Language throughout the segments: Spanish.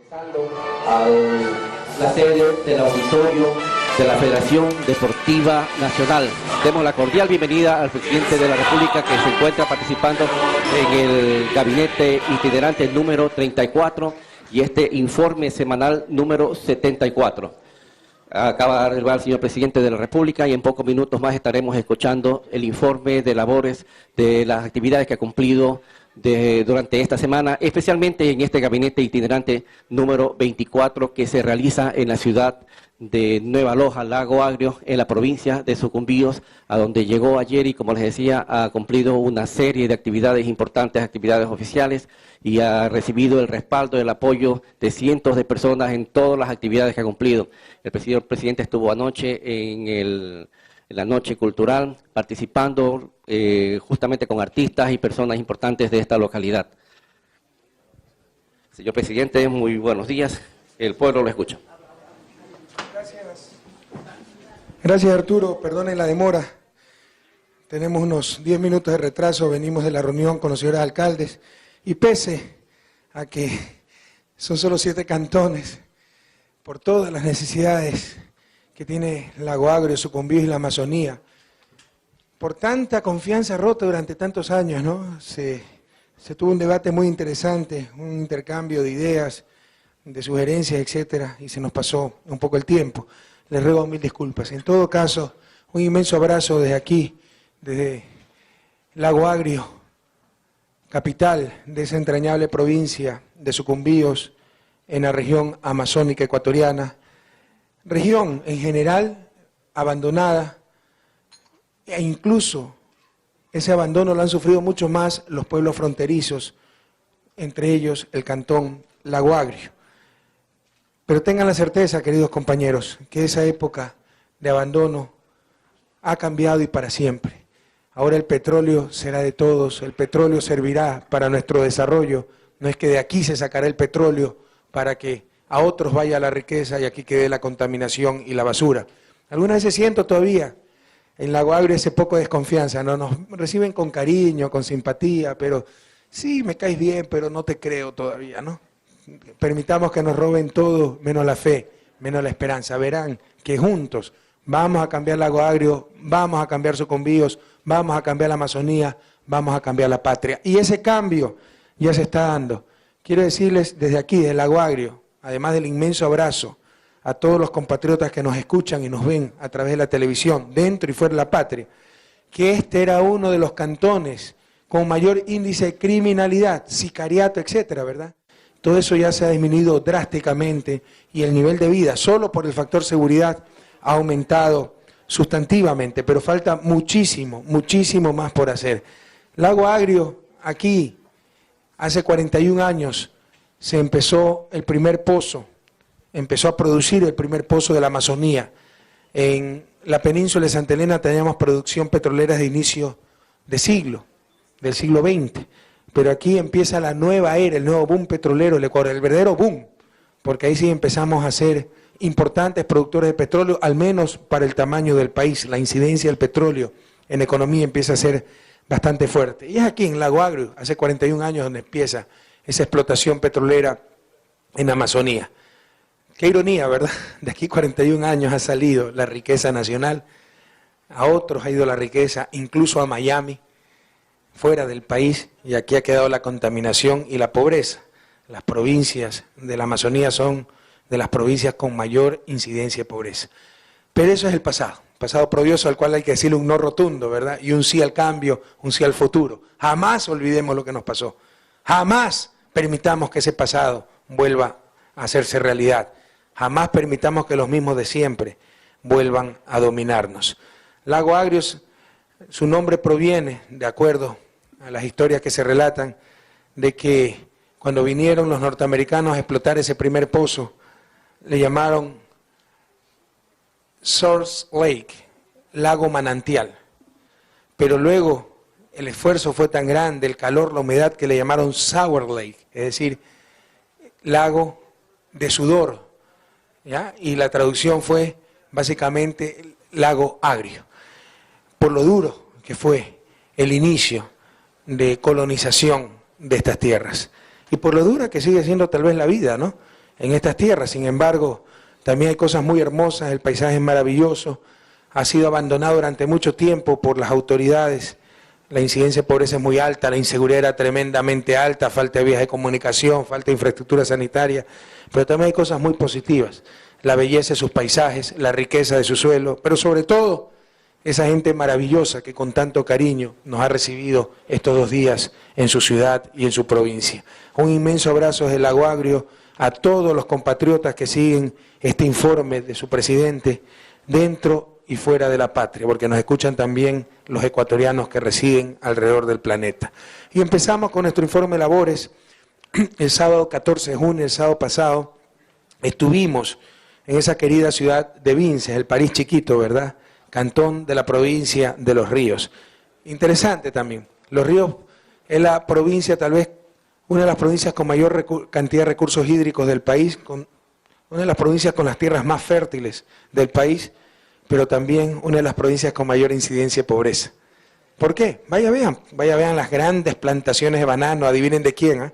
A la sede del auditorio de la Federación Deportiva Nacional. Demos la cordial bienvenida al presidente de la República, que se encuentra participando en el gabinete itinerante número 34 y este informe semanal número 74. Acaba de arribar el señor presidente de la República y en pocos minutos más estaremos escuchando el informe de labores de las actividades que ha cumplido durante esta semana, especialmente en este gabinete itinerante número 24 que se realiza en la ciudad de Nueva Loja, Lago Agrio, en la provincia de Sucumbíos, a donde llegó ayer y, como les decía, ha cumplido una serie de actividades importantes, actividades oficiales, y ha recibido el respaldo, el apoyo de cientos de personas en todas las actividades que ha cumplido. El presidente estuvo anoche en la noche cultural, participando justamente con artistas y personas importantes de esta localidad. Señor presidente, muy buenos días. El pueblo lo escucha. Gracias, Arturo. Perdonen la demora. Tenemos unos 10 minutos de retraso. Venimos de la reunión con los señores alcaldes. Y pese a que son solo 7 cantones, por todas las necesidades que tiene Lago Agrio, Sucumbíos y la Amazonía, por tanta confianza rota durante tantos años, ¿no? Se tuvo un debate muy interesante, un intercambio de ideas, de sugerencias, etcétera, y se nos pasó un poco el tiempo. Les ruego 1000 disculpas. En todo caso, un inmenso abrazo desde aquí, desde Lago Agrio, capital de esa entrañable provincia de Sucumbíos, en la región amazónica ecuatoriana, región en general abandonada, e incluso ese abandono lo han sufrido mucho más los pueblos fronterizos, entre ellos el cantón Lago Agrio. Pero tengan la certeza, queridos compañeros, que esa época de abandono ha cambiado y para siempre. Ahora el petróleo será de todos, el petróleo servirá para nuestro desarrollo. No es que de aquí se sacará el petróleo para que a otros vaya la riqueza y aquí quede la contaminación y la basura. Algunas veces siento todavía en Lago Agrio ese poco de desconfianza, ¿no? Nos reciben con cariño, con simpatía, pero sí, me caes bien, pero no te creo todavía, ¿no? Permitamos que nos roben todo, menos la fe, menos la esperanza. Verán que juntos vamos a cambiar Lago Agrio, vamos a cambiar Sucumbíos, vamos a cambiar la Amazonía, vamos a cambiar la patria. Y ese cambio ya se está dando. Quiero decirles desde aquí, desde Lago Agrio, además del inmenso abrazo a todos los compatriotas que nos escuchan y nos ven a través de la televisión, dentro y fuera de la patria, que este era uno de los cantones con mayor índice de criminalidad, sicariato, etcétera, ¿verdad? Todo eso ya se ha disminuido drásticamente y el nivel de vida, solo por el factor seguridad, ha aumentado sustantivamente, pero falta muchísimo, muchísimo más por hacer. Lago Agrio, aquí, hace 41 años, se empezó el primer pozo, empezó a producir el primer pozo de la Amazonía. En la península de Santa Elena teníamos producción petrolera de inicio de siglo, del siglo XX. Pero aquí empieza la nueva era, el nuevo boom petrolero, el verdadero boom, porque ahí sí empezamos a ser importantes productores de petróleo, al menos para el tamaño del país. La incidencia del petróleo en economía empieza a ser bastante fuerte. Y es aquí en Lago Agrio, hace 41 años, donde empieza esa explotación petrolera en Amazonía. Qué ironía, ¿verdad? De aquí 41 años ha salido la riqueza nacional, a otros ha ido la riqueza, incluso a Miami, fuera del país, y aquí ha quedado la contaminación y la pobreza. Las provincias de la Amazonía son de las provincias con mayor incidencia de pobreza. Pero eso es el pasado probioso al cual hay que decirle un no rotundo, ¿verdad? Y un sí al cambio, un sí al futuro. Jamás olvidemos lo que nos pasó. Jamás permitamos que ese pasado vuelva a hacerse realidad. Jamás permitamos que los mismos de siempre vuelvan a dominarnos. Lago Agrio, su nombre proviene, de acuerdo a las historias que se relatan, de que cuando vinieron los norteamericanos a explotar ese primer pozo, le llamaron Source Lake, lago manantial. Pero luego el esfuerzo fue tan grande, el calor, la humedad, que le llamaron Sour Lake, es decir, lago de sudor, ¿ya? Y la traducción fue básicamente lago agrio, por lo duro que fue el inicio de colonización de estas tierras, y por lo dura que sigue siendo tal vez la vida, ¿no? en estas tierras. Sin embargo, también hay cosas muy hermosas, el paisaje es maravilloso, ha sido abandonado durante mucho tiempo por las autoridades, la incidencia de pobreza es muy alta, la inseguridad era tremendamente alta, falta de vías de comunicación, falta de infraestructura sanitaria, pero también hay cosas muy positivas, la belleza de sus paisajes, la riqueza de su suelo, pero sobre todo esa gente maravillosa que con tanto cariño nos ha recibido estos 2 días en su ciudad y en su provincia. Un inmenso abrazo desde el Lago Agrio a todos los compatriotas que siguen este informe de su presidente dentro y fuera de la patria, porque nos escuchan también los ecuatorianos que residen alrededor del planeta. Y empezamos con nuestro informe de labores. El sábado 14 de junio, el sábado pasado, estuvimos en esa querida ciudad de Vinces, el París chiquito, ¿verdad?, cantón de la provincia de Los Ríos. Interesante también, Los Ríos es la provincia, tal vez una de las provincias con mayor cantidad de recursos hídricos del país, una de las provincias con las tierras más fértiles del país, pero también una de las provincias con mayor incidencia de pobreza. ¿Por qué? Vaya vean las grandes plantaciones de banano, adivinen de quién, ¿eh?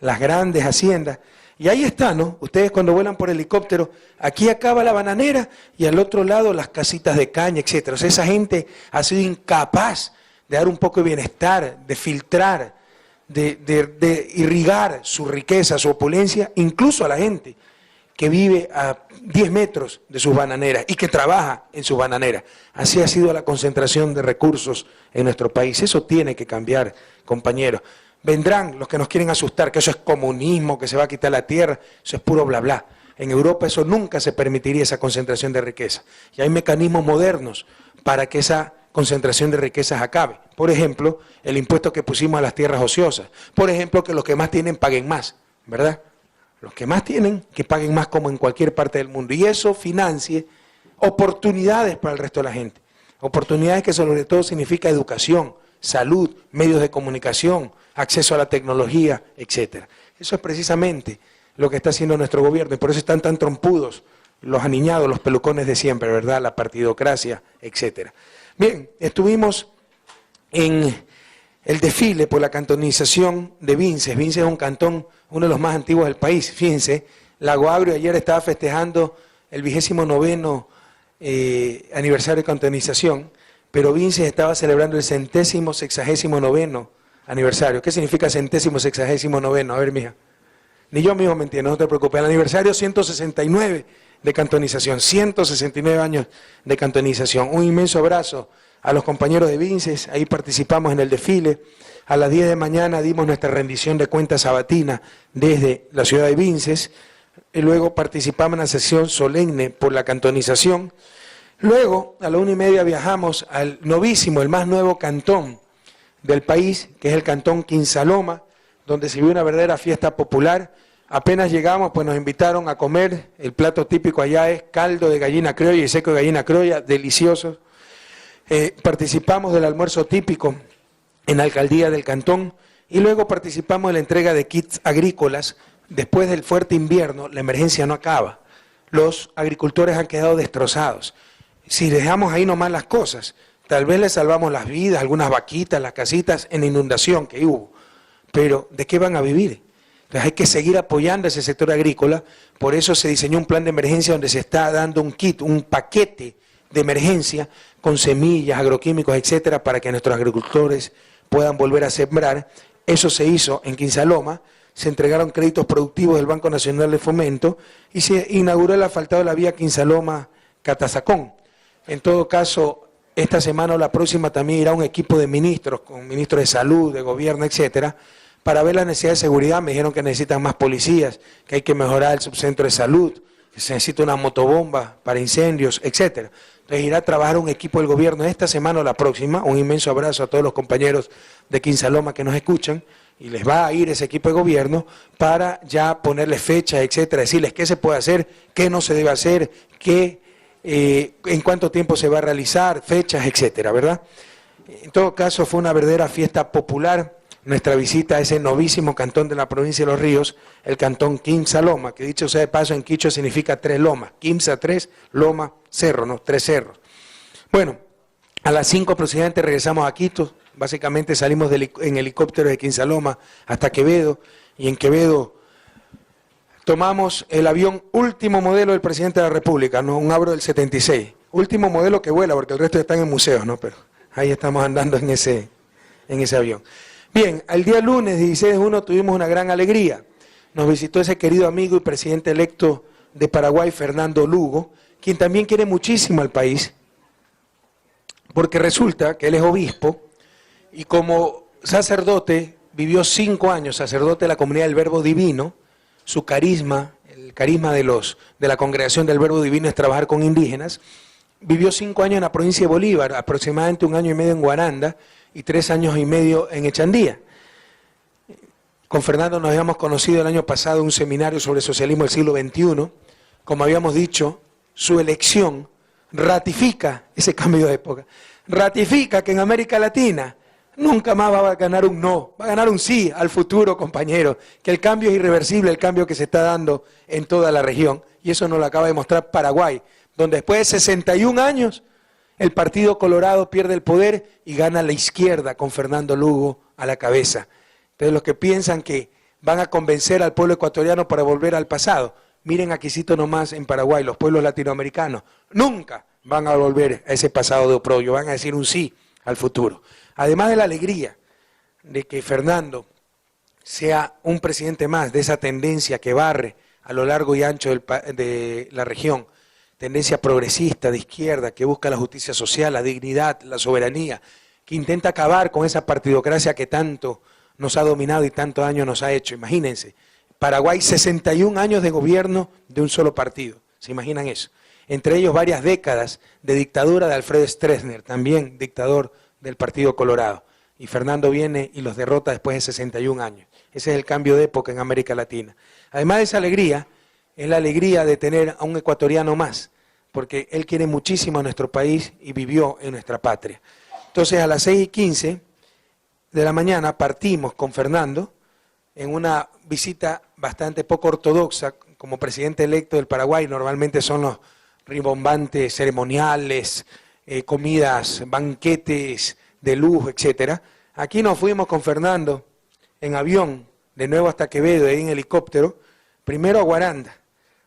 Las grandes haciendas. Y ahí está, ¿no? Ustedes cuando vuelan por helicóptero, aquí acaba la bananera y al otro lado las casitas de caña, etcétera. O sea, esa gente ha sido incapaz de dar un poco de bienestar, de filtrar, de irrigar su riqueza, su opulencia, incluso a la gente que vive a 10 metros de sus bananeras y que trabaja en sus bananeras. Así ha sido la concentración de recursos en nuestro país. Eso tiene que cambiar, compañeros. Vendrán los que nos quieren asustar, que eso es comunismo, que se va a quitar la tierra, eso es puro bla bla. En Europa eso nunca se permitiría, esa concentración de riqueza. Y hay mecanismos modernos para que esa concentración de riquezas acabe. Por ejemplo, el impuesto que pusimos a las tierras ociosas. Por ejemplo, que los que más tienen paguen más, ¿verdad? Los que más tienen, que paguen más como en cualquier parte del mundo. Y eso financie oportunidades para el resto de la gente. Oportunidades que sobre todo significa educación, salud, medios de comunicación, acceso a la tecnología, etcétera. Eso es precisamente lo que está haciendo nuestro gobierno y por eso están tan trompudos los aniñados, los pelucones de siempre, ¿verdad? La partidocracia, etcétera. Bien, estuvimos en el desfile por la cantonización de Vinces. Vinces es un cantón, uno de los más antiguos del país. Fíjense, Lago Agrio ayer estaba festejando el 29º aniversario de cantonización, pero Vinces estaba celebrando el 169º aniversario. ¿Qué significa 169º? A ver, mija. Ni yo mismo me entiendo, no te preocupes. El aniversario 169 de cantonización, 169 años de cantonización. Un inmenso abrazo a los compañeros de Vinces, ahí participamos en el desfile. A las 10 de mañana dimos nuestra rendición de cuentas sabatina desde la ciudad de Vinces. Y luego participamos en la sesión solemne por la cantonización. Luego, a la 1:30 viajamos al novísimo, el más nuevo cantón del país, que es el cantón Quinsaloma, donde se vio una verdadera fiesta popular. Apenas llegamos, pues nos invitaron a comer. El plato típico allá es caldo de gallina criolla y seco de gallina criolla, deliciosos. Participamos del almuerzo típico en la alcaldía del cantón y luego participamos de la entrega de kits agrícolas. Después del fuerte invierno, la emergencia no acaba. Los agricultores han quedado destrozados. Si dejamos ahí nomás las cosas, tal vez les salvamos las vidas, algunas vaquitas, las casitas en inundación que hubo. Pero, ¿de qué van a vivir? Entonces hay que seguir apoyando a ese sector agrícola. Por eso se diseñó un plan de emergencia donde se está dando un kit, un paquete de emergencia con semillas, agroquímicos, etcétera, para que nuestros agricultores puedan volver a sembrar. Eso se hizo en Quinsaloma, se entregaron créditos productivos del Banco Nacional de Fomento y se inauguró el asfaltado de la vía Quinsaloma-Catazacón. En todo caso, esta semana o la próxima también irá un equipo de ministros, con ministros de salud, de gobierno, etcétera, para ver las necesidades de seguridad. Me dijeron que necesitan más policías, que hay que mejorar el subcentro de salud, que se necesita una motobomba para incendios, etcétera. Entonces irá a trabajar un equipo del gobierno esta semana o la próxima. Un inmenso abrazo a todos los compañeros de Quinsaloma que nos escuchan y les va a ir ese equipo de gobierno para ya ponerles fechas, etcétera, decirles qué se puede hacer, qué no se debe hacer, en cuánto tiempo se va a realizar, fechas, etcétera, ¿verdad? En todo caso fue una verdadera fiesta popular nuestra visita a ese novísimo cantón de la provincia de Los Ríos, el cantón Quinsaloma, que dicho sea de paso en quichua significa 3 lomas, Quimsa 3, loma, cerro, ¿no? 3 cerros. Bueno, a las 5 aproximadamente regresamos a Quito, básicamente salimos en helicóptero de Quinsaloma hasta Quevedo, y en Quevedo tomamos el avión último modelo del presidente de la República, ¿no? Un Avro del 76. Último modelo que vuela, porque el resto están en museos, ¿no? Pero ahí estamos andando en ese avión. Bien, el día lunes 16 de junio tuvimos una gran alegría. Nos visitó ese querido amigo y presidente electo de Paraguay, Fernando Lugo, quien también quiere muchísimo al país, porque resulta que él es obispo y como sacerdote vivió 5 años, sacerdote de la comunidad del Verbo Divino. Su carisma, el carisma de la congregación del Verbo Divino es trabajar con indígenas. Vivió 5 años en la provincia de Bolívar, aproximadamente 1 año y medio en Guaranda y 3 años y medio en Echandía. Con Fernando nos habíamos conocido el año pasado en un seminario sobre socialismo del siglo XXI. Como habíamos dicho, su elección ratifica ese cambio de época. Ratifica que en América Latina nunca más va a ganar un no, va a ganar un sí al futuro, compañero, que el cambio es irreversible, el cambio que se está dando en toda la región. Y eso nos lo acaba de mostrar Paraguay, donde después de 61 años el Partido Colorado pierde el poder y gana la izquierda con Fernando Lugo a la cabeza. Entonces los que piensan que van a convencer al pueblo ecuatoriano para volver al pasado, miren aquícito nomás en Paraguay, los pueblos latinoamericanos nunca van a volver a ese pasado de oprobio, van a decir un sí al futuro. Además de la alegría de que Fernando sea un presidente más de esa tendencia que barre a lo largo y ancho de la región, tendencia progresista, de izquierda, que busca la justicia social, la dignidad, la soberanía, que intenta acabar con esa partidocracia que tanto nos ha dominado y tanto daño nos ha hecho. Imagínense, Paraguay 61 años de gobierno de un solo partido, ¿se imaginan eso? Entre ellos varias décadas de dictadura de Alfredo Stroessner, también dictador del Partido Colorado. Y Fernando viene y los derrota después de 61 años. Ese es el cambio de época en América Latina. Además de esa alegría, es la alegría de tener a un ecuatoriano más, porque él quiere muchísimo a nuestro país y vivió en nuestra patria. Entonces a las 6:15 de la mañana partimos con Fernando en una visita bastante poco ortodoxa. Como presidente electo del Paraguay normalmente son los rimbombantes ceremoniales, comidas, banquetes de lujo, etcétera. Aquí nos fuimos con Fernando en avión, de nuevo hasta Quevedo, ahí en helicóptero, primero a Guaranda,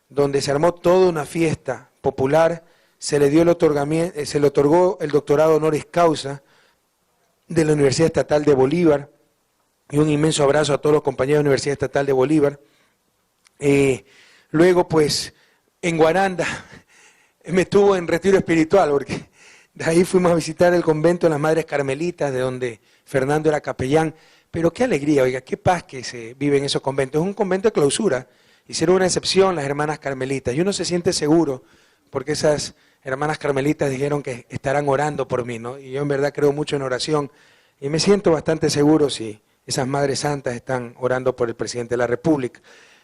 donde se armó toda una fiesta popular, se le otorgó el doctorado honoris causa de la Universidad Estatal de Bolívar, y un inmenso abrazo a todos los compañeros de la Universidad Estatal de Bolívar. Luego, pues, en Guaranda me estuvo en retiro espiritual, porque de ahí fuimos a visitar el convento de las Madres Carmelitas, de donde Fernando era capellán. Pero qué alegría, oiga, qué paz que se vive en esos conventos. Es un convento de clausura. Hicieron una excepción las hermanas carmelitas. Y uno se siente seguro, porque esas hermanas carmelitas dijeron que estarán orando por mí, ¿no? Y yo en verdad creo mucho en oración. Y me siento bastante seguro si esas madres santas están orando por el presidente de la República.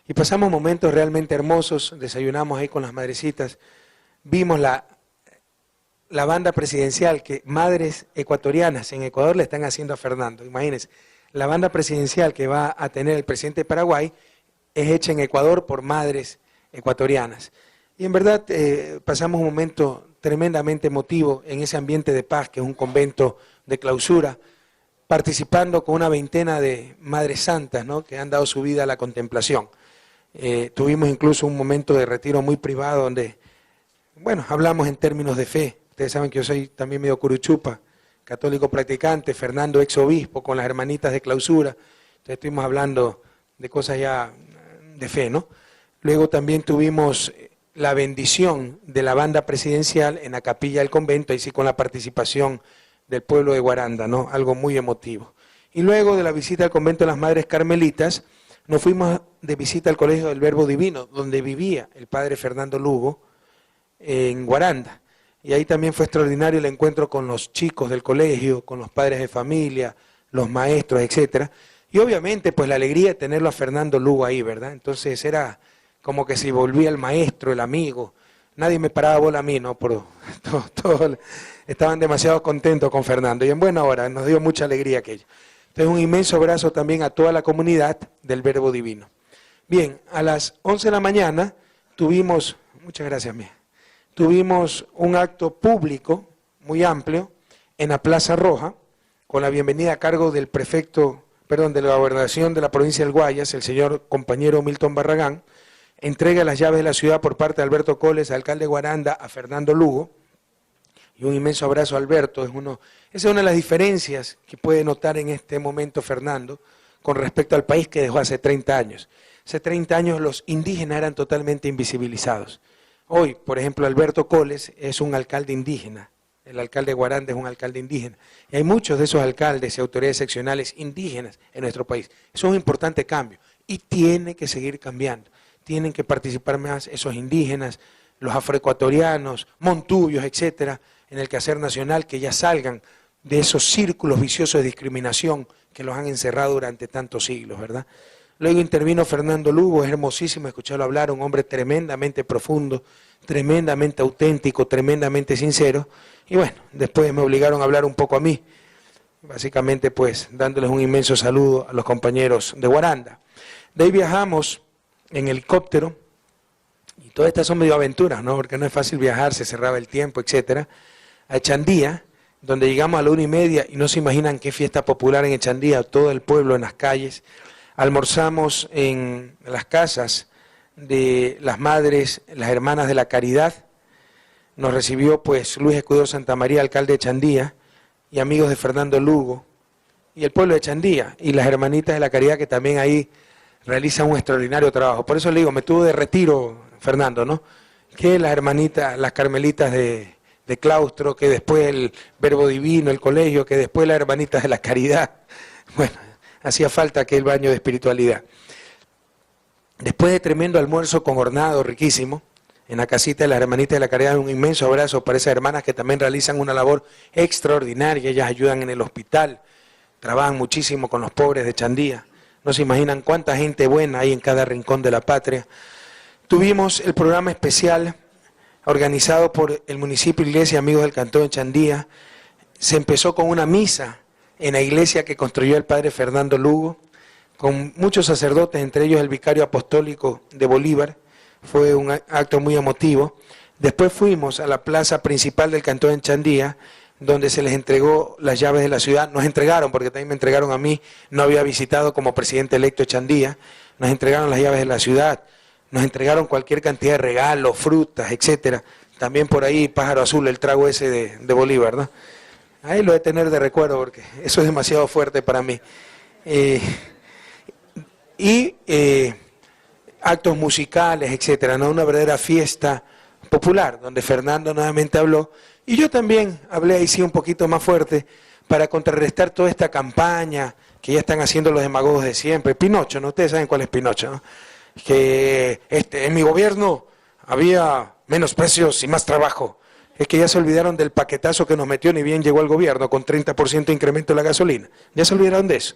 Y pasamos momentos realmente hermosos, desayunamos ahí con las madrecitas. Vimos la banda presidencial que madres ecuatorianas en Ecuador le están haciendo a Fernando. Imagínense, la banda presidencial que va a tener el presidente de Paraguay es hecha en Ecuador por madres ecuatorianas. Y en verdad pasamos un momento tremendamente emotivo en ese ambiente de paz, que es un convento de clausura, participando con una veintena de madres santas, ¿no?, que han dado su vida a la contemplación. Tuvimos incluso un momento de retiro muy privado donde, bueno, hablamos en términos de fe. Ustedes saben que yo soy también medio curuchupa, católico practicante, Fernando ex-obispo con las hermanitas de clausura. Entonces estuvimos hablando de cosas ya de fe, ¿no? Luego también tuvimos la bendición de la banda presidencial en la capilla del convento, y sí con la participación del pueblo de Guaranda, ¿no? Algo muy emotivo. Y luego de la visita al convento de las Madres Carmelitas, nos fuimos de visita al Colegio del Verbo Divino, donde vivía el padre Fernando Lugo, en Guaranda. Y ahí también fue extraordinario el encuentro con los chicos del colegio, con los padres de familia, los maestros, etcétera. Y obviamente, pues la alegría de tenerlo a Fernando Lugo ahí, ¿verdad? Entonces era como que si volvía el maestro, el amigo. Nadie me paraba bola a mí, ¿no? Todos estaban demasiado contentos con Fernando. Y en buena hora, nos dio mucha alegría aquello. Entonces un inmenso abrazo también a toda la comunidad del Verbo Divino. Bien, a las 11 de la mañana tuvimos, muchas gracias, mía. Tuvimos un acto público muy amplio en la Plaza Roja, con la bienvenida a cargo del prefecto, de la gobernación de la provincia del Guayas, el señor compañero Milton Barragán, entrega las llaves de la ciudad por parte de Alberto Coles, alcalde de Guaranda, a Fernando Lugo. Y un inmenso abrazo a Alberto. Esa es una de las diferencias que puede notar en este momento Fernando con respecto al país que dejó hace 30 años. Hace 30 años los indígenas eran totalmente invisibilizados. Hoy, por ejemplo, Alberto Coles es un alcalde indígena. El alcalde de Guaranda es un alcalde indígena. Y hay muchos de esos alcaldes y autoridades seccionales indígenas en nuestro país. Eso es un importante cambio y tiene que seguir cambiando. Tienen que participar más esos indígenas, los afroecuatorianos, montubios, etcétera, en el quehacer nacional, que ya salgan de esos círculos viciosos de discriminación que los han encerrado durante tantos siglos, ¿verdad? Luego intervino Fernando Lugo, es hermosísimo escucharlo hablar, un hombre tremendamente profundo, tremendamente auténtico, tremendamente sincero, y bueno, después me obligaron a hablar un poco a mí, básicamente pues dándoles un inmenso saludo a los compañeros de Guaranda. De ahí viajamos en helicóptero, y todas estas son medio aventuras, ¿no? Porque no es fácil viajar, se cerraba el tiempo, etcétera, a Echandía, donde llegamos a la 1:30 y no se imaginan qué fiesta popular en Echandía, todo el pueblo en las calles. Almorzamos en las casas de las madres, las hermanas de la Caridad. Nos recibió pues Luis Escudero Santamaría, alcalde de Echandía, y amigos de Fernando Lugo, y el pueblo de Echandía, y las hermanitas de la Caridad que también ahí realizan un extraordinario trabajo. Por eso le digo, me tuvo de retiro, Fernando, ¿no? Que las hermanitas, las carmelitas de claustro, que después el Verbo Divino, el colegio, que después las hermanitas de la Caridad. Bueno, hacía falta aquel baño de espiritualidad. Después de tremendo almuerzo con hornado riquísimo, en la casita de las hermanitas de la Caridad, un inmenso abrazo para esas hermanas que también realizan una labor extraordinaria. Ellas ayudan en el hospital, trabajan muchísimo con los pobres de Echandía. No se imaginan cuánta gente buena hay en cada rincón de la patria. Tuvimos el programa especial organizado por el municipio Iglesia Amigos del Cantón de Echandía. Se empezó con una misa en la iglesia que construyó el padre Fernando Lugo, con muchos sacerdotes, entre ellos el vicario apostólico de Bolívar. Fue un acto muy emotivo. Después fuimos a la plaza principal del Cantón de Echandía, donde se les entregó las llaves de la ciudad. Nos entregaron, porque también me entregaron a mí, no había visitado como presidente electo Echandía, nos entregaron las llaves de la ciudad, nos entregaron cualquier cantidad de regalos, frutas, etcétera. También por ahí Pájaro Azul, el trago ese de Bolívar, ¿no? Ahí lo he de tener de recuerdo, porque eso es demasiado fuerte para mí. Actos musicales, etcétera, ¿no? Una verdadera fiesta popular, donde Fernando nuevamente habló, y yo también hablé ahí sí un poquito más fuerte, para contrarrestar toda esta campaña que ya están haciendo los demagogos de siempre. Pinocho, ¿no? Ustedes saben cuál es Pinocho, ¿no? Que en mi gobierno había menos precios y más trabajo. Es que ya se olvidaron del paquetazo que nos metió, ni bien llegó al gobierno, con 30% de incremento de la gasolina. Ya se olvidaron de eso.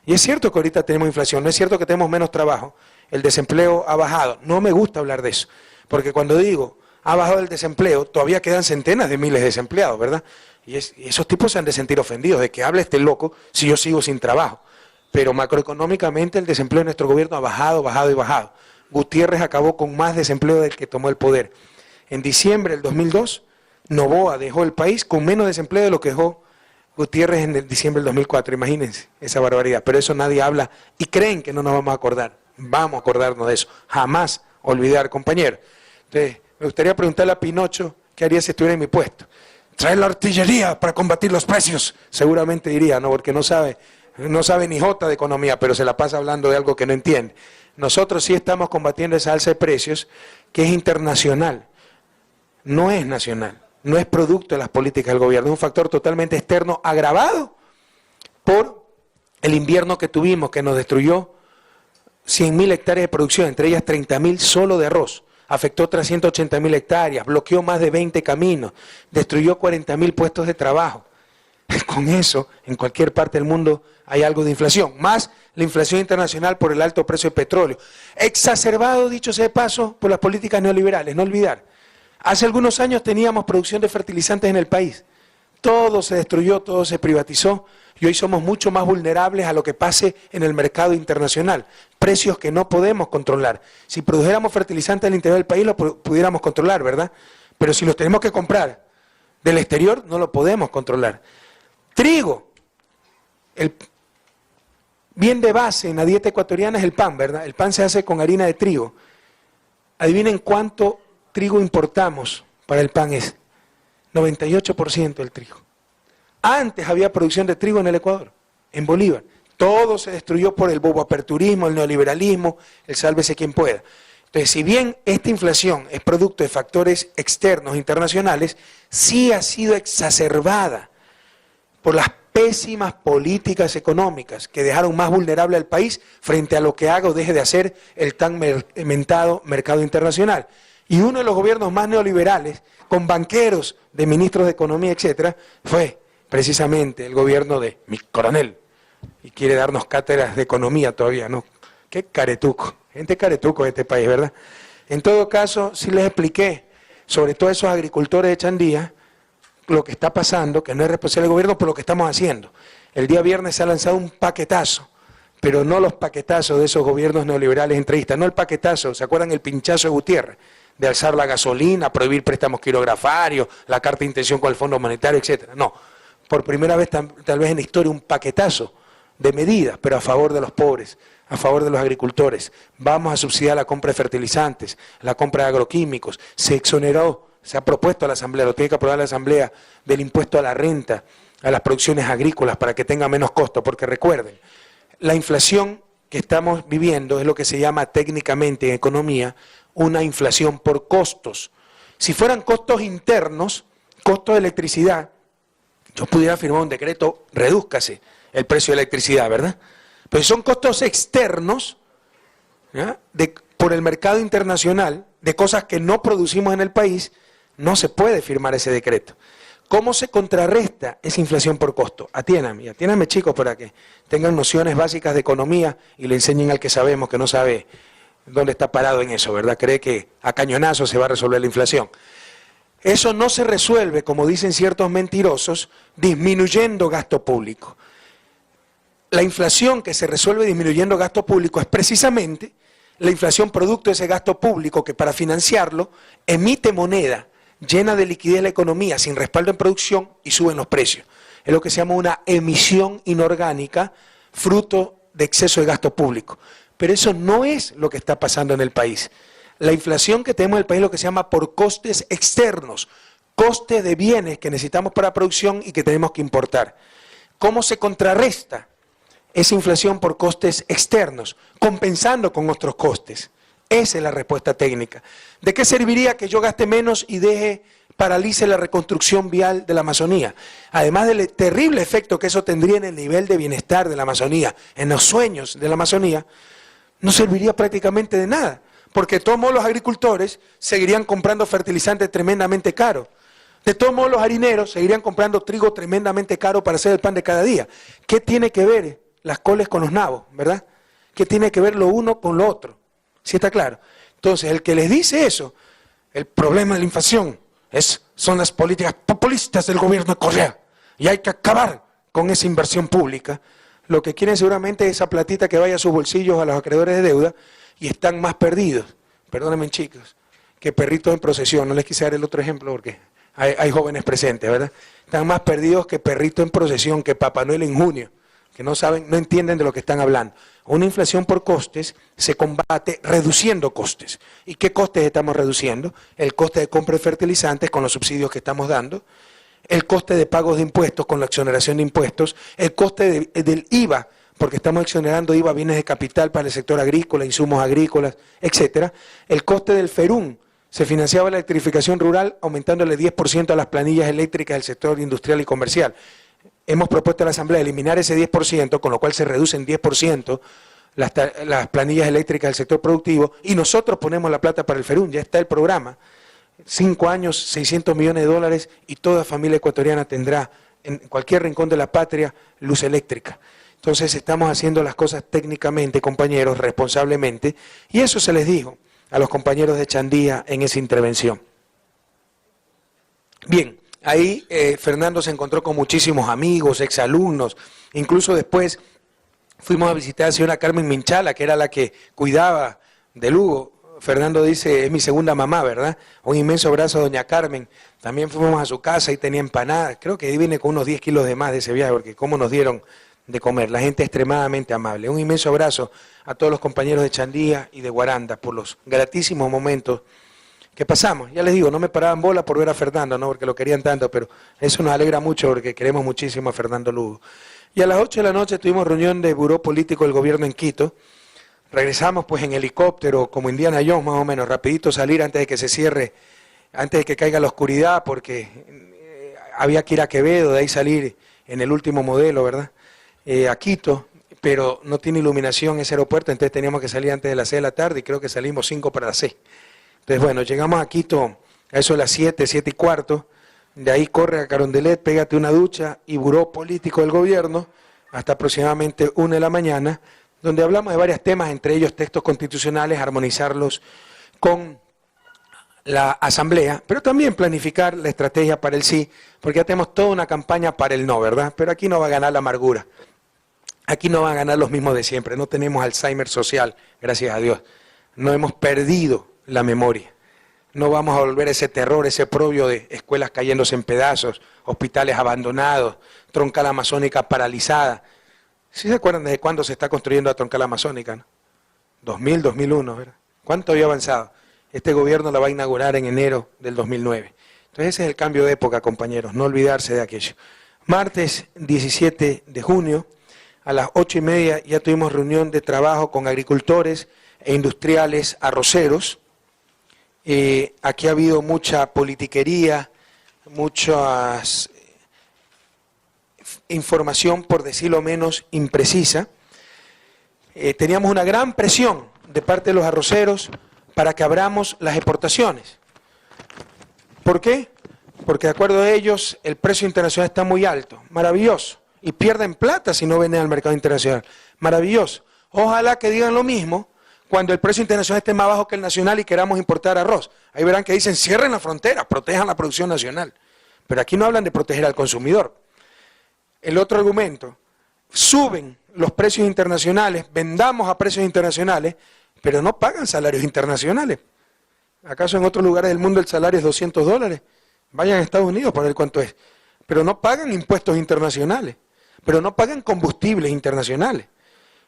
Y es cierto que ahorita tenemos inflación, no es cierto que tenemos menos trabajo, el desempleo ha bajado. No me gusta hablar de eso, porque cuando digo ha bajado el desempleo, todavía quedan centenas de miles de desempleados, ¿verdad? Y esos tipos se han de sentir ofendidos de que hable este loco si yo sigo sin trabajo. Pero macroeconómicamente el desempleo en nuestro gobierno ha bajado, bajado y bajado. Gutiérrez acabó con más desempleo del que tomó el poder. En diciembre del 2002, Noboa dejó el país con menos desempleo de lo que dejó Gutiérrez en diciembre del 2004, imagínense esa barbaridad. Pero eso nadie habla y creen que no nos vamos a acordar. Vamos a acordarnos de eso. Jamás olvidar, compañero. Entonces, me gustaría preguntarle a Pinocho qué haría si estuviera en mi puesto. Trae la artillería para combatir los precios. Seguramente diría, ¿no? Porque no sabe ni jota de economía, pero se la pasa hablando de algo que no entiende. Nosotros sí estamos combatiendo esa alza de precios que es internacional, no es nacional, no es producto de las políticas del gobierno, es un factor totalmente externo agravado por el invierno que tuvimos, que nos destruyó 100.000 hectáreas de producción, entre ellas 30.000 solo de arroz. Afectó otras 180.000 hectáreas, bloqueó más de 20 caminos, destruyó 40.000 puestos de trabajo. Con eso, en cualquier parte del mundo hay algo de inflación, más la inflación internacional por el alto precio del petróleo, exacerbado, dicho sea de paso, por las políticas neoliberales, no olvidar. Hace algunos años teníamos producción de fertilizantes en el país, todo se destruyó, todo se privatizó, y hoy somos mucho más vulnerables a lo que pase en el mercado internacional, precios que no podemos controlar. Si produjéramos fertilizantes en el interior del país, lo pudiéramos controlar, ¿verdad? Pero si los tenemos que comprar del exterior, no lo podemos controlar. Trigo, el bien de base en la dieta ecuatoriana es el pan, ¿verdad? El pan se hace con harina de trigo. Adivinen cuánto trigo importamos para el pan ese. 98% del trigo. Antes había producción de trigo en el Ecuador, en Bolívar. Todo se destruyó por el boboaperturismo, el neoliberalismo, el sálvese quien pueda. Entonces, si bien esta inflación es producto de factores externos internacionales, sí ha sido exacerbada por las pésimas políticas económicas que dejaron más vulnerable al país frente a lo que haga o deje de hacer el tan mentado mercado internacional. Y uno de los gobiernos más neoliberales, con banqueros, de ministros de economía, etcétera, fue precisamente el gobierno de mi coronel. Y quiere darnos cátedras de economía todavía, ¿no? Qué caretuco, gente caretuco de este país, ¿verdad? En todo caso, sí les expliqué, sobre todo esos agricultores de Chandía, lo que está pasando, que no es responsabilidad del gobierno, pero lo que estamos haciendo. El día viernes se ha lanzado un paquetazo, pero no los paquetazos de esos gobiernos neoliberales entreguistas, no el paquetazo, ¿se acuerdan el pinchazo de Gutiérrez? De alzar la gasolina, prohibir préstamos quirografarios, la carta de intención con el Fondo Monetario, etcétera. No, por primera vez tal vez en la historia un paquetazo de medidas, pero a favor de los pobres, a favor de los agricultores. Vamos a subsidiar la compra de fertilizantes, la compra de agroquímicos, se exoneró, se ha propuesto a la Asamblea, lo tiene que aprobar la Asamblea, del impuesto a la renta, a las producciones agrícolas para que tenga menos costo, porque recuerden, la inflación que estamos viviendo es lo que se llama técnicamente en economía una inflación por costos. Si fueran costos internos, costos de electricidad, yo pudiera firmar un decreto, redúzcase el precio de electricidad, ¿verdad? Pero si son costos externos, ¿ya? Por el mercado internacional, de cosas que no producimos en el país, no se puede firmar ese decreto. ¿Cómo se contrarresta esa inflación por costo? Atiéname chicos para que tengan nociones básicas de economía y le enseñen al que sabemos que no sabe dónde está parado en eso, ¿verdad? Cree que a cañonazo se va a resolver la inflación. Eso no se resuelve, como dicen ciertos mentirosos, disminuyendo gasto público. La inflación que se resuelve disminuyendo gasto público es precisamente la inflación producto de ese gasto público que para financiarlo emite moneda llena de liquidez la economía sin respaldo en producción y suben los precios. Es lo que se llama una emisión inorgánica fruto de exceso de gasto público. Pero eso no es lo que está pasando en el país. La inflación que tenemos en el país es lo que se llama por costes externos, costes de bienes que necesitamos para producción y que tenemos que importar. ¿Cómo se contrarresta esa inflación por costes externos? Compensando con otros costes. Esa es la respuesta técnica. ¿De qué serviría que yo gaste menos y paralice la reconstrucción vial de la Amazonía? Además del terrible efecto que eso tendría en el nivel de bienestar de la Amazonía, en los sueños de la Amazonía, no serviría prácticamente de nada, porque de todos modos los agricultores seguirían comprando fertilizantes tremendamente caros. De todos modos los harineros seguirían comprando trigo tremendamente caro para hacer el pan de cada día. ¿Qué tiene que ver las coles con los nabos, verdad? ¿Qué tiene que ver lo uno con lo otro? ¿Sí está claro? Entonces, el que les dice eso, el problema de la inflación son las políticas populistas del gobierno de Correa y hay que acabar con esa inversión pública. Lo que quieren seguramente es esa platita que vaya a sus bolsillos a los acreedores de deuda y están más perdidos, perdónenme chicos, que perritos en procesión. No les quise dar el otro ejemplo porque hay jóvenes presentes, ¿verdad? Están más perdidos que perritos en procesión, que Papá Noel en junio, que no saben, no entienden de lo que están hablando. Una inflación por costes se combate reduciendo costes. ¿Y qué costes estamos reduciendo? El coste de compra de fertilizantes con los subsidios que estamos dando, el coste de pagos de impuestos con la exoneración de impuestos, el coste del IVA, porque estamos exonerando IVA a bienes de capital para el sector agrícola, insumos agrícolas, etcétera. El coste del FERUN, se financiaba la electrificación rural aumentándole 10% a las planillas eléctricas del sector industrial y comercial. Hemos propuesto a la Asamblea eliminar ese 10%, con lo cual se reducen 10% las planillas eléctricas del sector productivo y nosotros ponemos la plata para el FERUN, ya está el programa. 5 años, 600 millones de dólares y toda familia ecuatoriana tendrá en cualquier rincón de la patria luz eléctrica. Entonces estamos haciendo las cosas técnicamente, compañeros, responsablemente, y eso se les dijo a los compañeros de Chandía en esa intervención. Bien, ahí Fernando se encontró con muchísimos amigos, exalumnos, incluso después fuimos a visitar a la señora Carmen Minchala, que era la que cuidaba de Lugo. Fernando dice, es mi segunda mamá, ¿verdad? Un inmenso abrazo a doña Carmen. También fuimos a su casa y tenía empanadas. Creo que ahí viene con unos 10 kilos de más de ese viaje, porque cómo nos dieron de comer. La gente es extremadamente amable. Un inmenso abrazo a todos los compañeros de Chandía y de Guaranda por los gratísimos momentos que pasamos. Ya les digo, no me paraban bola por ver a Fernando, no porque lo querían tanto, pero eso nos alegra mucho porque queremos muchísimo a Fernando Lugo. Y a las 8 de la noche tuvimos reunión de Buró Político del Gobierno en Quito. Regresamos pues en helicóptero, como Indiana Jones más o menos, rapidito salir antes de que se cierre, antes de que caiga la oscuridad, porque había que ir a Quevedo, de ahí salir en el último modelo, ¿verdad? A Quito, pero no tiene iluminación ese aeropuerto, entonces teníamos que salir antes de las 6 de la tarde y creo que salimos 5 para las 6. Entonces, bueno, llegamos a Quito a eso de las 7, 7 y cuarto, de ahí corre a Carondelet, pégate una ducha y Buró Político del Gobierno hasta aproximadamente 1 de la mañana, donde hablamos de varios temas, entre ellos textos constitucionales, armonizarlos con la Asamblea, pero también planificar la estrategia para el sí, porque ya tenemos toda una campaña para el no, ¿verdad? Pero aquí no va a ganar la amargura, aquí no van a ganar los mismos de siempre, no tenemos Alzheimer social, gracias a Dios, no hemos perdido la memoria, no vamos a volver a ese terror, ese oprobio de escuelas cayéndose en pedazos, hospitales abandonados, troncal amazónica paralizada. ¿Sí se acuerdan desde cuándo se está construyendo la troncal amazónica, no? 2000, 2001, ¿verdad? ¿Cuánto había avanzado? Este gobierno la va a inaugurar en enero del 2009. Entonces ese es el cambio de época, compañeros, no olvidarse de aquello. Martes 17 de junio, a las 8:30 ya tuvimos reunión de trabajo con agricultores e industriales arroceros. Aquí ha habido mucha politiquería, mucha información, por decirlo menos, imprecisa. Teníamos una gran presión de parte de los arroceros para que abramos las exportaciones. ¿Por qué? Porque de acuerdo a ellos el precio internacional está muy alto, maravilloso, y pierden plata si no venden al mercado internacional, maravilloso. Ojalá que digan lo mismo cuando el precio internacional esté más bajo que el nacional y queramos importar arroz. Ahí verán que dicen cierren la frontera, protejan la producción nacional. Pero aquí no hablan de proteger al consumidor. El otro argumento, suben los precios internacionales, vendamos a precios internacionales, pero no pagan salarios internacionales. ¿Acaso en otros lugares del mundo el salario es $200? Vayan a Estados Unidos para ver cuánto es. Pero no pagan impuestos internacionales, pero no pagan combustibles internacionales.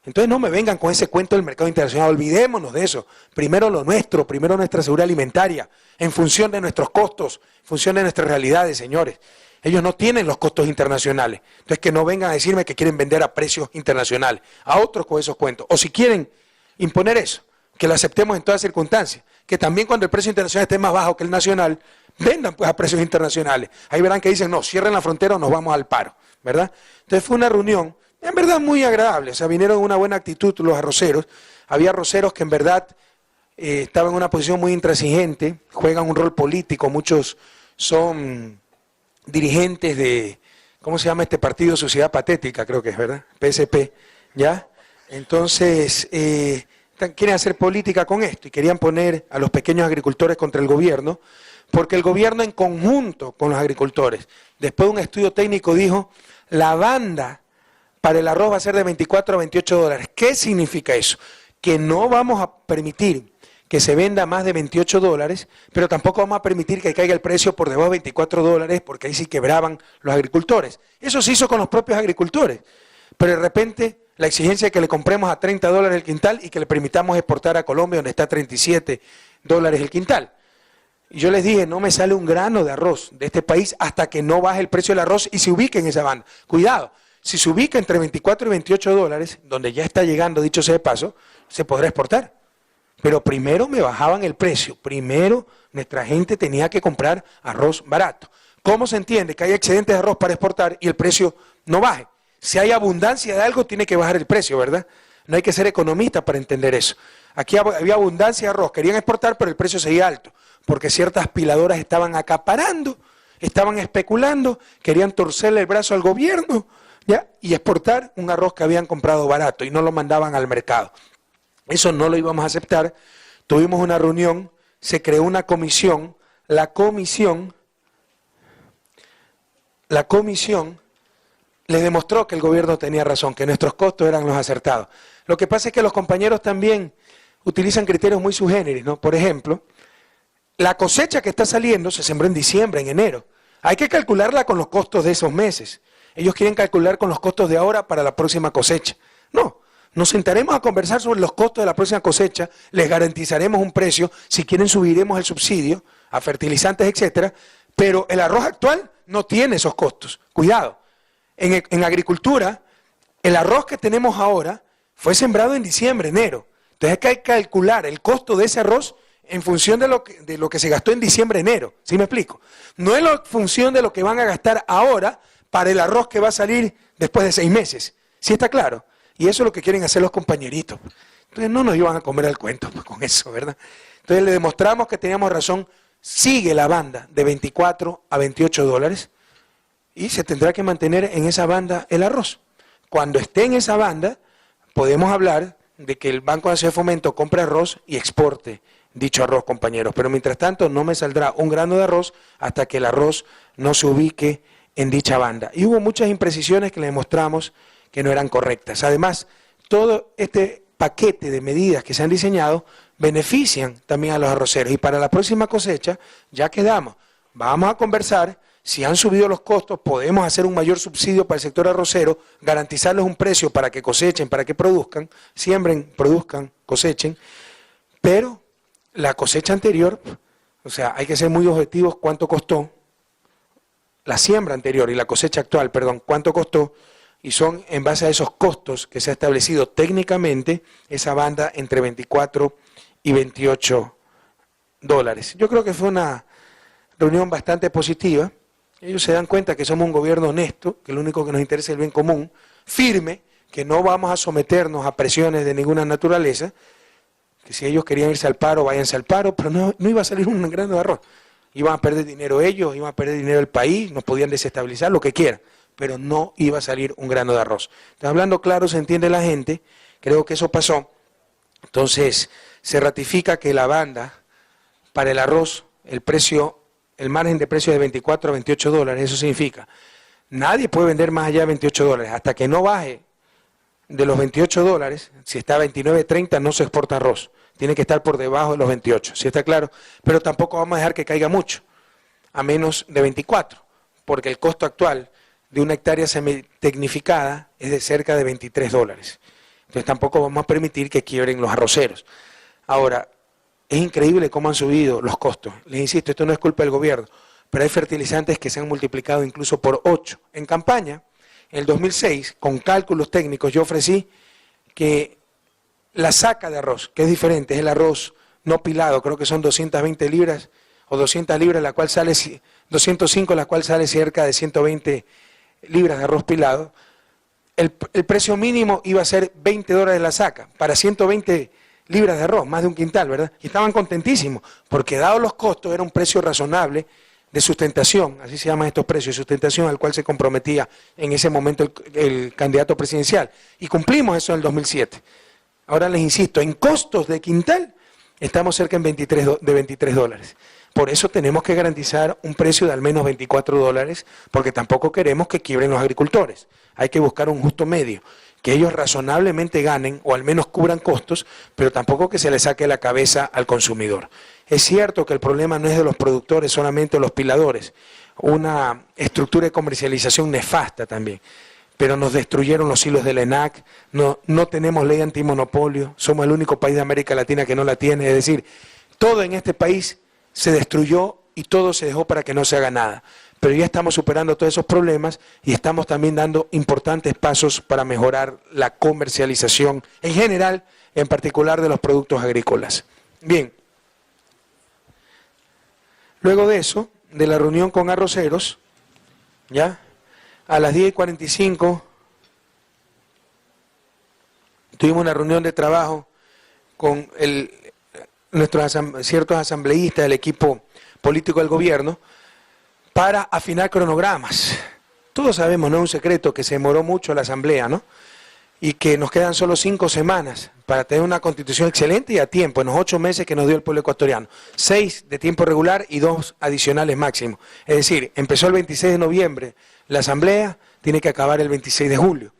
Entonces no me vengan con ese cuento del mercado internacional, olvidémonos de eso. Primero lo nuestro, primero nuestra seguridad alimentaria, en función de nuestros costos, en función de nuestras realidades, señores. Ellos no tienen los costos internacionales. Entonces que no vengan a decirme que quieren vender a precios internacionales, a otros con esos cuentos. O si quieren imponer eso, que lo aceptemos en todas circunstancias, que también cuando el precio internacional esté más bajo que el nacional, vendan pues a precios internacionales. Ahí verán que dicen, no, cierren la frontera o nos vamos al paro, ¿verdad? Entonces fue una reunión en verdad muy agradable, o sea, vinieron en una buena actitud los arroceros. Había arroceros que en verdad estaban en una posición muy intransigente, juegan un rol político, muchos son dirigentes de, ¿cómo se llama este partido? Sociedad Patética, creo que es, ¿verdad? PSP, ¿ya? Entonces, quieren hacer política con esto y querían poner a los pequeños agricultores contra el gobierno, porque el gobierno en conjunto con los agricultores, después de un estudio técnico dijo, la banda para el arroz va a ser de $24 a $28. ¿Qué significa eso? Que no vamos a permitir que se venda más de $28, pero tampoco vamos a permitir que caiga el precio por debajo de $24, porque ahí sí quebraban los agricultores. Eso se hizo con los propios agricultores, pero de repente la exigencia de que le compremos a $30 el quintal y que le permitamos exportar a Colombia, donde está a $37 el quintal. Y yo les dije, no me sale un grano de arroz de este país hasta que no baje el precio del arroz y se ubique en esa banda. Cuidado. Si se ubica entre $24 y $28, donde ya está llegando, dicho sea de paso, se podrá exportar. Pero primero me bajaban el precio, primero nuestra gente tenía que comprar arroz barato. ¿Cómo se entiende que hay excedentes de arroz para exportar y el precio no baje? Si hay abundancia de algo, tiene que bajar el precio, ¿verdad? No hay que ser economista para entender eso. Aquí había abundancia de arroz, querían exportar, pero el precio seguía alto, porque ciertas piladoras estaban acaparando, estaban especulando, querían torcerle el brazo al gobierno, ¿ya? Y exportar un arroz que habían comprado barato y no lo mandaban al mercado. Eso no lo íbamos a aceptar. Tuvimos una reunión, se creó una comisión, la comisión le demostró que el gobierno tenía razón, que nuestros costos eran los acertados. Lo que pasa es que los compañeros también utilizan criterios muy subgéneris, ¿no? Por ejemplo, la cosecha que está saliendo se sembró en diciembre, en enero. Hay que calcularla con los costos de esos meses. Ellos quieren calcular con los costos de ahora para la próxima cosecha. No, nos sentaremos a conversar sobre los costos de la próxima cosecha, les garantizaremos un precio, si quieren subiremos el subsidio a fertilizantes, etcétera, pero el arroz actual no tiene esos costos. Cuidado, en agricultura, el arroz que tenemos ahora fue sembrado en diciembre, enero. Entonces hay que calcular el costo de ese arroz en función de lo que se gastó en diciembre, enero. ¿Sí me explico? No es la función de lo que van a gastar ahora para el arroz que va a salir después de 6 meses. ¿Sí está claro? Y eso es lo que quieren hacer los compañeritos. Entonces no nos iban a comer el cuento con eso, ¿verdad? Entonces le demostramos que teníamos razón. Sigue la banda de 24 a 28 dólares y se tendrá que mantener en esa banda el arroz. Cuando esté en esa banda, podemos hablar de que el Banco Nacional de Fomento compre arroz y exporte dicho arroz, compañeros. Pero mientras tanto no me saldrá un grano de arroz hasta que el arroz no se ubique en dicha banda. Y hubo muchas imprecisiones que le demostramos que no eran correctas. Además, todo este paquete de medidas que se han diseñado benefician también a los arroceros. Y para la próxima cosecha ya quedamos. Vamos a conversar. Si han subido los costos, podemos hacer un mayor subsidio para el sector arrocero, garantizarles un precio para que cosechen, para que produzcan, siembren, produzcan, cosechen, pero la cosecha anterior, o sea, hay que ser muy objetivos cuánto costó, la siembra anterior y la cosecha actual, perdón, cuánto costó, y son en base a esos costos que se ha establecido técnicamente esa banda entre 24 y 28 dólares. Yo creo que fue una reunión bastante positiva. Ellos se dan cuenta que somos un gobierno honesto, que lo único que nos interesa es el bien común, firme, que no vamos a someternos a presiones de ninguna naturaleza, que si ellos querían irse al paro, váyanse al paro, pero no iba a salir un grano de arroz. Iban a perder dinero ellos, iban a perder dinero el país, nos podían desestabilizar, lo que quieran, pero no iba a salir un grano de arroz. Entonces, hablando claro, se entiende la gente, creo que eso pasó. Entonces, se ratifica que la banda para el arroz, el margen de precio de 24 a 28 dólares, eso significa, nadie puede vender más allá de 28 dólares, hasta que no baje de los 28 dólares, si está a 29.30 no se exporta arroz, tiene que estar por debajo de los 28, ¿sí está claro? Pero tampoco vamos a dejar que caiga mucho, a menos de 24, porque el costo actual de una hectárea semitecnificada es de cerca de 23 dólares. Entonces tampoco vamos a permitir que quiebren los arroceros. Ahora, es increíble cómo han subido los costos. Les insisto, esto no es culpa del gobierno, pero hay fertilizantes que se han multiplicado incluso por 8. En campaña, en el 2006, con cálculos técnicos, yo ofrecí que la saca de arroz, que es diferente, es el arroz no pilado, creo que son 220 libras o 200 libras, la cual sale 205, la cual sale cerca de 120 libras de arroz pilado. El precio mínimo iba a ser 20 dólares la saca, para 120 libras de arroz, más de un quintal, ¿verdad? Y estaban contentísimos, porque dados los costos era un precio razonable de sustentación, así se llaman estos precios, de sustentación al cual se comprometía en ese momento el candidato presidencial. Y cumplimos eso en el 2007. Ahora les insisto, en costos de quintal estamos cerca de 23 dólares. Por eso tenemos que garantizar un precio de al menos 24 dólares, porque tampoco queremos que quiebren los agricultores. Hay que buscar un justo medio, que ellos razonablemente ganen o al menos cubran costos, pero tampoco que se le saque la cabeza al consumidor. Es cierto que el problema no es de los productores, solamente de los piladores, una estructura de comercialización nefasta también, pero nos destruyeron los hilos del ENAC, no tenemos ley antimonopolio, somos el único país de América Latina que no la tiene, es decir, todo en este país se destruyó y todo se dejó para que no se haga nada. Pero ya estamos superando todos esos problemas y estamos también dando importantes pasos para mejorar la comercialización en general, en particular de los productos agrícolas. Bien, luego de eso, de la reunión con arroceros, ya, a las 10:45 tuvimos una reunión de trabajo con nuestros ciertos asambleístas del equipo político del gobierno, para afinar cronogramas. Todos sabemos, no es un secreto, que se demoró mucho la asamblea, ¿no? Y que nos quedan solo 5 semanas para tener una constitución excelente y a tiempo, en los 8 meses que nos dio el pueblo ecuatoriano. 6 de tiempo regular y 2 adicionales máximo. Es decir, empezó el 26 de noviembre la asamblea, tiene que acabar el 26 de julio.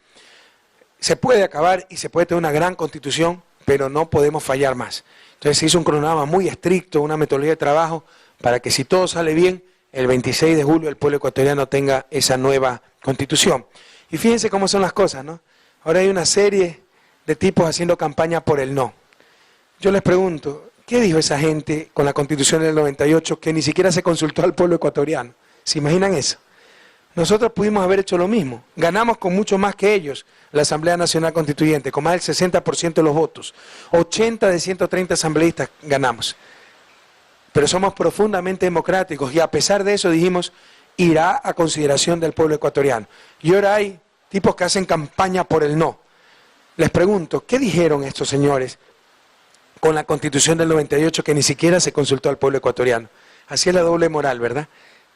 Se puede acabar y se puede tener una gran constitución, pero no podemos fallar más. Entonces se hizo un cronograma muy estricto, una metodología de trabajo, para que si todo sale bien, el 26 de julio el pueblo ecuatoriano tenga esa nueva constitución. Y fíjense cómo son las cosas, ¿no? Ahora hay una serie de tipos haciendo campaña por el no. Yo les pregunto, ¿qué dijo esa gente con la constitución del 98 que ni siquiera se consultó al pueblo ecuatoriano? ¿Se imaginan eso? Nosotros pudimos haber hecho lo mismo. Ganamos con mucho más que ellos la Asamblea Nacional Constituyente, con más del 60% de los votos. 80 de 130 asambleístas ganamos. Pero somos profundamente democráticos y a pesar de eso dijimos, irá a consideración del pueblo ecuatoriano. Y ahora hay tipos que hacen campaña por el no. Les pregunto, ¿qué dijeron estos señores con la Constitución del 98 que ni siquiera se consultó al pueblo ecuatoriano? Así es la doble moral, ¿verdad?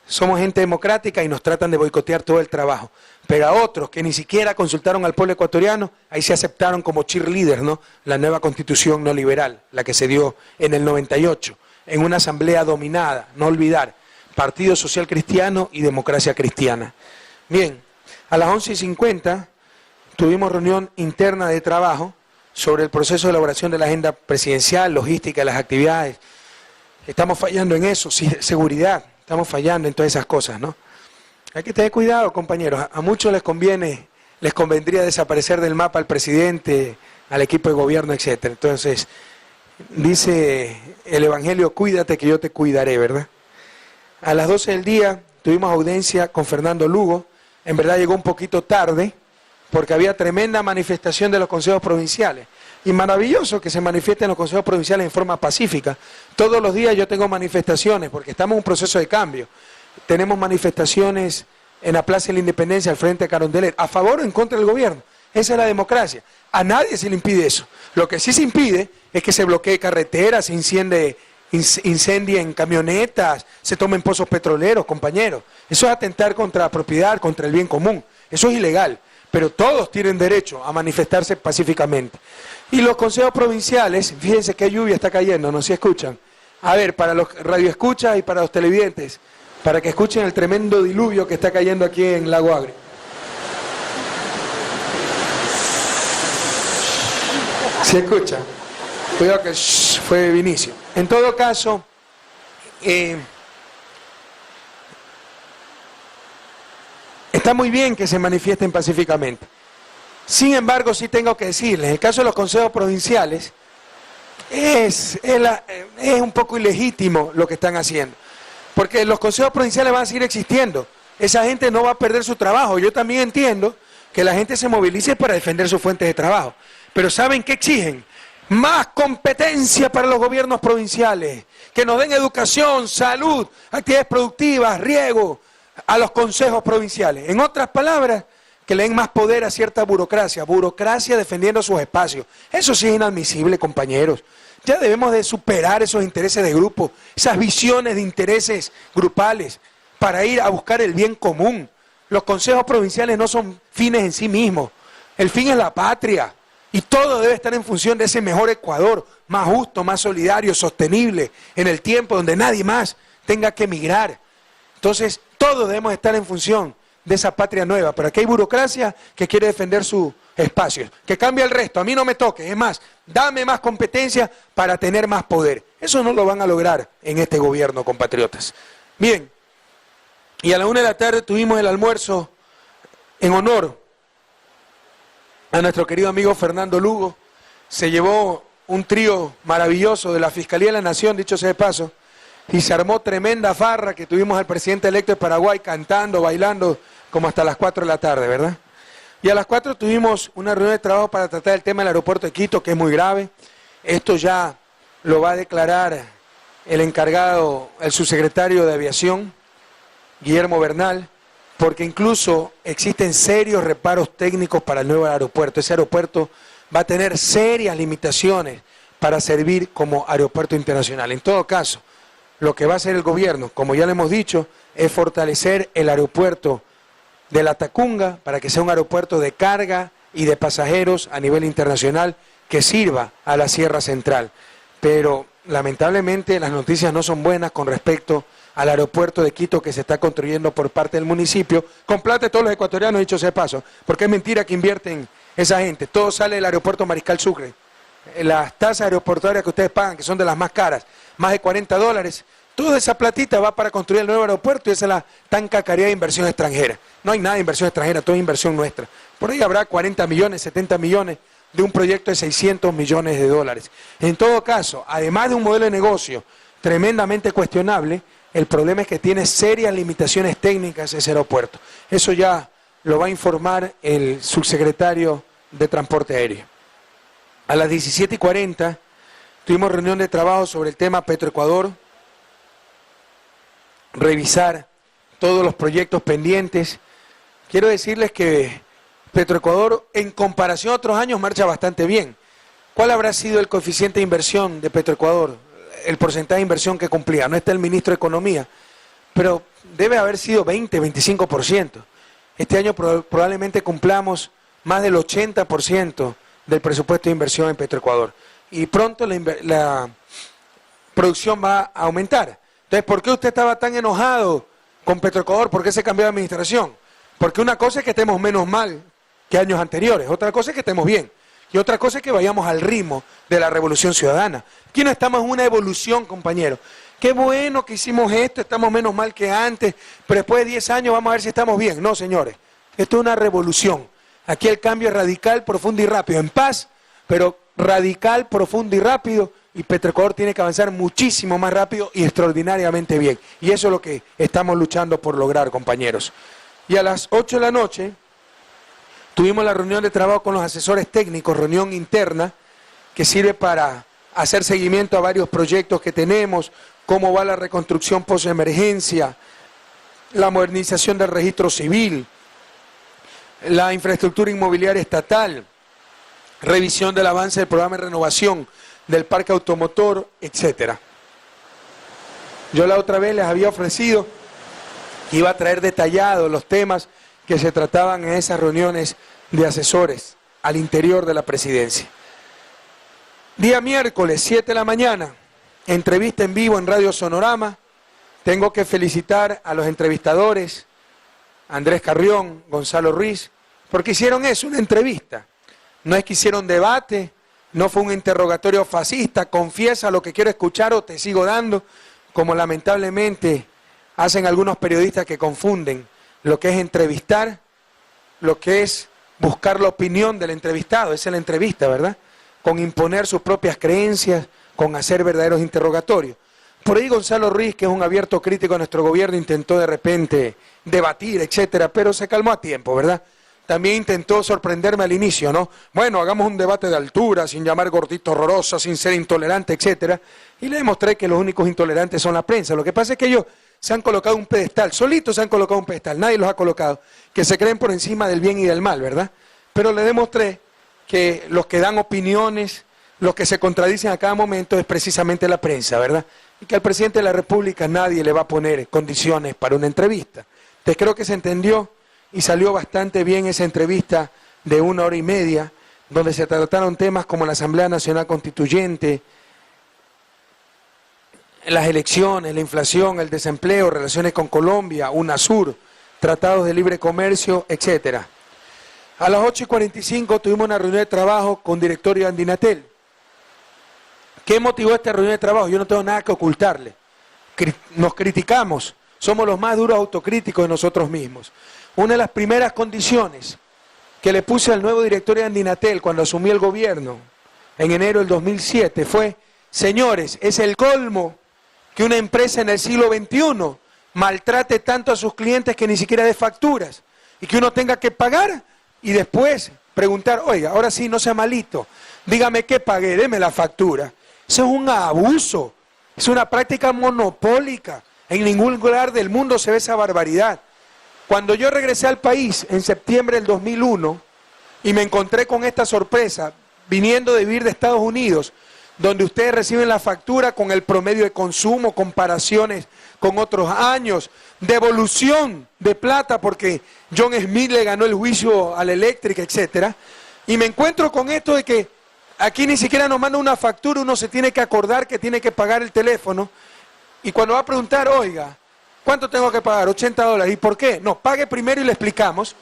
Somos gente democrática y nos tratan de boicotear todo el trabajo. Pero a otros que ni siquiera consultaron al pueblo ecuatoriano, ahí se aceptaron como cheerleaders, ¿no? La nueva Constitución no liberal, la que se dio en el 98, en una asamblea dominada, no olvidar, Partido Social Cristiano y Democracia Cristiana. Bien, a las 11:50 tuvimos reunión interna de trabajo sobre el proceso de elaboración de la agenda presidencial, logística de las actividades. Estamos fallando en eso, seguridad. Estamos fallando en todas esas cosas, ¿no? Hay que tener cuidado, compañeros. A muchos les convendría desaparecer del mapa al presidente, al equipo de gobierno, etcétera. Entonces, dice el Evangelio, cuídate que yo te cuidaré, ¿verdad? A las 12 del día tuvimos audiencia con Fernando Lugo. En verdad llegó un poquito tarde, porque había tremenda manifestación de los consejos provinciales. Y maravilloso que se manifiesten los consejos provinciales en forma pacífica. Todos los días yo tengo manifestaciones, porque estamos en un proceso de cambio. Tenemos manifestaciones en la Plaza de la Independencia, al frente de Carondelet, a favor o en contra del gobierno. Esa es la democracia. A nadie se le impide eso. Lo que sí se impide es que se bloquee carreteras, se incendien camionetas, se tomen pozos petroleros, compañeros. Eso es atentar contra la propiedad, contra el bien común. Eso es ilegal. Pero todos tienen derecho a manifestarse pacíficamente. Y los consejos provinciales, fíjense qué lluvia está cayendo, ¿no? ¿Sí escuchan? A ver, para los radioescuchas y para los televidentes, para que escuchen el tremendo diluvio que está cayendo aquí en Lago Agrio. ¿Sí escuchan? Cuidado que fue Vinicio. En todo caso, está muy bien que se manifiesten pacíficamente. Sin embargo, sí tengo que decirles, en el caso de los consejos provinciales, es un poco ilegítimo lo que están haciendo. Porque los consejos provinciales van a seguir existiendo. Esa gente no va a perder su trabajo. Yo también entiendo que la gente se movilice para defender sus fuentes de trabajo. Pero ¿saben qué exigen? Más competencia para los gobiernos provinciales. Que nos den educación, salud, actividades productivas, riego a los consejos provinciales. En otras palabras, que le den más poder a cierta burocracia defendiendo sus espacios. Eso sí es inadmisible, compañeros. Ya debemos de superar esos intereses de grupo, esas visiones de intereses grupales, para ir a buscar el bien común. Los consejos provinciales no son fines en sí mismos. El fin es la patria. Y todo debe estar en función de ese mejor Ecuador, más justo, más solidario, sostenible, en el tiempo donde nadie más tenga que emigrar. Entonces, todos debemos estar en función de esa patria nueva, pero aquí hay burocracia que quiere defender sus espacios, que cambie el resto, a mí no me toque, es más, dame más competencia para tener más poder. Eso no lo van a lograr en este gobierno, compatriotas. Bien, y a la 1 de la tarde tuvimos el almuerzo en honor a nuestro querido amigo Fernando Lugo. Se llevó un trío maravilloso de la Fiscalía de la Nación, dicho sea de paso, y se armó tremenda farra que tuvimos al presidente electo de Paraguay cantando, bailando, como hasta las 4 de la tarde, ¿verdad? Y a las 4 tuvimos una reunión de trabajo para tratar el tema del aeropuerto de Quito, que es muy grave. Esto ya lo va a declarar el encargado, el subsecretario de Aviación, Guillermo Bernal, porque incluso existen serios reparos técnicos para el nuevo aeropuerto. Ese aeropuerto va a tener serias limitaciones para servir como aeropuerto internacional. En todo caso, lo que va a hacer el gobierno, como ya le hemos dicho, es fortalecer el aeropuerto de La Tacunga para que sea un aeropuerto de carga y de pasajeros a nivel internacional que sirva a la Sierra Central. Pero lamentablemente las noticias no son buenas con respecto al aeropuerto de Quito que se está construyendo por parte del municipio, con plata de todos los ecuatorianos, dicho sea de paso, porque es mentira que invierten esa gente. Todo sale del aeropuerto Mariscal Sucre. Las tasas aeroportuarias que ustedes pagan, que son de las más caras, más de $40, Toda esa platita va para construir el nuevo aeropuerto y esa es la tan cacareada inversión extranjera. No hay nada de inversión extranjera, todo es inversión nuestra. Por ahí habrá 40 millones, 70 millones de un proyecto de 600 millones de dólares. En todo caso, además de un modelo de negocio tremendamente cuestionable, el problema es que tiene serias limitaciones técnicas ese aeropuerto. Eso ya lo va a informar el subsecretario de Transporte Aéreo. A las 17:40 tuvimos reunión de trabajo sobre el tema Petroecuador, revisar todos los proyectos pendientes. Quiero decirles que Petroecuador, en comparación a otros años, marcha bastante bien. ¿Cuál habrá sido el coeficiente de inversión de Petroecuador? El porcentaje de inversión que cumplía. No está el ministro de Economía, pero debe haber sido 20, 25%. Este año probablemente cumplamos más del 80% del presupuesto de inversión en Petroecuador. Y pronto la producción va a aumentar. Entonces, ¿por qué usted estaba tan enojado con Petroecuador? ¿Por qué se cambió de administración? Porque una cosa es que estemos menos mal que años anteriores, otra cosa es que estemos bien, y otra cosa es que vayamos al ritmo de la revolución ciudadana. Aquí no estamos en una evolución, compañeros. Qué bueno que hicimos esto, estamos menos mal que antes, pero después de 10 años vamos a ver si estamos bien. No, señores, esto es una revolución. Aquí el cambio es radical, profundo y rápido, en paz, pero radical, profundo y rápido, y Petroecuador tiene que avanzar muchísimo más rápido y extraordinariamente bien. Y eso es lo que estamos luchando por lograr, compañeros. Y a las 8 de la noche tuvimos la reunión de trabajo con los asesores técnicos, reunión interna, que sirve para hacer seguimiento a varios proyectos que tenemos, cómo va la reconstrucción post-emergencia, la modernización del registro civil, la infraestructura inmobiliaria estatal, revisión del avance del programa de renovación del parque automotor, etcétera. Yo la otra vez les había ofrecido que iba a traer detallados los temas que se trataban en esas reuniones de asesores al interior de la presidencia. Día miércoles, 7 de la mañana, entrevista en vivo en Radio Sonorama. Tengo que felicitar a los entrevistadores, Andrés Carrión, Gonzalo Ruiz, porque hicieron eso, una entrevista. No es que hicieron debate, no fue un interrogatorio fascista, confiesa lo que quiero escuchar o te sigo dando, como lamentablemente hacen algunos periodistas que confunden lo que es entrevistar, lo que es buscar la opinión del entrevistado, esa es la entrevista, ¿verdad? Con imponer sus propias creencias, con hacer verdaderos interrogatorios. Por ahí Gonzalo Ruiz, que es un abierto crítico de nuestro gobierno, intentó de repente debatir, etcétera, pero se calmó a tiempo, ¿verdad? También intentó sorprenderme al inicio, ¿no? Bueno, hagamos un debate de altura, sin llamar gordito horrorosa, sin ser intolerante, etcétera. Y le demostré que los únicos intolerantes son la prensa. Lo que pasa es que ellos se han colocado un pedestal, solitos se han colocado un pedestal, nadie los ha colocado, que se creen por encima del bien y del mal, ¿verdad? Pero le demostré que los que dan opiniones, los que se contradicen a cada momento es precisamente la prensa, ¿verdad? Y que al presidente de la República nadie le va a poner condiciones para una entrevista. Entonces creo que se entendió y salió bastante bien esa entrevista de 1 hora y media, donde se trataron temas como la Asamblea Nacional Constituyente, las elecciones, la inflación, el desempleo, relaciones con Colombia, UNASUR, tratados de libre comercio, etcétera. A las 8:45 tuvimos una reunión de trabajo con directorio de Andinatel. ¿Qué motivó esta reunión de trabajo? Yo no tengo nada que ocultarle. Nos criticamos, somos los más duros autocríticos de nosotros mismos. Una de las primeras condiciones que le puse al nuevo directorio de Andinatel cuando asumí el gobierno en enero del 2007 fue: señores, es el colmo que una empresa en el siglo XXI maltrate tanto a sus clientes que ni siquiera dé facturas y que uno tenga que pagar y después preguntar, oiga, ahora sí, no sea malito, dígame qué pagué, deme la factura. Eso es un abuso, es una práctica monopólica. En ningún lugar del mundo se ve esa barbaridad. Cuando yo regresé al país en septiembre del 2001 y me encontré con esta sorpresa, viniendo de vivir de Estados Unidos, donde ustedes reciben la factura con el promedio de consumo, comparaciones con otros años, devolución de plata porque John Smith le ganó el juicio a la eléctrica, etcétera, y me encuentro con esto de que aquí ni siquiera nos manda una factura, uno se tiene que acordar que tiene que pagar el teléfono, y cuando va a preguntar, oiga, ¿cuánto tengo que pagar? $80. ¿Y por qué? No, pague primero y le explicamos.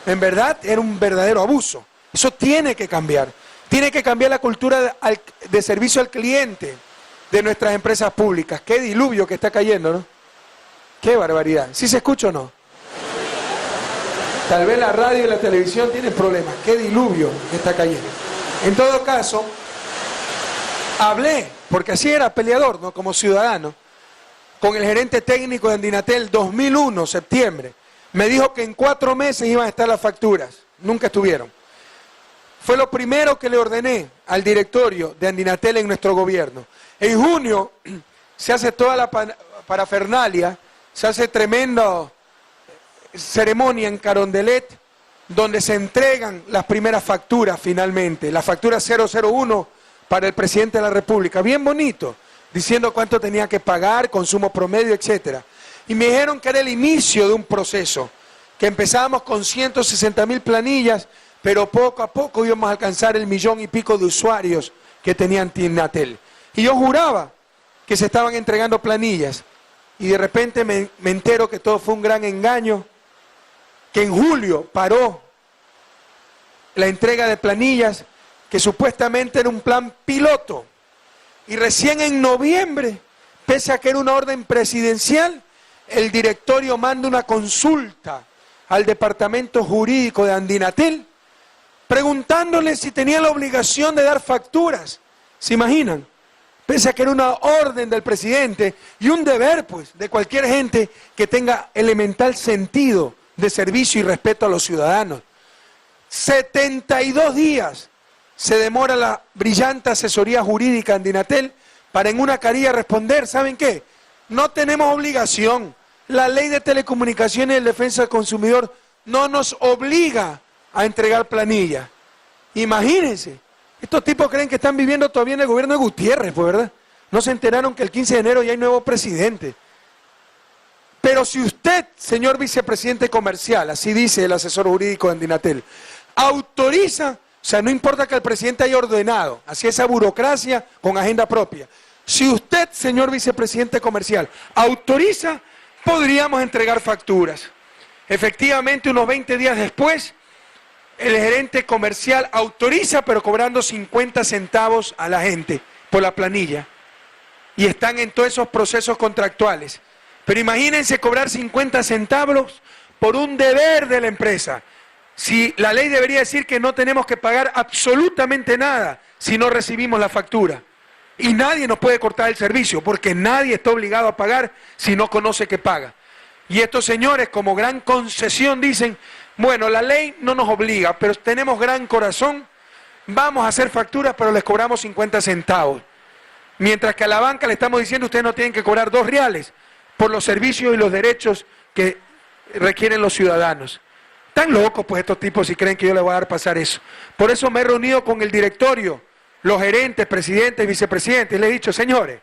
En verdad, era un verdadero abuso. Eso tiene que cambiar. Tiene que cambiar la cultura de servicio al cliente. de nuestras empresas públicas. Qué diluvio que está cayendo, ¿no? Qué barbaridad. ¿Sí se escucha o no? Tal vez la radio y la televisión tienen problemas. Qué diluvio que está cayendo. En todo caso, hablé, porque así era peleador, ¿no? Como ciudadano, con el gerente técnico de Andinatel 2001, septiembre. Me dijo que en 4 meses iban a estar las facturas. Nunca estuvieron. Fue lo primero que le ordené al directorio de Andinatel en nuestro gobierno. En junio se hace toda la parafernalia, se hace tremenda ceremonia en Carondelet, donde se entregan las primeras facturas finalmente. La factura 001 para el presidente de la República. Bien bonito, diciendo cuánto tenía que pagar, consumo promedio, etcétera. Y me dijeron que era el inicio de un proceso, que empezábamos con 160.000 planillas, pero poco a poco íbamos a alcanzar el 1.000.000 y pico de usuarios que tenía Andinatel. Y yo juraba que se estaban entregando planillas, y de repente me entero que todo fue un gran engaño, que en julio paró la entrega de planillas, que supuestamente era un plan piloto, y recién en noviembre, pese a que era una orden presidencial, el directorio manda una consulta al departamento jurídico de Andinatel, preguntándole si tenía la obligación de dar facturas. ¿Se imaginan? Pese a que era una orden del presidente y un deber, pues, de cualquier gente que tenga elemental sentido de servicio y respeto a los ciudadanos. 72 días se demora la brillante asesoría jurídica de Andinatel para en una carilla responder, ¿saben qué? No tenemos obligación. La ley de telecomunicaciones y de defensa del consumidor no nos obliga a entregar planilla. Imagínense, estos tipos creen que están viviendo todavía en el gobierno de Gutiérrez, pues, ¿verdad? No se enteraron que el 15 de enero ya hay nuevo presidente. Pero si usted, señor vicepresidente comercial, así dice el asesor jurídico de Andinatel, autoriza, o sea, no importa que el presidente haya ordenado, así esa burocracia con agenda propia. Si usted, señor vicepresidente comercial, autoriza, podríamos entregar facturas. Efectivamente, unos 20 días después, el gerente comercial autoriza, pero cobrando 50 centavos a la gente por la planilla. Y están en todos esos procesos contractuales. Pero imagínense cobrar 50 centavos por un deber de la empresa. Si la ley debería decir que no tenemos que pagar absolutamente nada si no recibimos la factura. Y nadie nos puede cortar el servicio, porque nadie está obligado a pagar si no conoce que paga. Y estos señores, como gran concesión, dicen, bueno, la ley no nos obliga, pero tenemos gran corazón, vamos a hacer facturas, pero les cobramos 50 centavos. Mientras que a la banca le estamos diciendo, ustedes no tienen que cobrar 2 reales por los servicios y los derechos que requieren los ciudadanos. Están locos pues estos tipos si creen que yo les voy a dar pasar eso. Por eso me he reunido con el directorio, los gerentes, presidentes, vicepresidentes, y les he dicho, señores,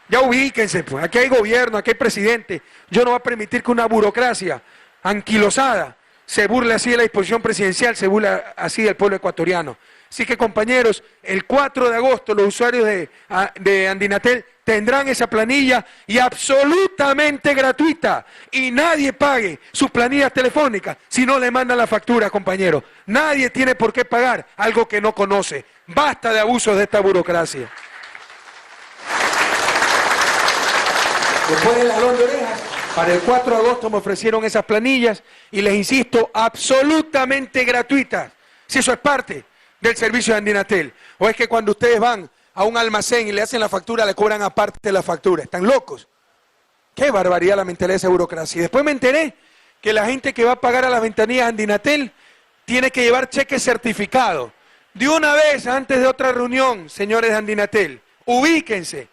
ya ubíquense, pues, aquí hay gobierno, aquí hay presidente, yo no voy a permitir que una burocracia anquilosada se burle así de la disposición presidencial, se burle así del pueblo ecuatoriano. Así que, compañeros, el 4 de agosto los usuarios de Andinatel tendrán esa planilla y absolutamente gratuita. Y nadie pague sus planillas telefónicas si no le mandan la factura, compañeros. Nadie tiene por qué pagar algo que no conoce. Basta de abusos de esta burocracia. Después del jalón de orejas, para el 4 de agosto me ofrecieron esas planillas y les insisto, absolutamente gratuitas. Si eso es parte del servicio de Andinatel. O es que cuando ustedes van a un almacén y le hacen la factura, le cobran aparte de la factura. ¿Están locos? Qué barbaridad la mentalidad de esa burocracia. Y después me enteré que la gente que va a pagar a las ventanillas de Andinatel tiene que llevar cheque certificado. De una vez, antes de otra reunión, señores de Andinatel, ubíquense.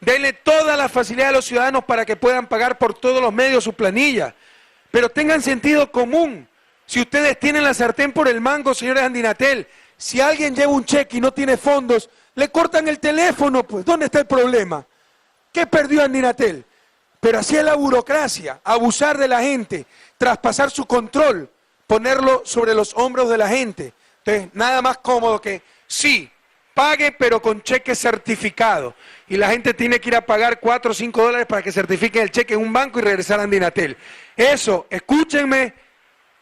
Denle toda la facilidad a los ciudadanos para que puedan pagar por todos los medios su planilla. Pero tengan sentido común. Si ustedes tienen la sartén por el mango, señores de Andinatel, si alguien lleva un cheque y no tiene fondos, le cortan el teléfono, pues, ¿dónde está el problema? ¿Qué perdió Andinatel? Pero así es la burocracia, abusar de la gente, traspasar su control, ponerlo sobre los hombros de la gente. Entonces, nada más cómodo que, sí, pague, pero con cheque certificado. Y la gente tiene que ir a pagar 4 o 5 dólares para que certifiquen el cheque en un banco y regresar a Andinatel. Eso, escúchenme,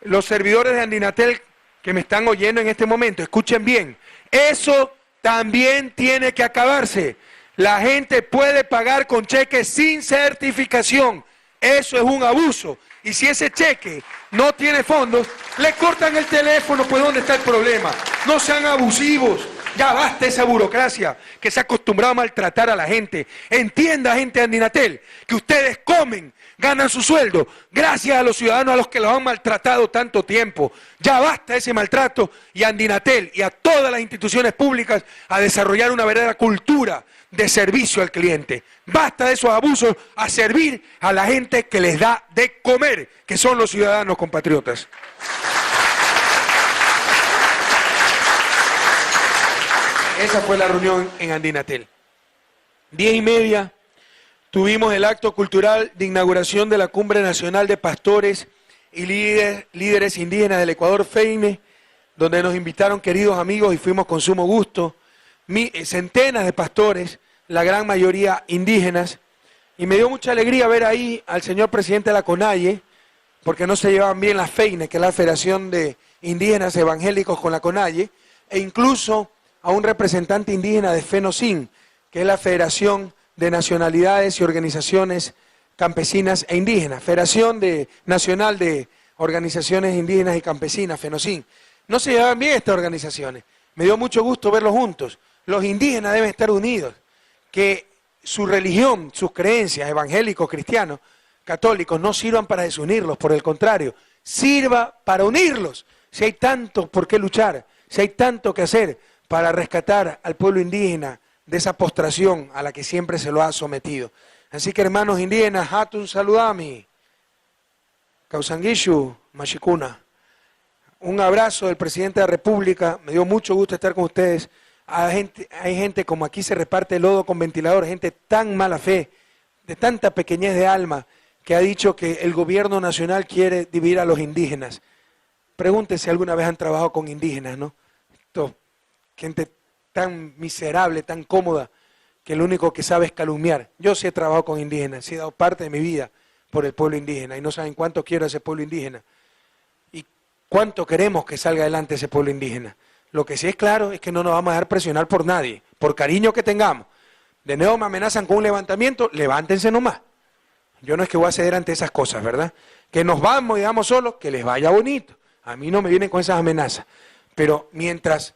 los servidores de Andinatel que me están oyendo en este momento, escuchen bien, eso también tiene que acabarse. La gente puede pagar con cheques sin certificación. Eso es un abuso. Y si ese cheque no tiene fondos, le cortan el teléfono. Pues ¿dónde está el problema? No sean abusivos. Ya basta esa burocracia que se ha acostumbrado a maltratar a la gente. Entienda, gente de Andinatel, que ustedes comen, ganan su sueldo gracias a los ciudadanos a los que los han maltratado tanto tiempo. Ya basta ese maltrato, y a Andinatel y a todas las instituciones públicas a desarrollar una verdadera cultura de servicio al cliente. Basta de esos abusos, a servir a la gente que les da de comer, que son los ciudadanos compatriotas. Esa fue la reunión en Andinatel. 10:30 tuvimos el acto cultural de inauguración de la Cumbre Nacional de Pastores y Líderes Indígenas del Ecuador, FEINE, donde nos invitaron queridos amigos y fuimos con sumo gusto. Centenas de pastores, la gran mayoría indígenas, y me dio mucha alegría ver ahí al señor presidente de la CONAIE, porque no se llevaban bien las FEINE, que es la Federación de Indígenas Evangélicos, con la CONAIE, e incluso a un representante indígena de FENOCIN, que es la Federación de Nacionalidades y Organizaciones Campesinas e Indígenas, Federación Nacional de Organizaciones Indígenas y Campesinas, FENOCIN. No se llevaban bien estas organizaciones. Me dio mucho gusto verlos juntos. Los indígenas deben estar unidos, que su religión, sus creencias, evangélicos, cristianos, católicos, no sirvan para desunirlos, por el contrario, sirva para unirlos. Si hay tanto por qué luchar, si hay tanto que hacer para rescatar al pueblo indígena de esa postración a la que siempre se lo ha sometido. Así que, hermanos indígenas, Hatun Saludami, Causanguishu, Machicuna. Un abrazo del presidente de la República, me dio mucho gusto estar con ustedes. Hay gente como aquí se reparte el lodo con ventilador, gente tan mala fe, de tanta pequeñez de alma, que ha dicho que el gobierno nacional quiere dividir a los indígenas. Pregúntense si alguna vez han trabajado con indígenas, ¿no? Gente tan miserable, tan cómoda, que lo único que sabe es calumniar. Yo sí he trabajado con indígenas, sí he dado parte de mi vida por el pueblo indígena, y no saben cuánto quiero a ese pueblo indígena, y cuánto queremos que salga adelante ese pueblo indígena. Lo que sí es claro es que no nos vamos a dejar presionar por nadie, por cariño que tengamos. De nuevo me amenazan con un levantamiento, levántense nomás. Yo no es que voy a ceder ante esas cosas, ¿verdad? Que nos vamos y damos solos, que les vaya bonito. A mí no me vienen con esas amenazas. Pero mientras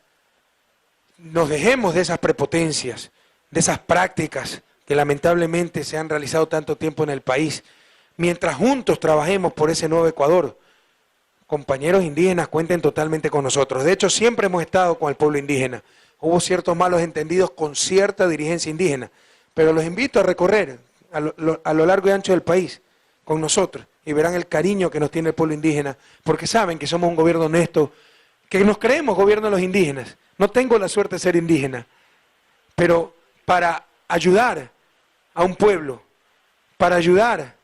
nos dejemos de esas prepotencias, de esas prácticas que lamentablemente se han realizado tanto tiempo en el país, mientras juntos trabajemos por ese nuevo Ecuador, compañeros indígenas, cuenten totalmente con nosotros. De hecho, siempre hemos estado con el pueblo indígena. Hubo ciertos malos entendidos con cierta dirigencia indígena, pero los invito a recorrer a lo largo y ancho del país con nosotros y verán el cariño que nos tiene el pueblo indígena, porque saben que somos un gobierno honesto, que nos creemos gobierno de los indígenas. No tengo la suerte de ser indígena, pero para ayudar a un pueblo, para ayudar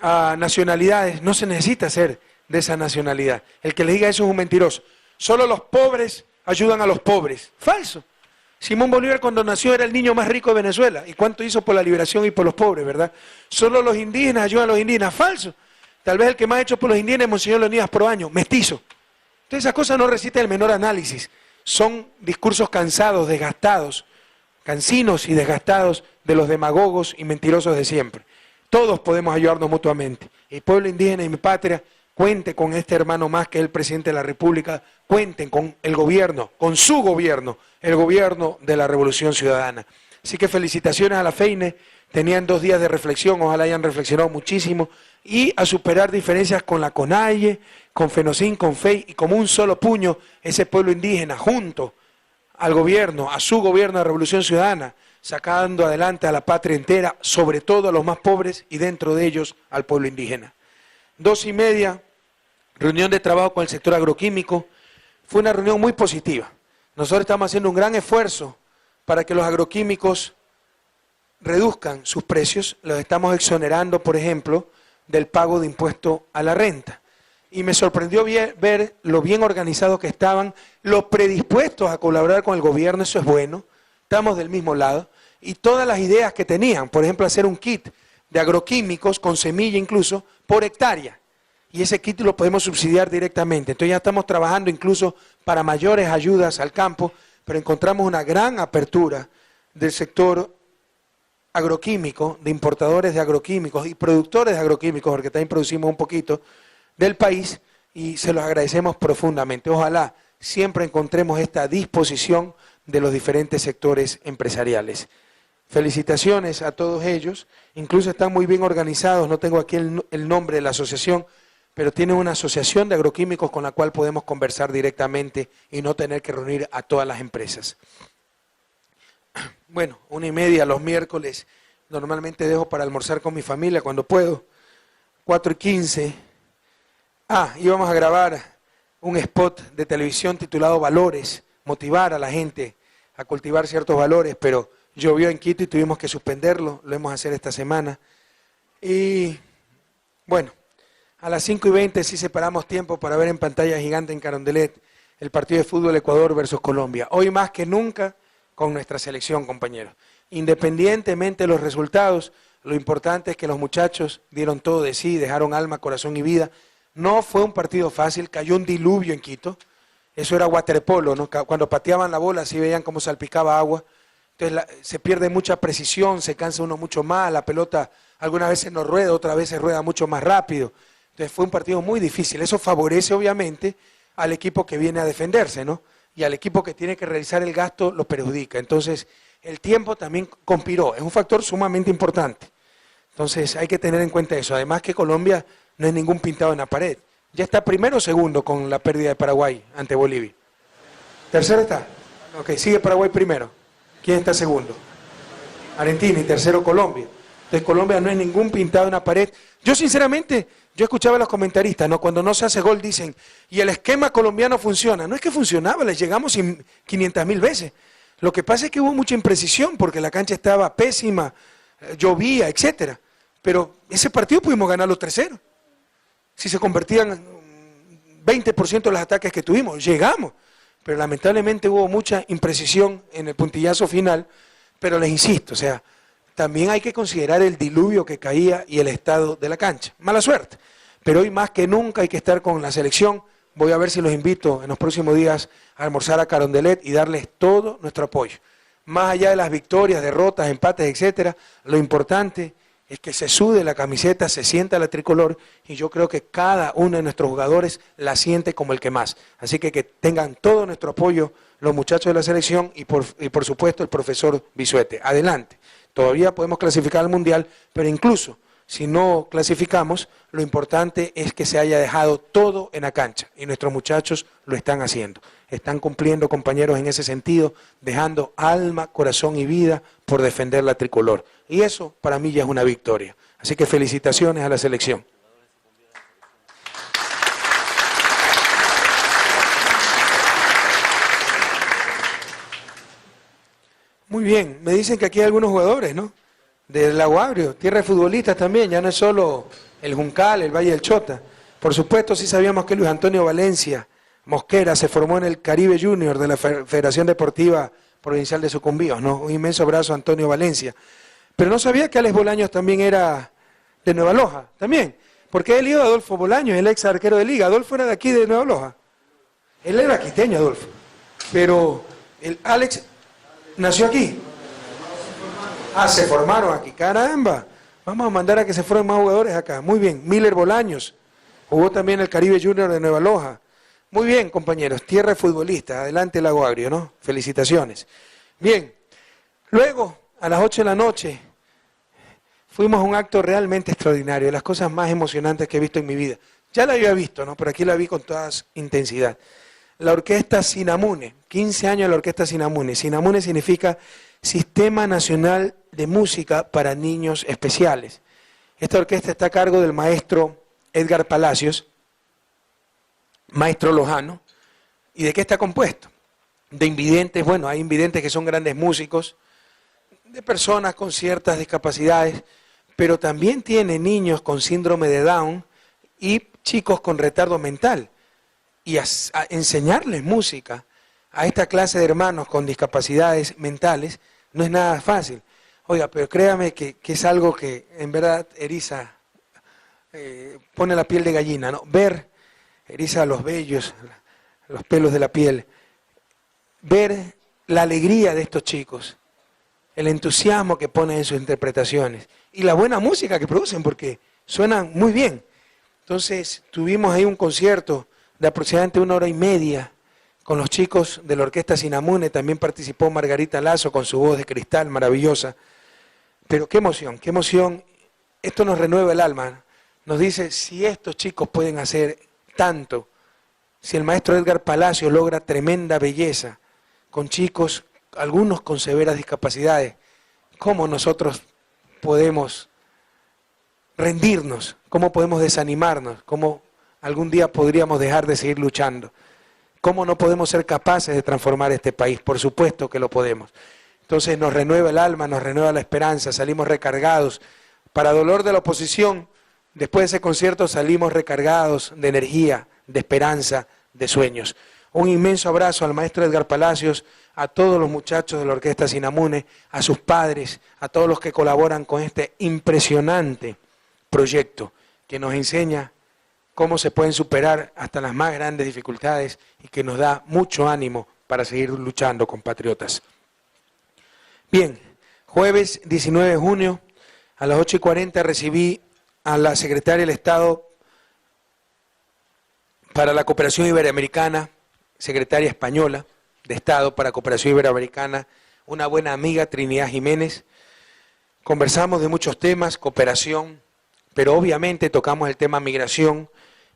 a nacionalidades, no se necesita ser de esa nacionalidad. El que le diga eso es un mentiroso. Solo los pobres ayudan a los pobres. Falso. Simón Bolívar cuando nació era el niño más rico de Venezuela. ¿Y cuánto hizo por la liberación y por los pobres, verdad? Solo los indígenas ayudan a los indígenas. Falso. Tal vez el que más ha hecho por los indígenas es Monseñor Leonidas Proaño, mestizo. Entonces esas cosas no resisten el menor análisis. Son discursos cansados, desgastados, cansinos y desgastados de los demagogos y mentirosos de siempre. Todos podemos ayudarnos mutuamente. El pueblo indígena y mi patria, cuente con este hermano más que es el presidente de la República, cuenten con el gobierno, con su gobierno, el gobierno de la Revolución Ciudadana. Así que felicitaciones a la FEINE, tenían 2 días de reflexión, ojalá hayan reflexionado muchísimo, y a superar diferencias con la CONAIE, con FENOCIN, con FEI, y como un solo puño, ese pueblo indígena, junto al gobierno, a su gobierno de Revolución Ciudadana, sacando adelante a la patria entera, sobre todo a los más pobres, y dentro de ellos al pueblo indígena. 2:30, reunión de trabajo con el sector agroquímico. Fue una reunión muy positiva. Nosotros estamos haciendo un gran esfuerzo para que los agroquímicos reduzcan sus precios. Los estamos exonerando, por ejemplo, del pago de impuesto a la renta. Y me sorprendió ver lo bien organizados que estaban, los predispuestos a colaborar con el gobierno, eso es bueno, estamos del mismo lado, y todas las ideas que tenían, por ejemplo, hacer un kit de agroquímicos, con semilla incluso, por hectárea. Y ese kit lo podemos subsidiar directamente. Entonces ya estamos trabajando incluso para mayores ayudas al campo, pero encontramos una gran apertura del sector agroquímico, de importadores de agroquímicos y productores de agroquímicos, porque también producimos un poquito del país, y se los agradecemos profundamente. Ojalá siempre encontremos esta disposición de los diferentes sectores empresariales. Felicitaciones a todos ellos, incluso están muy bien organizados, no tengo aquí el nombre de la asociación, pero tienen una asociación de agroquímicos con la cual podemos conversar directamente y no tener que reunir a todas las empresas. Bueno, 1:30 los miércoles, normalmente dejo para almorzar con mi familia cuando puedo, 4:15. Íbamos a grabar un spot de televisión titulado Valores, motivar a la gente a cultivar ciertos valores, pero llovió en Quito y tuvimos que suspenderlo, lo hemos a hacer esta semana. Y bueno, a las 5:20 sí separamos tiempo para ver en pantalla gigante en Carondelet el partido de fútbol Ecuador versus Colombia. Hoy más que nunca con nuestra selección, compañeros. Independientemente de los resultados, lo importante es que los muchachos dieron todo de sí, dejaron alma, corazón y vida. No fue un partido fácil, cayó un diluvio en Quito. Eso era waterpolo, ¿no? Cuando pateaban la bola así veían cómo salpicaba agua. Entonces se pierde mucha precisión, se cansa uno mucho más, la pelota algunas veces no rueda, otras veces rueda mucho más rápido. Entonces fue un partido muy difícil. Eso favorece obviamente al equipo que viene a defenderse, ¿no? Y al equipo que tiene que realizar el gasto lo perjudica. Entonces el tiempo también conspiró, es un factor sumamente importante. Entonces hay que tener en cuenta eso. Además que Colombia no es ningún pintado en la pared. Ya está primero o segundo con la pérdida de Paraguay ante Bolivia. ¿Tercero está? Ok, sigue Paraguay primero. ¿Quién está segundo? Argentina y tercero Colombia. Entonces Colombia no es ningún pintado en la pared. Yo sinceramente, yo escuchaba a los comentaristas, ¿no? Cuando no se hace gol dicen, y el esquema colombiano funciona. No es que funcionaba, les llegamos 500.000 veces. Lo que pasa es que hubo mucha imprecisión porque la cancha estaba pésima, llovía, etcétera. Pero ese partido pudimos ganarlo 3-0. Si se convertían 20% de los ataques que tuvimos, llegamos. Pero lamentablemente hubo mucha imprecisión en el puntillazo final. Pero les insisto, o sea, también hay que considerar el diluvio que caía y el estado de la cancha. Mala suerte. Pero hoy más que nunca hay que estar con la selección. Voy a ver si los invito en los próximos días a almorzar a Carondelet y darles todo nuestro apoyo. Más allá de las victorias, derrotas, empates, etcétera, lo importante es que se sude la camiseta, se sienta la tricolor y yo creo que cada uno de nuestros jugadores la siente como el que más. Así que tengan todo nuestro apoyo los muchachos de la selección y por supuesto el profesor Bisuete. Adelante, todavía podemos clasificar al Mundial, pero incluso si no clasificamos, lo importante es que se haya dejado todo en la cancha y nuestros muchachos lo están haciendo. Están cumpliendo, compañeros, en ese sentido, dejando alma, corazón y vida por defender la tricolor. Y eso para mí ya es una victoria. Así que felicitaciones a la selección. Muy bien, me dicen que aquí hay algunos jugadores, ¿no? Del Lago Agrio, tierra de futbolistas también, ya no es solo el Juncal, el Valle del Chota. Por supuesto, sí sabíamos que Luis Antonio Valencia Mosquera se formó en el Caribe Junior de la Federación Deportiva Provincial de Sucumbíos, ¿no? Un inmenso abrazo a Antonio Valencia. Pero no sabía que Alex Bolaños también era de Nueva Loja, también. Porque él iba a Adolfo Bolaños, el ex arquero de Liga. Adolfo era de aquí, de Nueva Loja. Él era quiteño, Adolfo. Pero el Alex nació aquí. Se formaron aquí, caramba. Vamos a mandar a que se formen más jugadores acá. Muy bien, Miller Bolaños, jugó también el Caribe Junior de Nueva Loja. Muy bien, compañeros, tierra de futbolistas, adelante Lago Agrio, ¿no? Felicitaciones. Bien, luego, a las 8 de la noche, fuimos a un acto realmente extraordinario, de las cosas más emocionantes que he visto en mi vida. Ya la había visto, ¿no? Pero aquí la vi con toda intensidad. La orquesta Sinamune, 15 años de la orquesta Sinamune. Sinamune significa Sistema Nacional de Música para Niños Especiales. Esta orquesta está a cargo del maestro Edgar Palacios, maestro lojano. ¿Y de qué está compuesto? De invidentes, bueno, hay invidentes que son grandes músicos, de personas con ciertas discapacidades, pero también tiene niños con síndrome de Down y chicos con retardo mental. Y a enseñarles música a esta clase de hermanos con discapacidades mentales no es nada fácil. Oiga, pero créame que es algo que en verdad eriza, pone la piel de gallina, ¿no? Ver, eriza los vellos, los pelos de la piel, ver la alegría de estos chicos el entusiasmo que ponen en sus interpretaciones y la buena música que producen, porque suenan muy bien. Entonces tuvimos ahí un concierto de aproximadamente 1 hora y media con los chicos de la Orquesta Sinamune. También participó Margarita Lazo con su voz de cristal maravillosa. Pero qué emoción, qué emoción. Esto nos renueva el alma. Nos dice, si estos chicos pueden hacer tanto, si el maestro Edgar Palacios logra tremenda belleza con chicos, algunos con severas discapacidades, ¿cómo nosotros podemos rendirnos? ¿Cómo podemos desanimarnos? ¿Cómo algún día podríamos dejar de seguir luchando? ¿Cómo no podemos ser capaces de transformar este país? Por supuesto que lo podemos. Entonces nos renueva el alma, nos renueva la esperanza, salimos recargados. Para dolor de la oposición, después de ese concierto salimos recargados de energía, de esperanza, de sueños. Un inmenso abrazo al maestro Edgar Palacios, a todos los muchachos de la Orquesta Sinamune, a sus padres, a todos los que colaboran con este impresionante proyecto que nos enseña cómo se pueden superar hasta las más grandes dificultades y que nos da mucho ánimo para seguir luchando, compatriotas. Bien, jueves 19 de junio a las 8:40 recibí a la secretaria del Estado para la Cooperación Iberoamericana, secretaria española de Estado para Cooperación Iberoamericana, una buena amiga, Trinidad Jiménez. Conversamos de muchos temas, cooperación, pero obviamente tocamos el tema migración.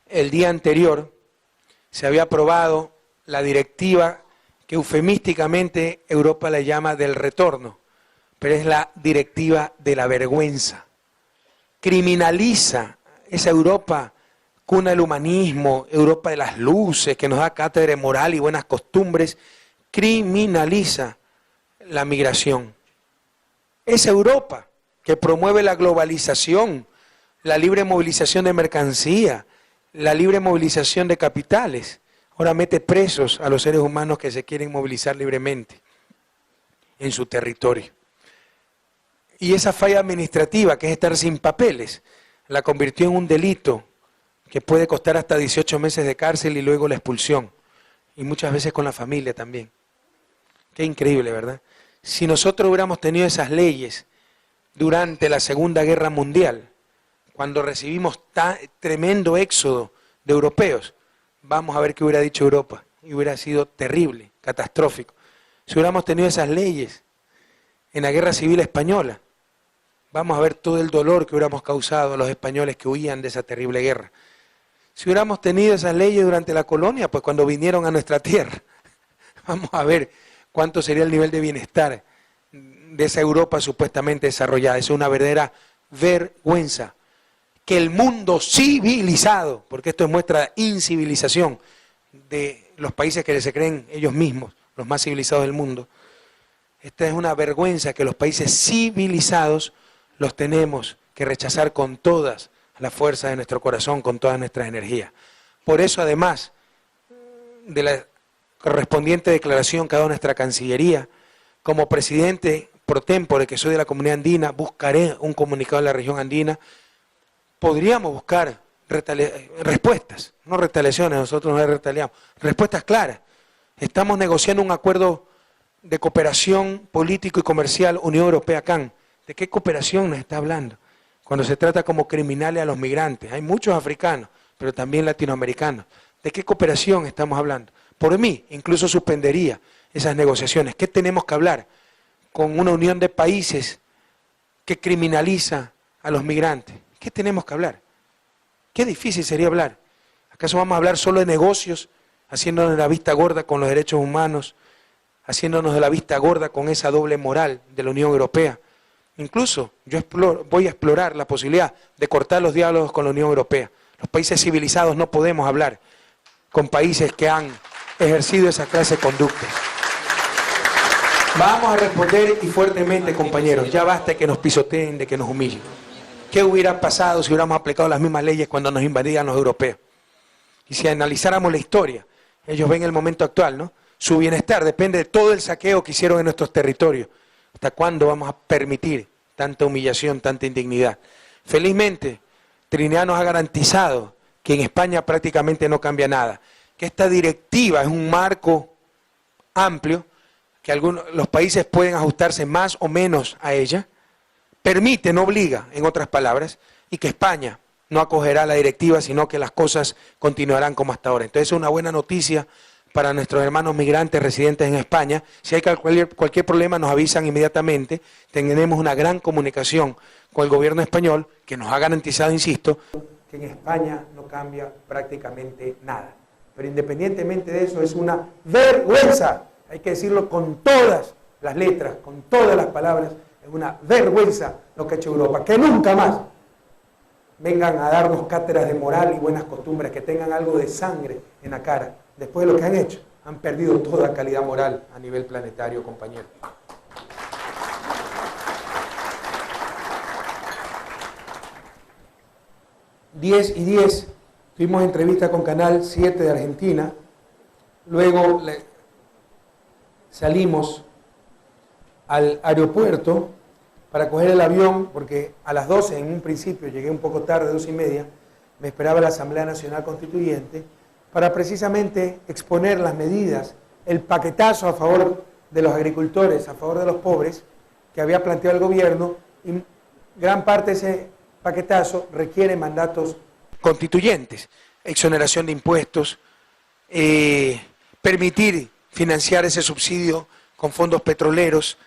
El día anterior se había aprobado la directiva que eufemísticamente Europa le llama del retorno, pero es la directiva de la vergüenza. Criminaliza esa Europa, cuna del humanismo, Europa de las luces, que nos da cátedra de moral y buenas costumbres, criminaliza la migración. Esa Europa que promueve la globalización, la libre movilización de mercancía, la libre movilización de capitales, ahora mete presos a los seres humanos que se quieren movilizar libremente en su territorio. Y esa falla administrativa, que es estar sin papeles, la convirtió en un delito que puede costar hasta 18 meses de cárcel y luego la expulsión, y muchas veces con la familia también. Qué increíble, ¿verdad? Si nosotros hubiéramos tenido esas leyes durante la Segunda Guerra Mundial, cuando recibimos tremendo éxodo de europeos, vamos a ver qué hubiera dicho Europa, y hubiera sido terrible, catastrófico. Si hubiéramos tenido esas leyes en la Guerra Civil Española, vamos a ver todo el dolor que hubiéramos causado a los españoles que huían de esa terrible guerra. Si hubiéramos tenido esas leyes durante la colonia, pues cuando vinieron a nuestra tierra, vamos a ver cuánto sería el nivel de bienestar de esa Europa supuestamente desarrollada. Es una verdadera vergüenza que el mundo civilizado, porque esto muestra la incivilización de los países que se creen ellos mismos, los más civilizados del mundo. Esta es una vergüenza que los países civilizados los tenemos que rechazar con todas las fuerzas de nuestro corazón, con todas nuestras energías. Por eso, además de la correspondiente declaración que ha dado nuestra Cancillería, como presidente pro tempore, que soy de la comunidad andina, buscaré un comunicado de la región andina. Podríamos buscar respuestas, no retaliaciones, nosotros no retaliamos, respuestas claras. Estamos negociando un acuerdo de cooperación político y comercial Unión Europea-CAN. ¿De qué cooperación nos está hablando? Cuando se trata como criminales a los migrantes. Hay muchos africanos, pero también latinoamericanos. ¿De qué cooperación estamos hablando? Por mí, incluso suspendería esas negociaciones. ¿Qué tenemos que hablar con una unión de países que criminaliza a los migrantes? ¿Qué tenemos que hablar? Qué difícil sería hablar. ¿Acaso vamos a hablar solo de negocios, haciéndonos la vista gorda con los derechos humanos, haciéndonos de la vista gorda con esa doble moral de la Unión Europea? Incluso yo voy a explorar la posibilidad de cortar los diálogos con la Unión Europea. Los países civilizados no podemos hablar con países que han ejercido esa clase de conductas. Vamos a responder y fuertemente, compañeros. Ya basta de que nos pisoteen, de que nos humillen. ¿Qué hubiera pasado si hubiéramos aplicado las mismas leyes cuando nos invadían los europeos? Y si analizáramos la historia, ellos ven el momento actual, ¿no? Su bienestar depende de todo el saqueo que hicieron en nuestros territorios. ¿Hasta cuándo vamos a permitir tanta humillación, tanta indignidad? Felizmente, Trinidad nos ha garantizado que en España prácticamente no cambia nada. Que esta directiva es un marco amplio que los países pueden ajustarse más o menos a ella, permite, no obliga, en otras palabras, y que España no acogerá la directiva, sino que las cosas continuarán como hasta ahora. Entonces es una buena noticia para nuestros hermanos migrantes residentes en España. Si hay cualquier problema nos avisan inmediatamente. Tenemos una gran comunicación con el gobierno español que nos ha garantizado, insisto, que en España no cambia prácticamente nada. Pero independientemente de eso es una vergüenza, hay que decirlo con todas las letras, con todas las palabras, es una vergüenza lo que ha hecho Europa. Que nunca más vengan a darnos cátedras de moral y buenas costumbres, que tengan algo de sangre en la cara. Después de lo que han hecho, han perdido toda calidad moral a nivel planetario, compañeros. Diez y 10, tuvimos entrevista con Canal 7 de Argentina, luego salimos al aeropuerto para coger el avión, porque a las 12 en un principio, llegué un poco tarde, 12:30, me esperaba la Asamblea Nacional Constituyente, para precisamente exponer las medidas, el paquetazo a favor de los agricultores, a favor de los pobres, que había planteado el gobierno, y gran parte de ese paquetazo requiere mandatos constituyentes, exoneración de impuestos, permitir financiar ese subsidio con fondos petroleros,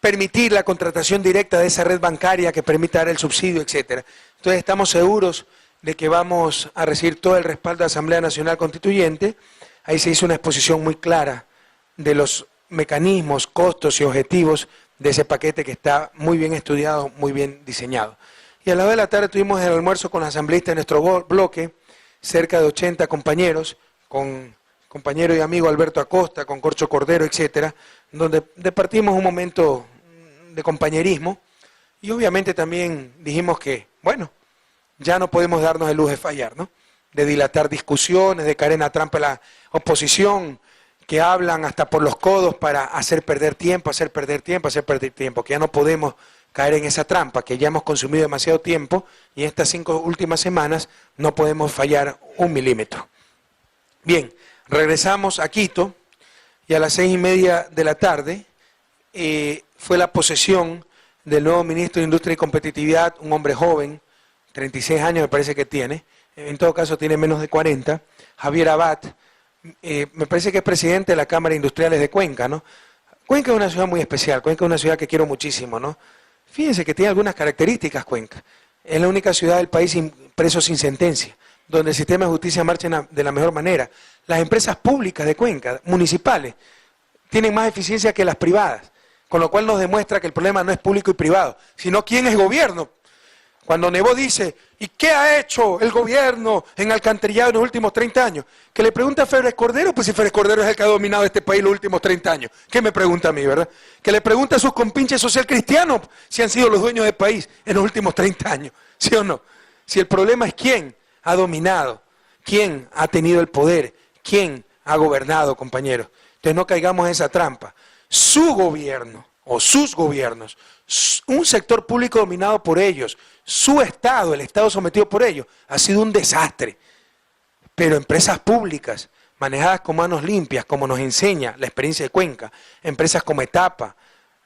permitir la contratación directa de esa red bancaria que permita dar el subsidio, etcétera. Entonces estamos seguros de que vamos a recibir todo el respaldo de la Asamblea Nacional Constituyente. Ahí se hizo una exposición muy clara de los mecanismos, costos y objetivos de ese paquete que está muy bien estudiado, muy bien diseñado. Y a las 2 de la tarde tuvimos el almuerzo con los asambleístas de nuestro bloque, cerca de 80 compañeros, con compañero y amigo Alberto Acosta, con Corcho Cordero, etcétera, donde departimos un momento de compañerismo y obviamente también dijimos que, bueno, ya no podemos darnos el lujo de fallar, ¿no? De dilatar discusiones, de caer en la trampa de la oposición, que hablan hasta por los codos para hacer perder tiempo, que ya no podemos caer en esa trampa, que ya hemos consumido demasiado tiempo y en estas 5 últimas semanas no podemos fallar un milímetro. Bien, regresamos a Quito y a las 6:30 de la tarde fue la posesión del nuevo ministro de Industria y Competitividad, un hombre joven, 36 años me parece que tiene, en todo caso tiene menos de 40, Javier Abad, me parece que es presidente de la Cámara de Industriales de Cuenca, ¿no? Cuenca es una ciudad muy especial, Cuenca es una ciudad que quiero muchísimo, ¿no? Fíjense que tiene algunas características Cuenca. Es la única ciudad del país preso sin sentencia, donde el sistema de justicia marcha de la mejor manera. Las empresas públicas de Cuenca, municipales, tienen más eficiencia que las privadas, con lo cual nos demuestra que el problema no es público y privado, sino quién es gobierno. Cuando Nebot dice, ¿y qué ha hecho el gobierno en alcantarillado en los últimos 30 años? Que le pregunta a Férez Cordero, pues si Férez Cordero es el que ha dominado este país los últimos 30 años. ¿Qué me pregunta a mí, verdad? Que le pregunta a sus compinches social cristianos si han sido los dueños del país en los últimos 30 años, ¿sí o no? Si el problema es quién ha dominado, quién ha tenido el poder, quién ha gobernado, compañeros. Entonces no caigamos en esa trampa. Su gobierno o sus gobiernos, un sector público dominado por ellos, su Estado, el Estado sometido por ellos, ha sido un desastre. Pero empresas públicas, manejadas con manos limpias, como nos enseña la experiencia de Cuenca, empresas como Etapa,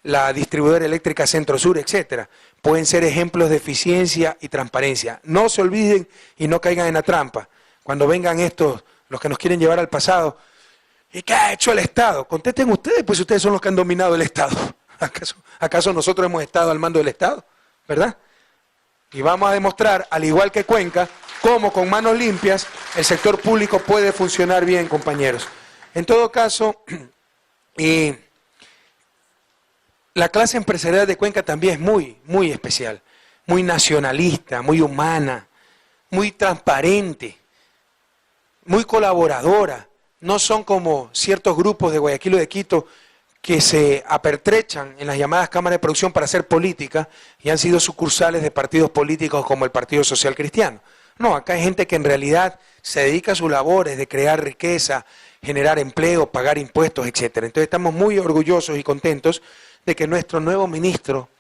la distribuidora eléctrica Centro Sur, etcétera, pueden ser ejemplos de eficiencia y transparencia. No se olviden y no caigan en la trampa. Cuando vengan estos, los que nos quieren llevar al pasado, ¿y qué ha hecho el Estado? Contesten ustedes, pues ustedes son los que han dominado el Estado. ¿Acaso nosotros hemos estado al mando del Estado? ¿Verdad? Y vamos a demostrar, al igual que Cuenca, cómo con manos limpias el sector público puede funcionar bien, compañeros. En todo caso, la clase empresarial de Cuenca también es muy especial, muy nacionalista, muy humana, muy transparente, muy colaboradora. No son como ciertos grupos de Guayaquil o de Quito que se apertrechan en las llamadas cámaras de producción para hacer política y han sido sucursales de partidos políticos como el Partido Social Cristiano. No, acá hay gente que en realidad se dedica a sus labores de crear riqueza, generar empleo, pagar impuestos, etcétera. Entonces estamos muy orgullosos y contentos de que nuestro nuevo ministro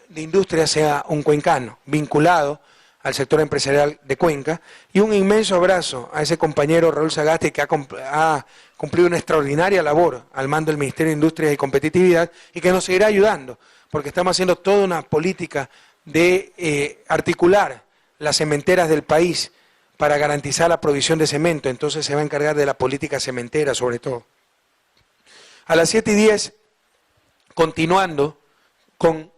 de Industria sea un cuencano, vinculado al sector empresarial de Cuenca, y un inmenso abrazo a ese compañero Raúl Sagasti, que ha cumplido una extraordinaria labor al mando del Ministerio de Industria y Competitividad, y que nos seguirá ayudando, porque estamos haciendo toda una política de articular las cementeras del país para garantizar la provisión de cemento. Entonces se va a encargar de la política cementera sobre todo. A las 7:10, continuando con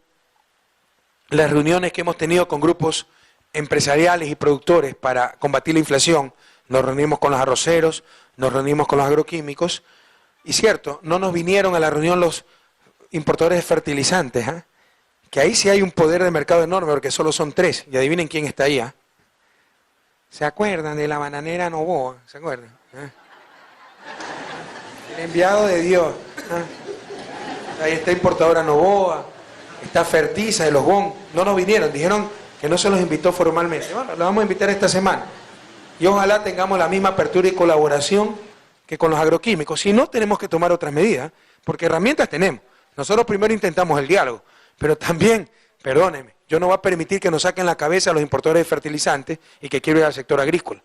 las reuniones que hemos tenido con grupos empresariales y productores para combatir la inflación, nos reunimos con los arroceros, nos reunimos con los agroquímicos, y cierto, no nos vinieron a la reunión los importadores de fertilizantes, que ahí sí hay un poder de mercado enorme, porque solo son 3, y adivinen quién está ahí. ¿Se acuerdan de la bananera Novoa? ¿Se acuerdan? El enviado de Dios. Ahí está importadora Novoa, está Fertiza de los GON. No nos vinieron, dijeron que no se los invitó formalmente. Bueno, los vamos a invitar esta semana. Y ojalá tengamos la misma apertura y colaboración que con los agroquímicos. Si no, tenemos que tomar otras medidas, porque herramientas tenemos. Nosotros primero intentamos el diálogo, pero también, perdónenme, yo no voy a permitir que nos saquen la cabeza a los importadores de fertilizantes y que quiero ir al sector agrícola.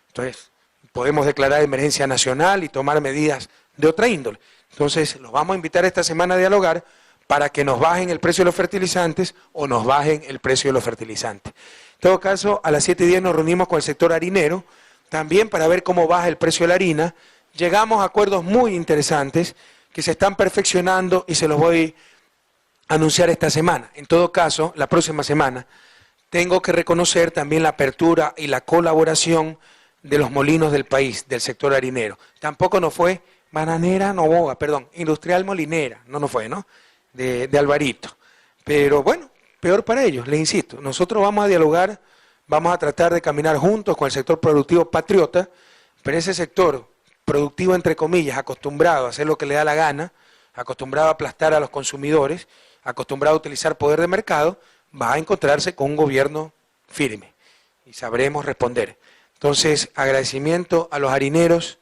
Entonces, podemos declarar emergencia nacional y tomar medidas de otra índole. Entonces, los vamos a invitar esta semana a dialogar para que nos bajen el precio de los fertilizantes o nos bajen el precio de los fertilizantes. En todo caso, a las 7:10 nos reunimos con el sector harinero, también para ver cómo baja el precio de la harina. Llegamos a acuerdos muy interesantes que se están perfeccionando y se los voy a anunciar esta semana. En todo caso, la próxima semana, tengo que reconocer también la apertura y la colaboración de los molinos del país, del sector harinero. Tampoco nos fue bananera Novoa, perdón, industrial molinera, no nos fue, ¿no? De Alvarito. Pero bueno, peor para ellos, les insisto. Nosotros vamos a dialogar, vamos a tratar de caminar juntos con el sector productivo patriota, pero ese sector productivo, entre comillas, acostumbrado a hacer lo que le da la gana, acostumbrado a aplastar a los consumidores, acostumbrado a utilizar poder de mercado, va a encontrarse con un gobierno firme y sabremos responder. Entonces, agradecimiento a los harineros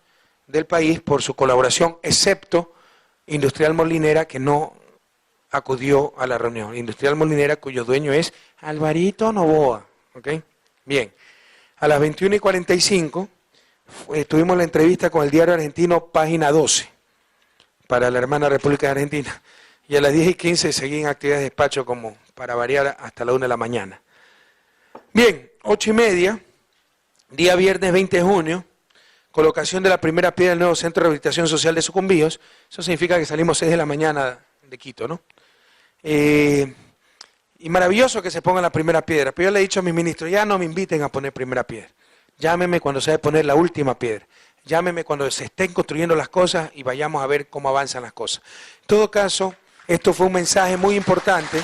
del país por su colaboración, excepto Industrial Molinera, que no acudió a la reunión. Industrial Molinera, cuyo dueño es Alvarito Novoa. ¿Ok? Bien. A las 21:45 tuvimos la entrevista con el diario argentino Página 12 para la hermana República de Argentina. Y a las 10:15 seguí en actividades de despacho como para variar hasta la 1 de la mañana. Bien, 8:30, día viernes 20 de junio, colocación de la primera piedra del nuevo Centro de Rehabilitación Social de Sucumbíos. Eso significa que salimos 6 de la mañana de Quito, ¿no? Y maravilloso que se ponga la primera piedra. Pero yo le he dicho a mis ministros, ya no me inviten a poner primera piedra. Llámeme cuando se debe poner la última piedra. Llámeme cuando se estén construyendo las cosas y vayamos a ver cómo avanzan las cosas. En todo caso, esto fue un mensaje muy importante,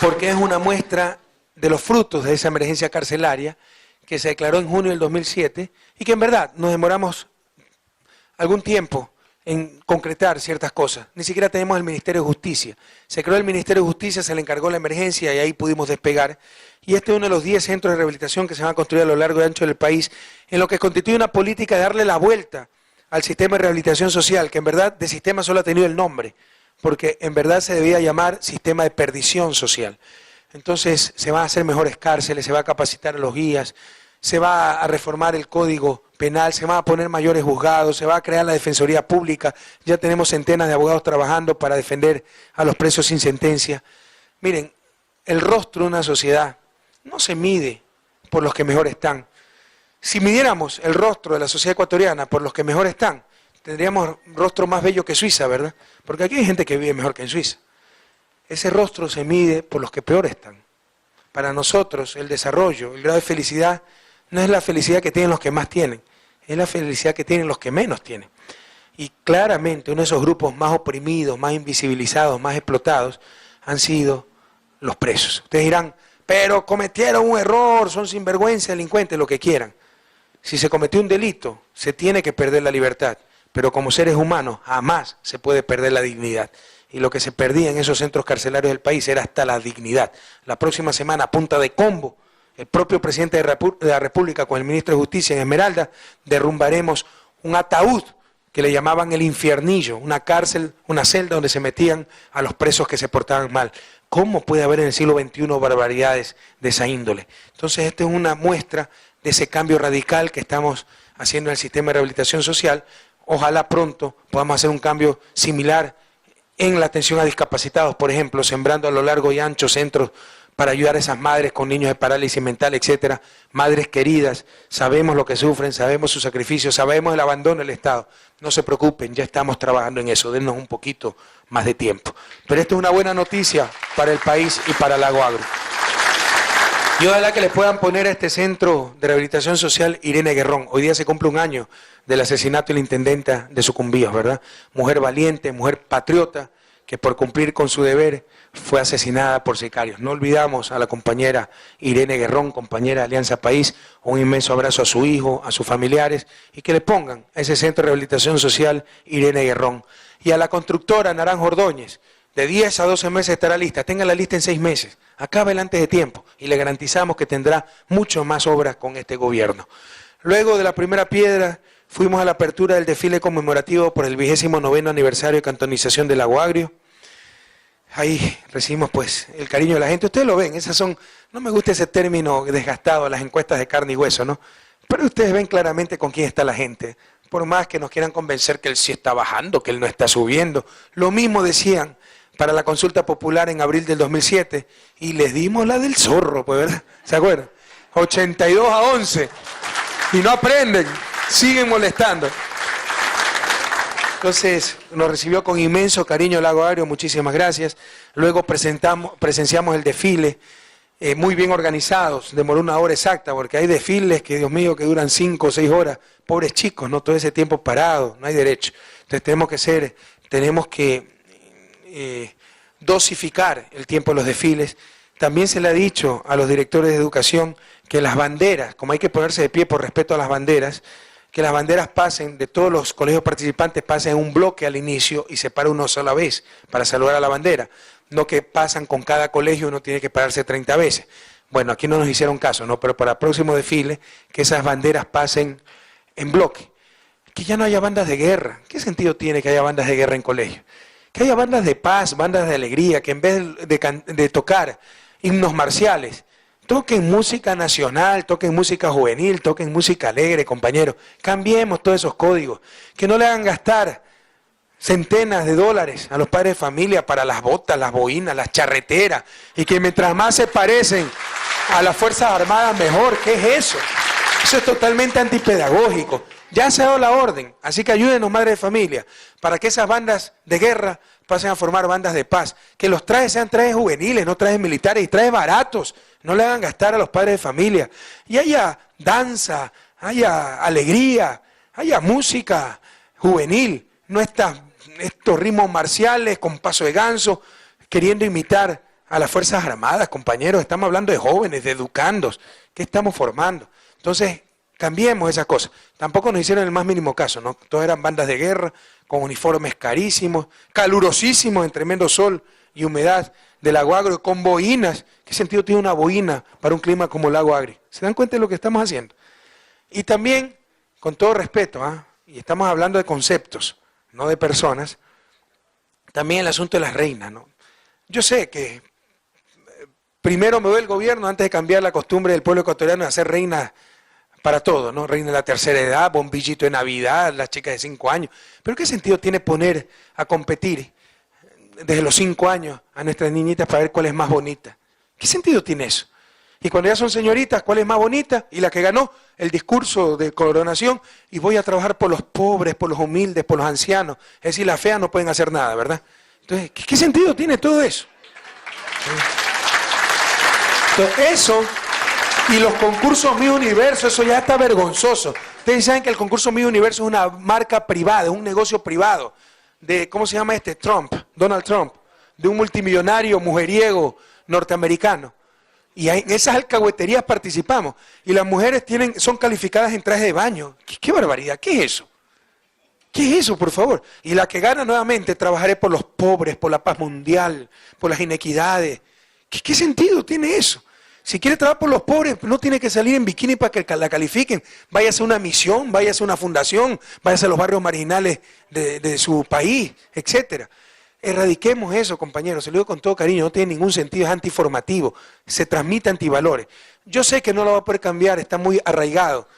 porque es una muestra de los frutos de esa emergencia carcelaria que se declaró en junio del 2007 y que en verdad nos demoramos algún tiempo en concretar ciertas cosas. Ni siquiera tenemos el Ministerio de Justicia. Se creó el Ministerio de Justicia, se le encargó la emergencia y ahí pudimos despegar. Y este es uno de los 10 centros de rehabilitación que se van a construir a lo largo y ancho del país, en lo que constituye una política de darle la vuelta al sistema de rehabilitación social, que en verdad de sistema solo ha tenido el nombre, porque en verdad se debía llamar sistema de perdición social. Entonces se van a hacer mejores cárceles, se va a capacitar a los guías, se va a reformar el Código Penal, se van a poner mayores juzgados, se va a crear la Defensoría Pública, ya tenemos centenas de abogados trabajando para defender a los presos sin sentencia. Miren, el rostro de una sociedad no se mide por los que mejor están. Si midiéramos el rostro de la sociedad ecuatoriana por los que mejor están, tendríamos rostro más bello que Suiza, ¿verdad? Porque aquí hay gente que vive mejor que en Suiza. Ese rostro se mide por los que peor están. Para nosotros, el desarrollo, el grado de felicidad, no es la felicidad que tienen los que más tienen, es la felicidad que tienen los que menos tienen. Y claramente uno de esos grupos más oprimidos, más invisibilizados, más explotados, han sido los presos. Ustedes dirán, pero cometieron un error, son sinvergüenza, delincuentes, lo que quieran. Si se cometió un delito, se tiene que perder la libertad, pero como seres humanos jamás se puede perder la dignidad. Y lo que se perdía en esos centros carcelarios del país era hasta la dignidad. La próxima semana, a punta de combo, el propio presidente de la República con el ministro de Justicia en Esmeralda, derrumbaremos un ataúd que le llamaban el infiernillo, una cárcel, una celda donde se metían a los presos que se portaban mal. ¿Cómo puede haber en el siglo XXI barbaridades de esa índole? Entonces, esta es una muestra de ese cambio radical que estamos haciendo en el sistema de rehabilitación social. Ojalá pronto podamos hacer un cambio similar en la atención a discapacitados, por ejemplo, sembrando a lo largo y ancho centros para ayudar a esas madres con niños de parálisis mental, etcétera, madres queridas, sabemos lo que sufren, sabemos su sacrificio, sabemos el abandono del Estado. No se preocupen, ya estamos trabajando en eso, dennos un poquito más de tiempo. Pero esto es una buena noticia para el país y para Lago Agrio. Y ojalá que le puedan poner a este centro de rehabilitación social Irene Guerrón. Hoy día se cumple un año del asesinato de la intendenta de Sucumbíos, ¿verdad? Mujer valiente, mujer patriota, que por cumplir con su deber fue asesinada por sicarios. No olvidamos a la compañera Irene Guerrón, compañera de Alianza País, un inmenso abrazo a su hijo, a sus familiares, y que le pongan a ese centro de rehabilitación social Irene Guerrón. Y a la constructora Naranjo Ordóñez, de 10 a 12 meses estará lista, tenga la lista en 6 meses, acabe antes de tiempo, y le garantizamos que tendrá mucho más obras con este gobierno. Luego de la primera piedra, fuimos a la apertura del desfile conmemorativo por el 29º aniversario de cantonización del Lago Agrio. Ahí recibimos pues el cariño de la gente. Ustedes lo ven, esas son, no me gusta ese término desgastado, las encuestas de carne y hueso, ¿no? Pero ustedes ven claramente con quién está la gente. Por más que nos quieran convencer que él sí está bajando, que él no está subiendo. Lo mismo decían para la consulta popular en abril del 2007 y les dimos la del zorro, pues, ¿verdad? ¿Se acuerdan? 82 a 11 y no aprenden, siguen molestando. Entonces, nos recibió con inmenso cariño Lago Agrio, muchísimas gracias. Luego presenciamos el desfile, muy bien organizados, demoró 1 hora exacta, porque hay desfiles que, Dios mío, que duran 5 o 6 horas. Pobres chicos, ¿no? Todo ese tiempo parado, no hay derecho. Entonces tenemos que dosificar el tiempo de los desfiles. También se le ha dicho a los directores de educación que las banderas, como hay que ponerse de pie por respeto a las banderas, que las banderas pasen, de todos los colegios participantes, pasen en un bloque al inicio y se para una sola vez para saludar a la bandera. No que pasan con cada colegio, uno tiene que pararse 30 veces. Bueno, aquí no nos hicieron caso, ¿no? Pero para el próximo desfile, que esas banderas pasen en bloque. Que ya no haya bandas de guerra. ¿Qué sentido tiene que haya bandas de guerra en colegios? Que haya bandas de paz, bandas de alegría, que en vez de tocar himnos marciales, toquen música nacional, toquen música juvenil, toquen música alegre, compañeros. Cambiemos todos esos códigos. Que no le hagan gastar centenas de dólares a los padres de familia para las botas, las boinas, las charreteras. Y que mientras más se parecen a las Fuerzas Armadas, mejor. ¿Qué es eso? Eso es totalmente antipedagógico. Ya se ha dado la orden, así que ayúdenos, madres de familia, para que esas bandas de guerra pasen a formar bandas de paz. Que los trajes sean trajes juveniles, no trajes militares, y trajes baratos. No le hagan gastar a los padres de familia. Y haya danza, haya alegría, haya música juvenil, no estos ritmos marciales con paso de ganso, queriendo imitar a las Fuerzas Armadas, compañeros. Estamos hablando de jóvenes, de educandos, que estamos formando. Entonces, cambiemos esas cosas. Tampoco nos hicieron el más mínimo caso, ¿no? Todas eran bandas de guerra, con uniformes carísimos, calurosísimos en tremendo sol y humedad del Lago Agrio, con boinas. ¿Qué sentido tiene una boina para un clima como el Lago Agrio? ¿Se dan cuenta de lo que estamos haciendo? Y también, con todo respeto, y estamos hablando de conceptos, no de personas, también el asunto de las reinas, ¿no? Yo sé que primero me ve el gobierno antes de cambiar la costumbre del pueblo ecuatoriano de hacer reinas para todo, ¿no? Reina de la tercera edad, bombillito de Navidad, las chicas de 5 años. Pero ¿qué sentido tiene poner a competir desde los 5 años a nuestras niñitas para ver cuál es más bonita? ¿Qué sentido tiene eso? Y cuando ya son señoritas, ¿cuál es más bonita? Y la que ganó el discurso de coronación, y voy a trabajar por los pobres, por los humildes, por los ancianos. Es decir, las feas no pueden hacer nada, ¿verdad? Entonces, ¿qué sentido tiene todo eso? Entonces, eso... Y los concursos Miss Universo, eso ya está vergonzoso. Ustedes saben que el concurso Miss Universo es una marca privada, es un negocio privado de, ¿cómo se llama este? Donald Trump, de un multimillonario mujeriego norteamericano. Y en esas alcahueterías participamos. Y las mujeres son calificadas en traje de baño. ¿Qué barbaridad? ¿Qué es eso? ¿Qué es eso, por favor? Y la que gana nuevamente, trabajaré por los pobres, por la paz mundial, por las inequidades. ¿Qué sentido tiene eso? Si quiere trabajar por los pobres, no tiene que salir en bikini para que la califiquen. Váyase a una misión, váyase a una fundación, váyase a los barrios marginales de su país, etcétera. Erradiquemos eso, compañeros, se lo digo con todo cariño, no tiene ningún sentido, es antiformativo, se transmite antivalores. Yo sé que no lo va a poder cambiar, está muy arraigado,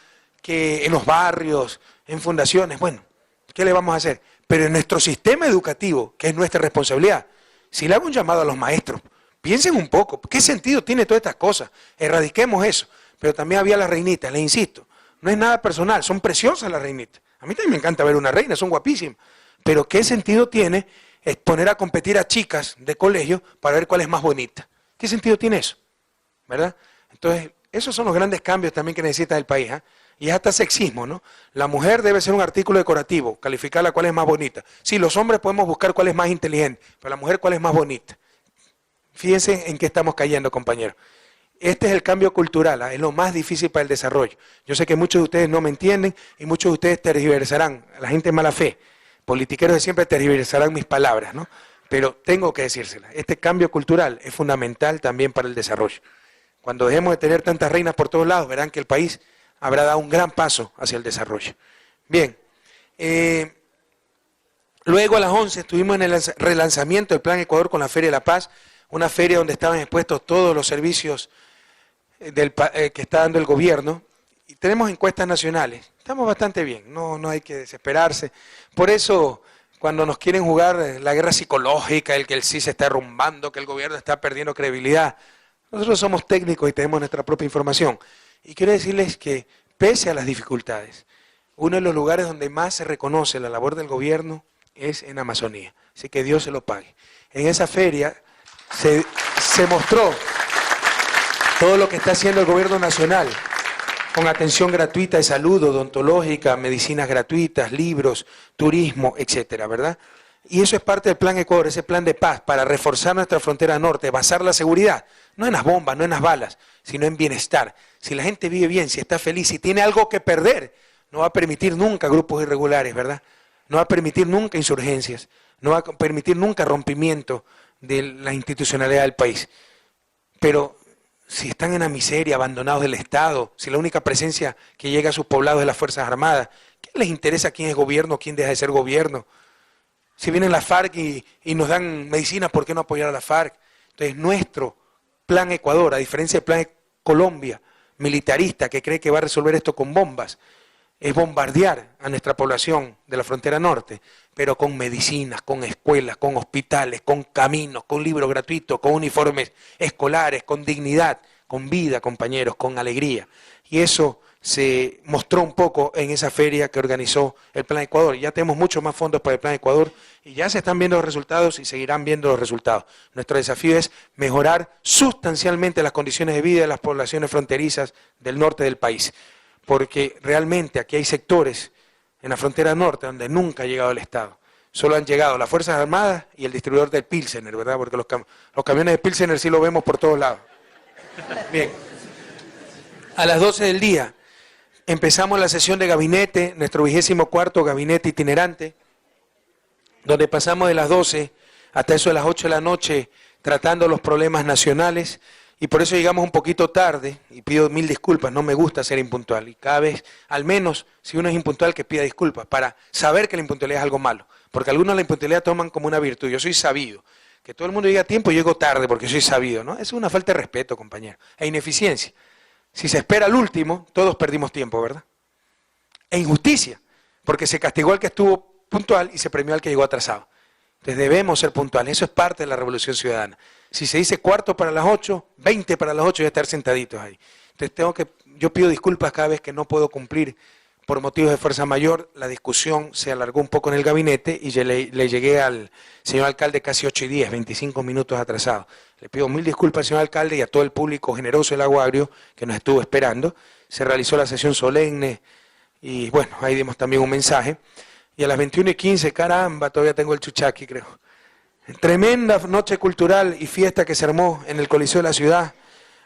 que en los barrios, en fundaciones, bueno, ¿qué le vamos a hacer? Pero en nuestro sistema educativo, que es nuestra responsabilidad, si le hago un llamado a los maestros, piensen un poco, ¿qué sentido tiene todas estas cosas? Erradiquemos eso. Pero también había las reinitas, les insisto, no es nada personal, son preciosas las reinitas. A mí también me encanta ver una reina, son guapísimas. Pero ¿qué sentido tiene es poner a competir a chicas de colegio para ver cuál es más bonita? ¿Qué sentido tiene eso? ¿Verdad? Entonces, esos son los grandes cambios también que necesita el país, ¿eh? Y es hasta sexismo, ¿no? La mujer debe ser un artículo decorativo, calificarla cuál es más bonita. Sí, los hombres podemos buscar cuál es más inteligente, pero la mujer cuál es más bonita. Fíjense en qué estamos cayendo, compañeros. Este es el cambio cultural, ¿eh? Es lo más difícil para el desarrollo. Yo sé que muchos de ustedes no me entienden y muchos de ustedes tergiversarán, la gente de mala fe, politiqueros de siempre tergiversarán mis palabras, ¿no? Pero tengo que decírselas, este cambio cultural es fundamental también para el desarrollo. Cuando dejemos de tener tantas reinas por todos lados, verán que el país habrá dado un gran paso hacia el desarrollo. Bien, luego a las 11 estuvimos en el relanzamiento del Plan Ecuador con la Feria de la Paz, una feria donde estaban expuestos todos los servicios que está dando el gobierno, y tenemos encuestas nacionales, estamos bastante bien, no hay que desesperarse. Por eso, cuando nos quieren jugar la guerra psicológica, el que el sí se está derrumbando, que el gobierno está perdiendo credibilidad, nosotros somos técnicos y tenemos nuestra propia información. Y quiero decirles que, pese a las dificultades, uno de los lugares donde más se reconoce la labor del gobierno es en Amazonía. Así que Dios se lo pague. En esa feria se mostró todo lo que está haciendo el gobierno nacional, con atención gratuita de salud, odontológica, medicinas gratuitas, libros, turismo, etcétera, ¿verdad? Y eso es parte del Plan Ecuador, ese plan de paz para reforzar nuestra frontera norte, basar la seguridad, no en las bombas, no en las balas, sino en bienestar. Si la gente vive bien, si está feliz, si tiene algo que perder, no va a permitir nunca grupos irregulares, ¿verdad? No va a permitir nunca insurgencias, no va a permitir nunca rompimiento de la institucionalidad del país. Pero si están en la miseria, abandonados del Estado, si la única presencia que llega a sus poblados es las Fuerzas Armadas, ¿qué les interesa quién es gobierno, quién deja de ser gobierno? Si vienen las FARC y nos dan medicinas, ¿por qué no apoyar a la FARC? Entonces nuestro Plan Ecuador, a diferencia del Plan Colombia, militarista, que cree que va a resolver esto con bombas, es bombardear a nuestra población de la frontera norte, pero con medicinas, con escuelas, con hospitales, con caminos, con libros gratuitos, con uniformes escolares, con dignidad, con vida, compañeros, con alegría. Y eso se mostró un poco en esa feria que organizó el Plan Ecuador. Ya tenemos muchos más fondos para el Plan Ecuador y ya se están viendo los resultados y seguirán viendo los resultados. Nuestro desafío es mejorar sustancialmente las condiciones de vida de las poblaciones fronterizas del norte del país, porque realmente aquí hay sectores en la frontera norte donde nunca ha llegado el Estado. Solo han llegado las Fuerzas Armadas y el distribuidor del Pilsener, ¿verdad? Porque los camiones de Pilsener sí lo vemos por todos lados. Bien, a las 12 del día empezamos la sesión de gabinete, nuestro 24º gabinete itinerante, donde pasamos de las 12 hasta eso de las 8 de la noche tratando los problemas nacionales, y por eso llegamos un poquito tarde, y pido 1000 disculpas, no me gusta ser impuntual, y cada vez, al menos, si uno es impuntual, que pida disculpas, para saber que la impuntualidad es algo malo, porque algunos la impuntualidad toman como una virtud. Yo soy sabido, que todo el mundo llega a tiempo y llego tarde porque soy sabido, ¿no? Eso es una falta de respeto, compañero, e ineficiencia. Si se espera al último, todos perdimos tiempo, ¿verdad? E injusticia, porque se castigó al que estuvo puntual y se premió al que llegó atrasado. Entonces debemos ser puntuales, eso es parte de la revolución ciudadana. Si se dice 4 para las 8, 20 para las 8 y estar sentaditos ahí. Entonces yo pido disculpas cada vez que no puedo cumplir por motivos de fuerza mayor. La discusión se alargó un poco en el gabinete y le llegué al señor alcalde casi 8:10, 25 minutos atrasado. Le pido 1000 disculpas al señor alcalde y a todo el público generoso del Lago Agrio que nos estuvo esperando. Se realizó la sesión solemne y bueno, ahí dimos también un mensaje. Y a las 21:15, caramba, todavía tengo el chuchaqui, creo. Tremenda noche cultural y fiesta que se armó en el Coliseo de la ciudad,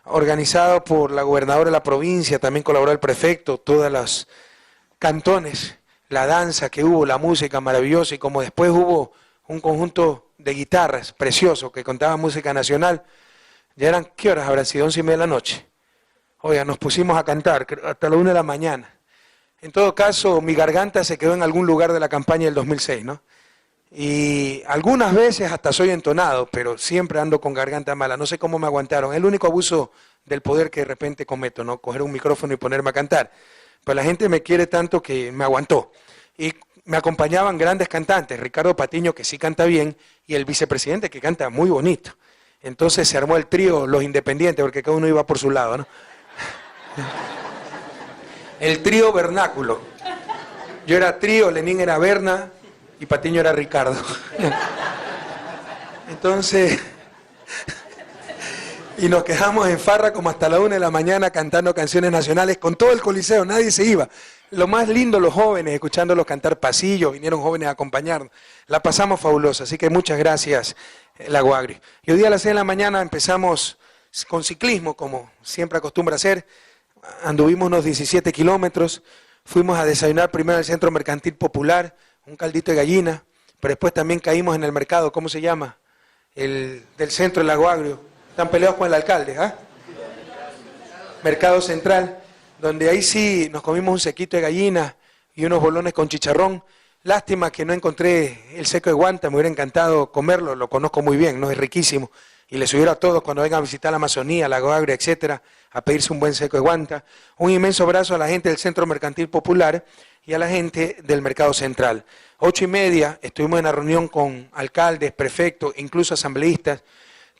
organizado por la gobernadora de la provincia, también colaboró el prefecto, todos los cantones, la danza que hubo, la música maravillosa, y como después hubo un conjunto de guitarras precioso que contaba música nacional, Ya eran, ¿qué horas habrán sido? 11:30 de la noche. Oiga, nos pusimos a cantar hasta la 1 de la mañana. En todo caso, mi garganta se quedó en algún lugar de la campaña del 2006, ¿no? Y algunas veces hasta soy entonado, pero siempre ando con garganta mala. No sé cómo me aguantaron. Es el único abuso del poder que de repente cometo, ¿no? Coger un micrófono y ponerme a cantar. Pues la gente me quiere tanto que me aguantó. Y me acompañaban grandes cantantes, Ricardo Patiño, que sí canta bien, y el vicepresidente, que canta muy bonito. Entonces se armó el trío Los Independientes, porque cada uno iba por su lado, ¿no? El trío vernáculo. Yo era trío, Lenín era Berna y Patiño era Ricardo. Entonces, y nos quedamos en farra como hasta la 1 de la mañana cantando canciones nacionales con todo el coliseo, nadie se iba. Lo más lindo, los jóvenes, escuchándolos cantar pasillos, vinieron jóvenes a acompañarnos. La pasamos fabulosa, así que muchas gracias, Lago Agrio. Y hoy día a las 6 de la mañana empezamos con ciclismo, como siempre acostumbra hacer. Anduvimos unos 17 kilómetros, fuimos a desayunar primero al Centro Mercantil Popular, un caldito de gallina, pero después también caímos en el mercado, ¿cómo se llama? El del centro del Lago Agrio. Están peleados con el alcalde, ¿ah? Mercado Central, donde ahí sí nos comimos un sequito de gallina y unos bolones con chicharrón. Lástima que no encontré el seco de guanta, me hubiera encantado comerlo, lo conozco muy bien, ¿no? Es riquísimo. Y les sugiero a todos cuando vengan a visitar la Amazonía, Lago Agrio, etcétera, a pedirse un buen seco de guanta. Un inmenso abrazo a la gente del Centro Mercantil Popular y a la gente del Mercado Central. 8:30 estuvimos en la reunión con alcaldes, prefectos, incluso asambleístas,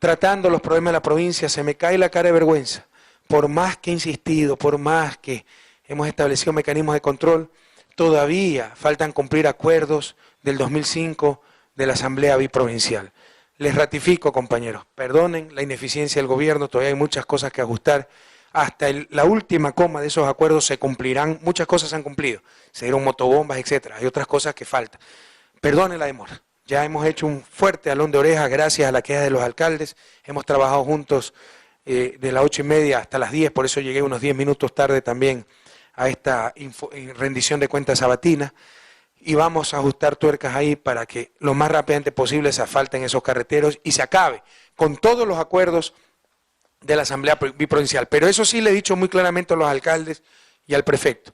tratando los problemas de la provincia. Se me cae la cara de vergüenza. Por más que he insistido, por más que hemos establecido mecanismos de control, todavía faltan cumplir acuerdos del 2005 de la Asamblea Biprovincial. Les ratifico, compañeros, perdonen la ineficiencia del gobierno, todavía hay muchas cosas que ajustar. Hasta la última coma de esos acuerdos se cumplirán, muchas cosas se han cumplido, se dieron motobombas, etcétera, hay otras cosas que faltan. Perdonen la demora, ya hemos hecho un fuerte jalón de orejas gracias a la queja de los alcaldes, hemos trabajado juntos de las 8:30 hasta las 10, por eso llegué unos 10 minutos tarde también a esta rendición de cuentas sabatina. Y vamos a ajustar tuercas ahí para que lo más rápidamente posible se asfalten esos carreteros y se acabe con todos los acuerdos de la Asamblea Biprovincial. Pero eso sí le he dicho muy claramente a los alcaldes y al prefecto.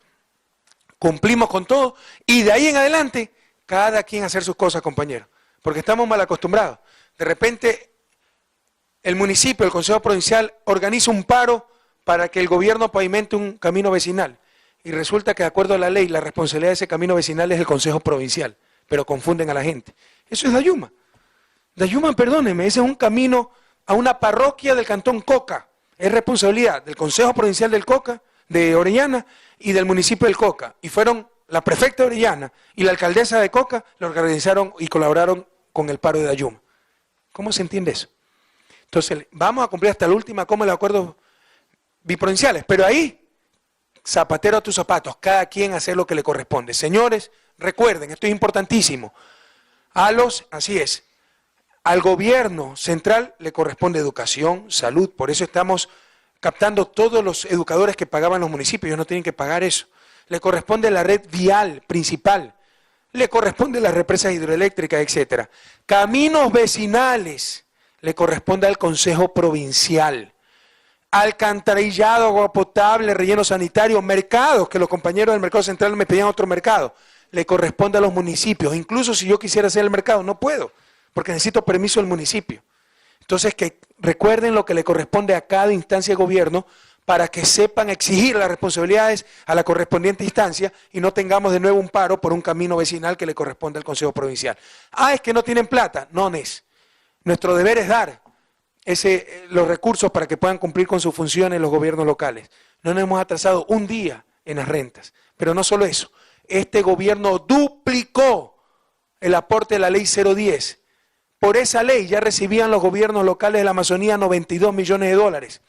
Cumplimos con todo y de ahí en adelante cada quien hacer sus cosas, compañeros, porque estamos mal acostumbrados. De repente el municipio, el Consejo Provincial organiza un paro para que el gobierno pavimente un camino vecinal. Y resulta que de acuerdo a la ley, la responsabilidad de ese camino vecinal es el Consejo Provincial, pero confunden a la gente. Eso es Dayuma. Dayuma, perdónenme, ese es un camino a una parroquia del Cantón Coca. Es responsabilidad del Consejo Provincial del Coca, de Orellana, y del municipio del Coca. Y fueron la prefecta de Orellana y la alcaldesa de Coca, lo organizaron y colaboraron con el paro de Dayuma. ¿Cómo se entiende eso? Entonces, vamos a cumplir hasta la última coma de los acuerdos biprovinciales, pero ahí zapatero a tus zapatos, cada quien hacer lo que le corresponde. Señores, recuerden, esto es importantísimo, así es, al gobierno central le corresponde educación, salud, por eso estamos captando todos los educadores que pagaban los municipios, ellos no tienen que pagar eso. Le corresponde la red vial principal, le corresponde las represas hidroeléctricas, etcétera. Caminos vecinales, le corresponde al Consejo Provincial. Alcantarillado, agua potable, relleno sanitario, mercados, que los compañeros del Mercado Central me pedían otro mercado, le corresponde a los municipios. Incluso si yo quisiera hacer el mercado, no puedo, porque necesito permiso del municipio. Entonces, que recuerden lo que le corresponde a cada instancia de gobierno para que sepan exigir las responsabilidades a la correspondiente instancia y no tengamos de nuevo un paro por un camino vecinal que le corresponde al Consejo Provincial. Es que no tienen plata. No, Nes. Nuestro deber es dar los recursos para que puedan cumplir con sus funciones los gobiernos locales. No nos hemos atrasado un día en las rentas. Pero no solo eso, este gobierno duplicó el aporte de la ley 010. Por esa ley ya recibían los gobiernos locales de la Amazonía 92 millones de dólares.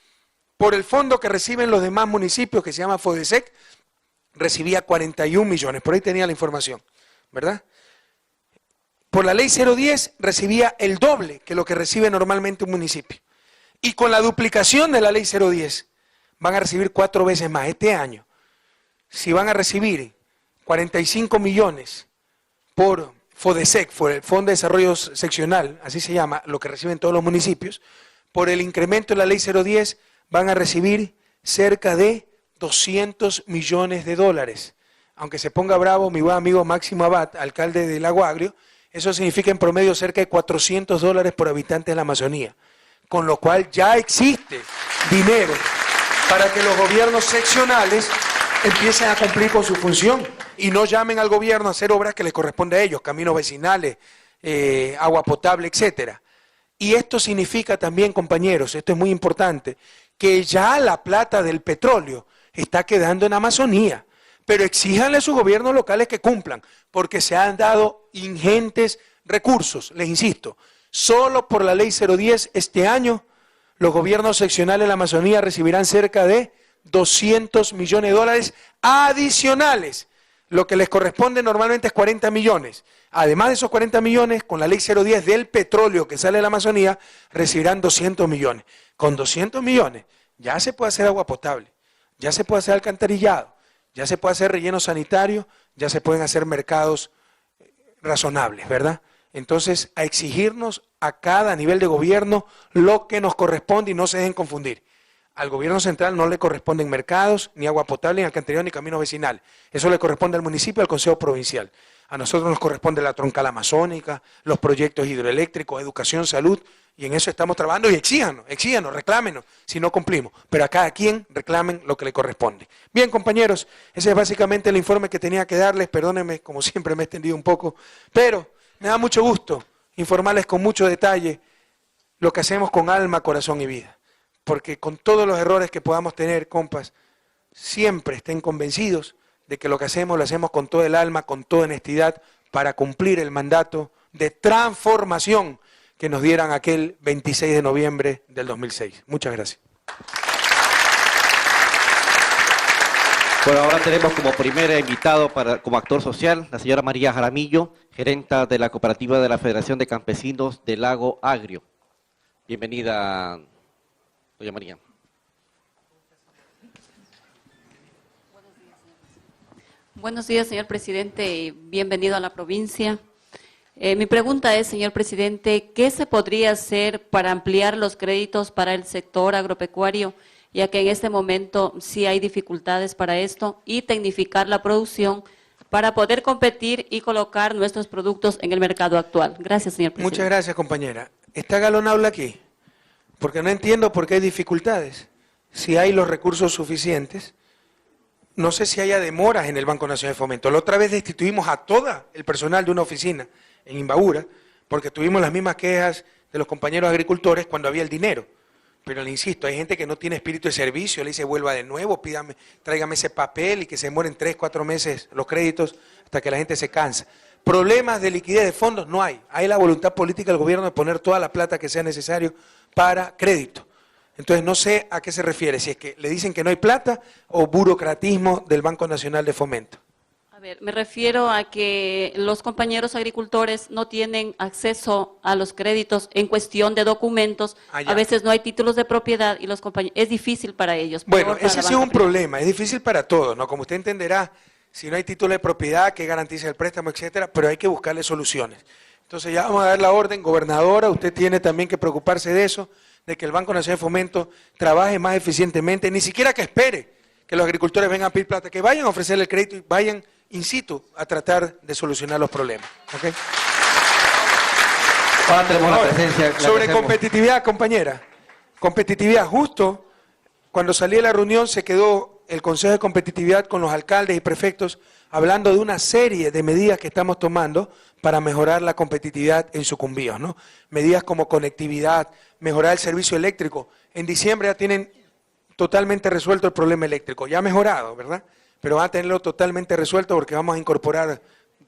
Por el fondo que reciben los demás municipios, que se llama FODESEC, recibía 41 millones. Por ahí tenía la información, ¿verdad? Por la ley 010 recibía el doble que lo que recibe normalmente un municipio. Y con la duplicación de la ley 010 van a recibir 4 veces más este año. Si van a recibir 45 millones por FODESEC, por el Fondo de Desarrollo Seccional, así se llama, lo que reciben todos los municipios, por el incremento de la ley 010 van a recibir cerca de 200 millones de dólares. Aunque se ponga bravo mi buen amigo Máximo Abad, alcalde de Lago Agrio, eso significa en promedio cerca de $400 por habitante de la Amazonía. Con lo cual ya existe dinero para que los gobiernos seccionales empiecen a cumplir con su función y no llamen al gobierno a hacer obras que les corresponde a ellos, caminos vecinales, agua potable, etcétera. Y esto significa también, compañeros, esto es muy importante, que ya la plata del petróleo está quedando en Amazonía, pero exíjanle a sus gobiernos locales que cumplan, porque se han dado ingentes recursos, les insisto, solo por la ley 010 este año los gobiernos seccionales de la Amazonía recibirán cerca de 200 millones de dólares adicionales. Lo que les corresponde normalmente es 40 millones. Además de esos 40 millones, con la ley 010 del petróleo que sale de la Amazonía, recibirán 200 millones. Con 200 millones ya se puede hacer agua potable, ya se puede hacer alcantarillado, ya se puede hacer relleno sanitario, ya se pueden hacer mercados razonables, ¿verdad? Entonces, a exigirnos a cada nivel de gobierno lo que nos corresponde y no se dejen confundir. Al gobierno central no le corresponden mercados, ni agua potable, ni alcantarillado, ni camino vecinal. Eso le corresponde al municipio y al Consejo Provincial. A nosotros nos corresponde la troncal amazónica, los proyectos hidroeléctricos, educación, salud, y en eso estamos trabajando y exíganos, reclámenos si no cumplimos. Pero a cada quien reclamen lo que le corresponde. Bien, compañeros, ese es básicamente el informe que tenía que darles. Perdónenme, como siempre me he extendido un poco, pero me da mucho gusto informarles con mucho detalle lo que hacemos con alma, corazón y vida. Porque con todos los errores que podamos tener, compas, siempre estén convencidos de que lo que hacemos lo hacemos con todo el alma, con toda honestidad, para cumplir el mandato de transformación que nos dieran aquel 26 de noviembre del 2006. Muchas gracias. Bueno, ahora tenemos como primer invitado como actor social la señora María Jaramillo, gerenta de la cooperativa de la Federación de Campesinos del Lago Agrio. Bienvenida, doña María. Buenos días, señor presidente, y bienvenido a la provincia. Mi pregunta es, señor presidente, ¿qué se podría hacer para ampliar los créditos para el sector agropecuario, ya que en este momento sí hay dificultades para esto, y tecnificar la producción para poder competir y colocar nuestros productos en el mercado actual? Gracias, señor presidente. Muchas gracias, compañera. ¿Está Galón habla aquí? Porque no entiendo por qué hay dificultades. Si hay los recursos suficientes, no sé si haya demoras en el Banco Nacional de Fomento. La otra vez destituimos a todo el personal de una oficina en Imbabura, porque tuvimos las mismas quejas de los compañeros agricultores cuando había el dinero. Pero le insisto, hay gente que no tiene espíritu de servicio, le dice vuelva de nuevo, pídame, tráigame ese papel y que se demoren 3, 4 meses los créditos hasta que la gente se cansa. Problemas de liquidez de fondos no hay. Hay la voluntad política del gobierno de poner toda la plata que sea necesario para crédito. Entonces no sé a qué se refiere, si es que le dicen que no hay plata o burocratismo del Banco Nacional de Fomento. A ver, me refiero a que los compañeros agricultores no tienen acceso a los créditos en cuestión de documentos. A veces no hay títulos de propiedad y los compañeros, es difícil para ellos. Bueno, ese sí es un problema, es difícil para todos, ¿no? Como usted entenderá, si no hay título de propiedad que garantice el préstamo, etcétera, pero hay que buscarle soluciones. Entonces ya vamos a dar la orden, gobernadora, usted tiene también que preocuparse de eso, de que el Banco Nacional de Fomento trabaje más eficientemente, ni siquiera que espere que los agricultores vengan a pedir plata, que vayan a ofrecerle el crédito y vayan in situ a tratar de solucionar los problemas. ¿Okay? Ahora tenemos la presencia. Sobre competitividad, compañera. Competitividad, justo cuando salí de la reunión se quedó el Consejo de Competitividad con los alcaldes y prefectos hablando de una serie de medidas que estamos tomando para mejorar la competitividad en Sucumbíos, ¿no? Medidas como conectividad, mejorar el servicio eléctrico. En diciembre ya tienen totalmente resuelto el problema eléctrico, ya ha mejorado, ¿verdad? Pero van a tenerlo totalmente resuelto porque vamos a incorporar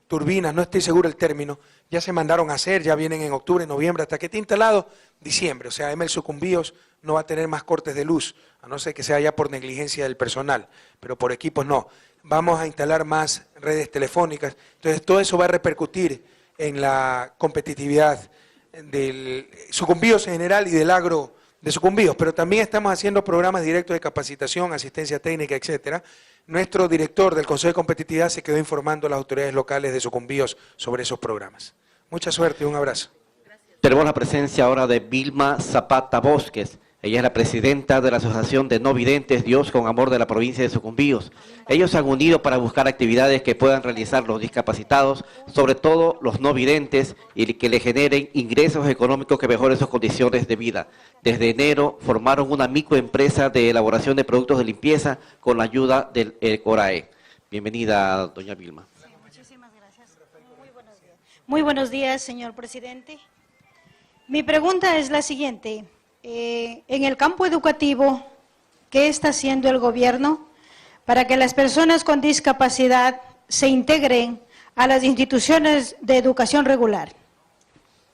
turbinas, no estoy seguro el término, ya se mandaron a hacer, ya vienen en octubre, noviembre, hasta que esté instalado diciembre. O sea, ML Sucumbíos no va a tener más cortes de luz, a no ser que sea ya por negligencia del personal, pero por equipos no. Vamos a instalar más redes telefónicas, entonces todo eso va a repercutir en la competitividad del Sucumbíos en general y del agro de Sucumbíos, pero también estamos haciendo programas directos de capacitación, asistencia técnica, etcétera. Nuestro director del Consejo de Competitividad se quedó informando a las autoridades locales de Sucumbíos sobre esos programas. Mucha suerte y un abrazo. Gracias. Tenemos la presencia ahora de Vilma Zapata Bosques. Ella es la presidenta de la Asociación de No Videntes Dios con Amor de la provincia de Sucumbíos. Ellos se han unido para buscar actividades que puedan realizar los discapacitados, sobre todo los no videntes, y que le generen ingresos económicos que mejoren sus condiciones de vida. Desde enero formaron una microempresa de elaboración de productos de limpieza con la ayuda del CORAE. Bienvenida, doña Vilma. Sí, muchísimas gracias. Muy buenos días. Muy buenos días, señor presidente. Mi pregunta es la siguiente. En el campo educativo, ¿qué está haciendo el gobierno para que las personas con discapacidad se integren a las instituciones de educación regular?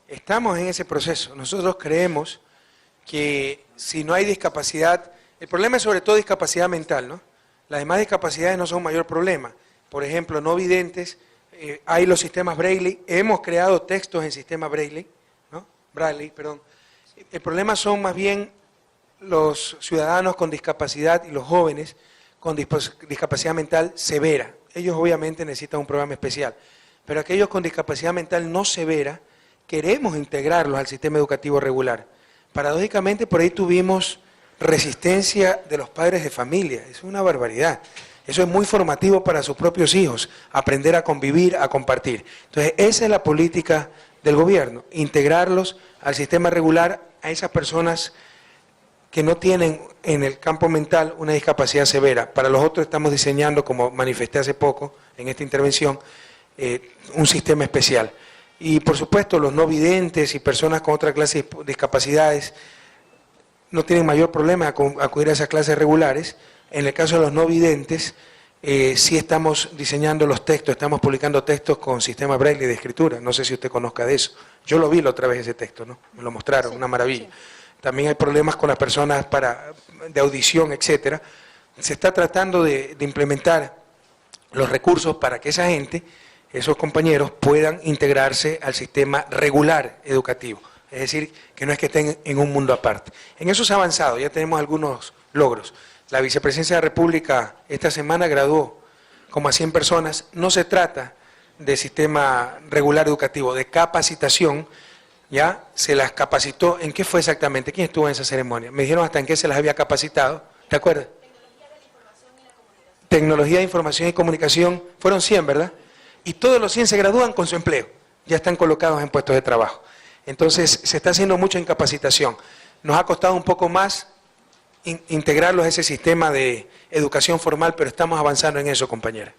Estamos en ese proceso. Nosotros creemos que si no hay discapacidad, el problema es sobre todo discapacidad mental, ¿no? Las demás discapacidades no son un mayor problema. Por ejemplo, no videntes, hay los sistemas Braille, hemos creado textos en sistema Braille, ¿no? Braille, perdón. El problema son más bien los ciudadanos con discapacidad y los jóvenes con discapacidad mental severa. Ellos obviamente necesitan un programa especial, pero aquellos con discapacidad mental no severa, queremos integrarlos al sistema educativo regular. Paradójicamente, por ahí tuvimos resistencia de los padres de familia. Eso es una barbaridad. Eso es muy formativo para sus propios hijos, aprender a convivir, a compartir. Entonces, esa es la política del gobierno, integrarlos al sistema regular a esas personas que no tienen en el campo mental una discapacidad severa. Para los otros estamos diseñando, como manifesté hace poco en esta intervención, un sistema especial. Y por supuesto los no videntes y personas con otra clase de discapacidades no tienen mayor problema acudir a esas clases regulares. En el caso de los no videntes, sí estamos diseñando los textos, estamos publicando textos con sistema Braille de escritura. No sé si usted conozca de eso. Yo lo vi la otra vez ese texto, ¿no? Me lo mostraron, una maravilla. Sí. También hay problemas con las personas de audición, etcétera. Se está tratando de implementar los recursos para que esa gente, esos compañeros, puedan integrarse al sistema regular educativo. Es decir, que no es que estén en un mundo aparte. En eso se ha avanzado, ya tenemos algunos logros. La Vicepresidencia de la República esta semana graduó como a 100 personas. No se trata de sistema regular educativo, de capacitación. Ya se las capacitó. ¿En qué fue exactamente? ¿Quién estuvo en esa ceremonia? Me dijeron hasta en qué se las había capacitado. ¿Te acuerdas? Tecnología de información y comunicación. Fueron 100, ¿verdad? Y todos los 100 se gradúan con su empleo. Ya están colocados en puestos de trabajo. Entonces, se está haciendo mucho en capacitación. Nos ha costado un poco más integrarlos a ese sistema de educación formal, pero estamos avanzando en eso, compañera.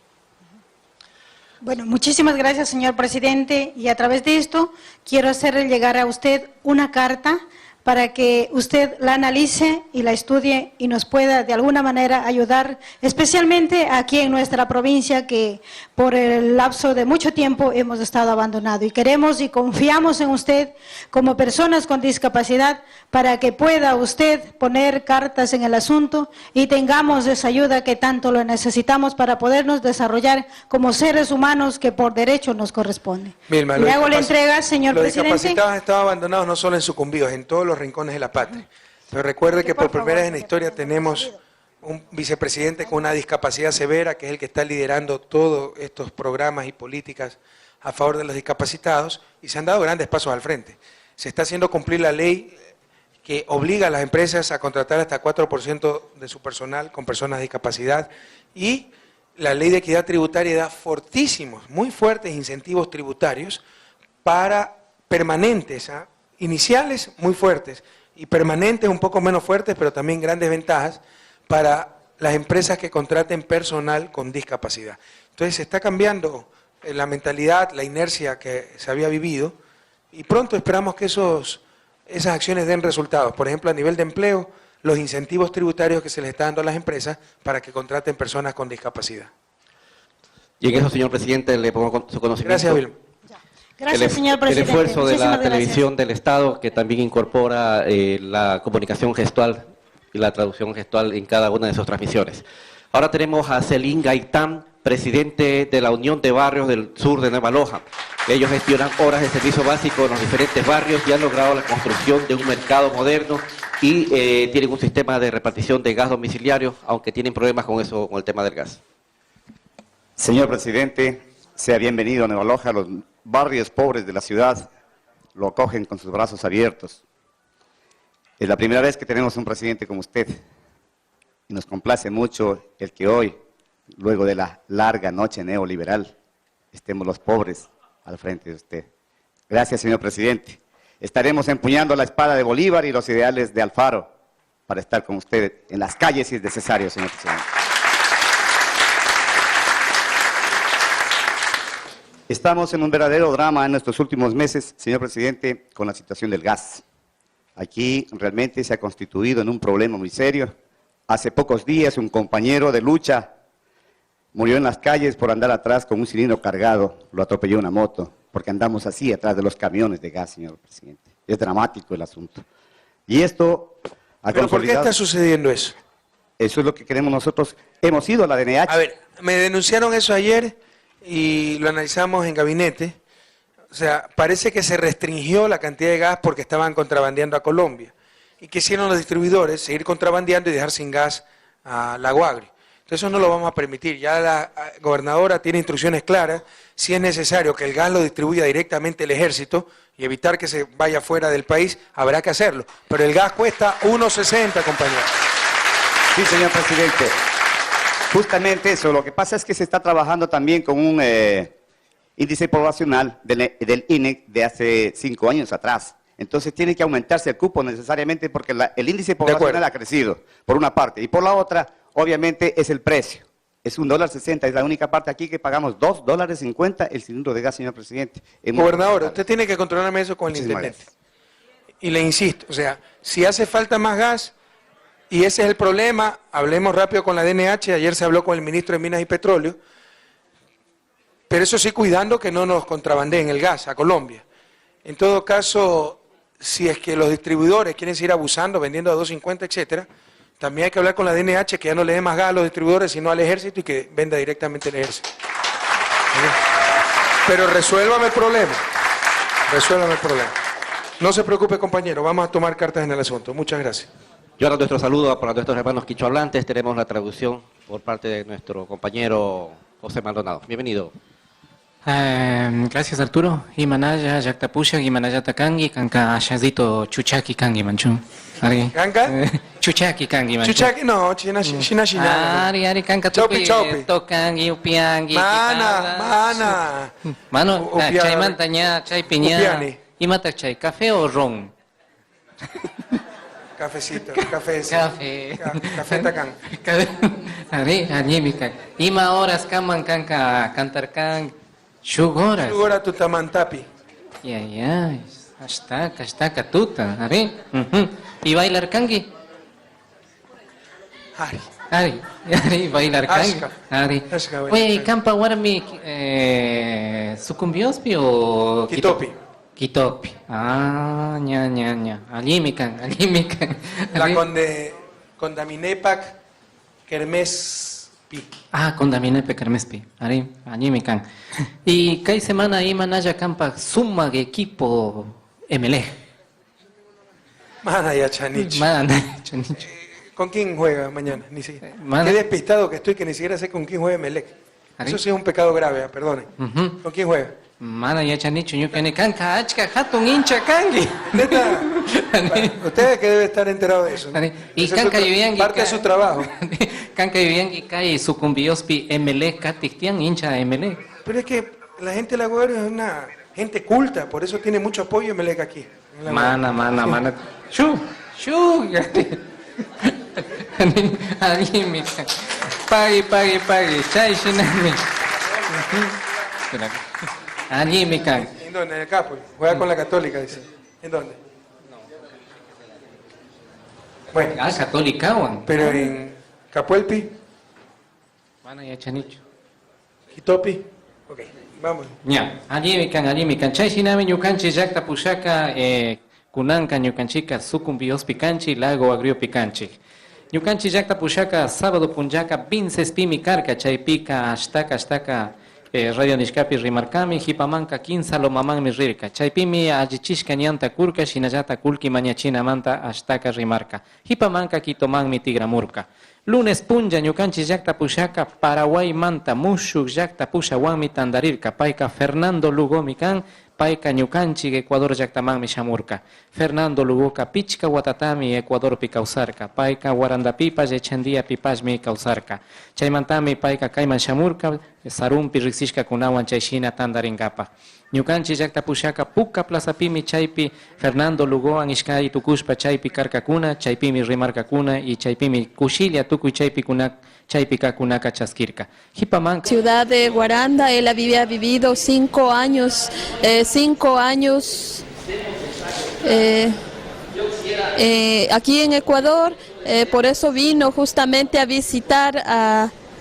Bueno, muchísimas gracias, señor presidente, y a través de esto quiero hacerle llegar a usted una carta para que usted la analice y la estudie y nos pueda de alguna manera ayudar, especialmente aquí en nuestra provincia que por el lapso de mucho tiempo hemos estado abandonado. Y queremos y confiamos en usted como personas con discapacidad para que pueda usted poner cartas en el asunto y tengamos esa ayuda que tanto lo necesitamos para podernos desarrollar como seres humanos que por derecho nos corresponde. Vilma, le hago la entrega, señor presidente. Los discapacitados han estado abandonados no solo en Sucumbíos, en todos los rincones de la patria. Pero recuerde que por primera vez en la historia tenemos un vicepresidente con una discapacidad severa, que es el que está liderando todos estos programas y políticas a favor de los discapacitados, y se han dado grandes pasos al frente. Se está haciendo cumplir la ley que obliga a las empresas a contratar hasta 4% de su personal con personas de discapacidad, y la ley de equidad tributaria da fortísimos, muy fuertes incentivos tributarios para permanentes, iniciales muy fuertes y permanentes un poco menos fuertes, pero también grandes ventajas para las empresas que contraten personal con discapacidad. Entonces se está cambiando la mentalidad, la inercia que se había vivido, y pronto esperamos que esas acciones den resultados. Por ejemplo, a nivel de empleo, los incentivos tributarios que se les está dando a las empresas para que contraten personas con discapacidad. Y en eso, señor presidente, le pongo su conocimiento. Gracias, Vilma. Gracias, señor presidente. El esfuerzo de la Muchísimas televisión del Estado, que también incorpora la comunicación gestual y la traducción gestual en cada una de sus transmisiones. Ahora tenemos a Celín Gaitán, presidente de la Unión de Barrios del Sur de Nueva Loja. Ellos gestionan obras de servicio básico en los diferentes barrios y han logrado la construcción de un mercado moderno y tienen un sistema de repartición de gas domiciliario, aunque tienen problemas con eso, con el tema del gas. Señor presidente, sea bienvenido a Nueva Loja, a los barrios pobres de la ciudad, lo acogen con sus brazos abiertos. Es la primera vez que tenemos un presidente como usted y nos complace mucho el que hoy, luego de la larga noche neoliberal, estemos los pobres al frente de usted. Gracias, señor presidente. Estaremos empuñando la espada de Bolívar y los ideales de Alfaro para estar con usted en las calles si es necesario, señor presidente. Estamos en un verdadero drama en nuestros últimos meses, señor presidente, con la situación del gas. Aquí realmente se ha constituido en un problema muy serio. Hace pocos días un compañero de lucha murió en las calles por andar atrás con un cilindro cargado, lo atropelló una moto, porque andamos así atrás de los camiones de gas, señor presidente. Es dramático el asunto. Y esto ha ¿Pero por qué consolidado. está sucediendo eso? Eso es lo que queremos nosotros. Hemos ido a la DNH. A ver, me denunciaron eso ayer y lo analizamos en gabinete. O sea, parece que se restringió la cantidad de gas porque estaban contrabandeando a Colombia. ¿Y qué hicieron los distribuidores? Seguir contrabandeando y dejar sin gas a Lago Agrio. Entonces eso no lo vamos a permitir. Ya la gobernadora tiene instrucciones claras. Si es necesario que el gas lo distribuya directamente el ejército y evitar que se vaya fuera del país, habrá que hacerlo. Pero el gas cuesta 1.60, compañero. Sí, señor presidente. Justamente eso. Lo que pasa es que se está trabajando también con un índice poblacional del INEC de hace 5 años atrás. Entonces tiene que aumentarse el cupo necesariamente porque el índice poblacional ha crecido, por una parte. Y por la otra, obviamente, es el precio. Es $1.60, es la única parte aquí que pagamos $2.50 el cilindro de gas, señor presidente. Gobernador, usted tiene que controlarme eso con el intendente. Y le insisto, o sea, si hace falta más gas, y ese es el problema, hablemos rápido con la DNH, ayer se habló con el ministro de Minas y Petróleo, pero eso sí cuidando que no nos contrabandeen el gas a Colombia. En todo caso, si es que los distribuidores quieren seguir abusando, vendiendo a 2.50, etcétera, también hay que hablar con la DNH que ya no le dé más gas a los distribuidores, sino al ejército y que venda directamente el ejército. Pero resuélvame el problema. Resuélvame el problema. No se preocupe, compañero, vamos a tomar cartas en el asunto. Muchas gracias. Y ahora nuestro saludo para nuestros hermanos quichohablantes. Tenemos la traducción por parte de nuestro compañero José Maldonado. Bienvenido. Gracias, Arturo. Imanaya, Yaktapusha, Imanaya Takangi, Kanka Ashazito, Chuchaki Kangi Manchu. ¿Kanka? Chuchaki Kangi Manchu. Chuchaki, no, China. Ari, Kanka Chopi, chopi. Tokangi, Upiangi. Mana. Mano, Chay Mantaña, Chay Piña. Imata Chay, ¿café o ron? Cafecito, café. Café Takang. Ari, Añimikan. Ima horas Kaman Kanka, Kantarkan. Shugoras. Shugora tutamantapi. Ya. Hasta tuta. Ari. ¿Y bailar kangi? Ari, bailar kangi. Ari. Oye, ¿campa warmi sucumbiospi o Kitopi? Kitopi. Ña. Allimikan. La Condaminepac Kermespi. Condaminepe Kermespi. Ari, Allimikan. Y cada semana ahí manaya campa suma de equipo MLE. Mana ya Chanich. ¿Con quién juega mañana? Ni siquiera. Qué despistado que estoy que ni siquiera sé con quién juega Melec. Eso sí es un pecado grave, perdone. ¿Con quién juega? Mana ya Chanicho, yo que ne canca achka hatun hincha kangi. Neta. Usted que debe estar enterado de eso. Y canca viviangi parte de su trabajo. Canca viviangi kai sucumbiospi MLE katiktian hincha MLE. Pero es que la gente de la gobierno es una gente culta, por eso tiene mucho apoyo Melec aquí. Mana. Shu. Pague. Chay shinami. Allí me cae. ¿En dónde? En el Capo. Juega con la Católica, dice. ¿En dónde? Bueno. Católica, Juan. Pero en Capuelpi. Mana ya Chanicho. Quitopi. Ok, vamos. Ya. Allí me can. Chay shinami ñukanchi yakta pushaka kunanka ñukanchika sucumbiospi kanchi lago agrio picanchi. Ñukanchi yakta pushaka sábado punjaka vinces pimi karka chaypika ashtaka Radio Nishkapi rimarkami hipamanka 15 lo mamanmi rirka chaypimi allichishka ñanta kurka shinallata kulki mañachina manta ashtaka rimarka hipamanka kitomanmi tigramurka lunes punja ñukanchi llakta pushaka Paraguay manta mushuk llakta pushawanmi tandarirka payka Fernando Lugomi kan paika ñukanchik Ecuador llaqtamanmi shamurka. Fernando Lugoka pichka watatami Ecuadorpi kawsarka. Paika Guarandapipas Echandiapipasmi kawsarka. Chaymantami paika kayman shamurka sarumpi riksishkakunawan chayshina tandarinkapa. Ñukanchik llaqtapushaka puka plazapimi chaypi Fernando Lugowan ishkay tukushpa chaypi karkakuna, chaypimi rimarkakuna y chaypimi kushilla tukuy chaypi kakunaka chaskirka. Hipamanka. Ciudad de Guaranda, él había vivido 5 años, aquí en Ecuador, por eso vino justamente a visitar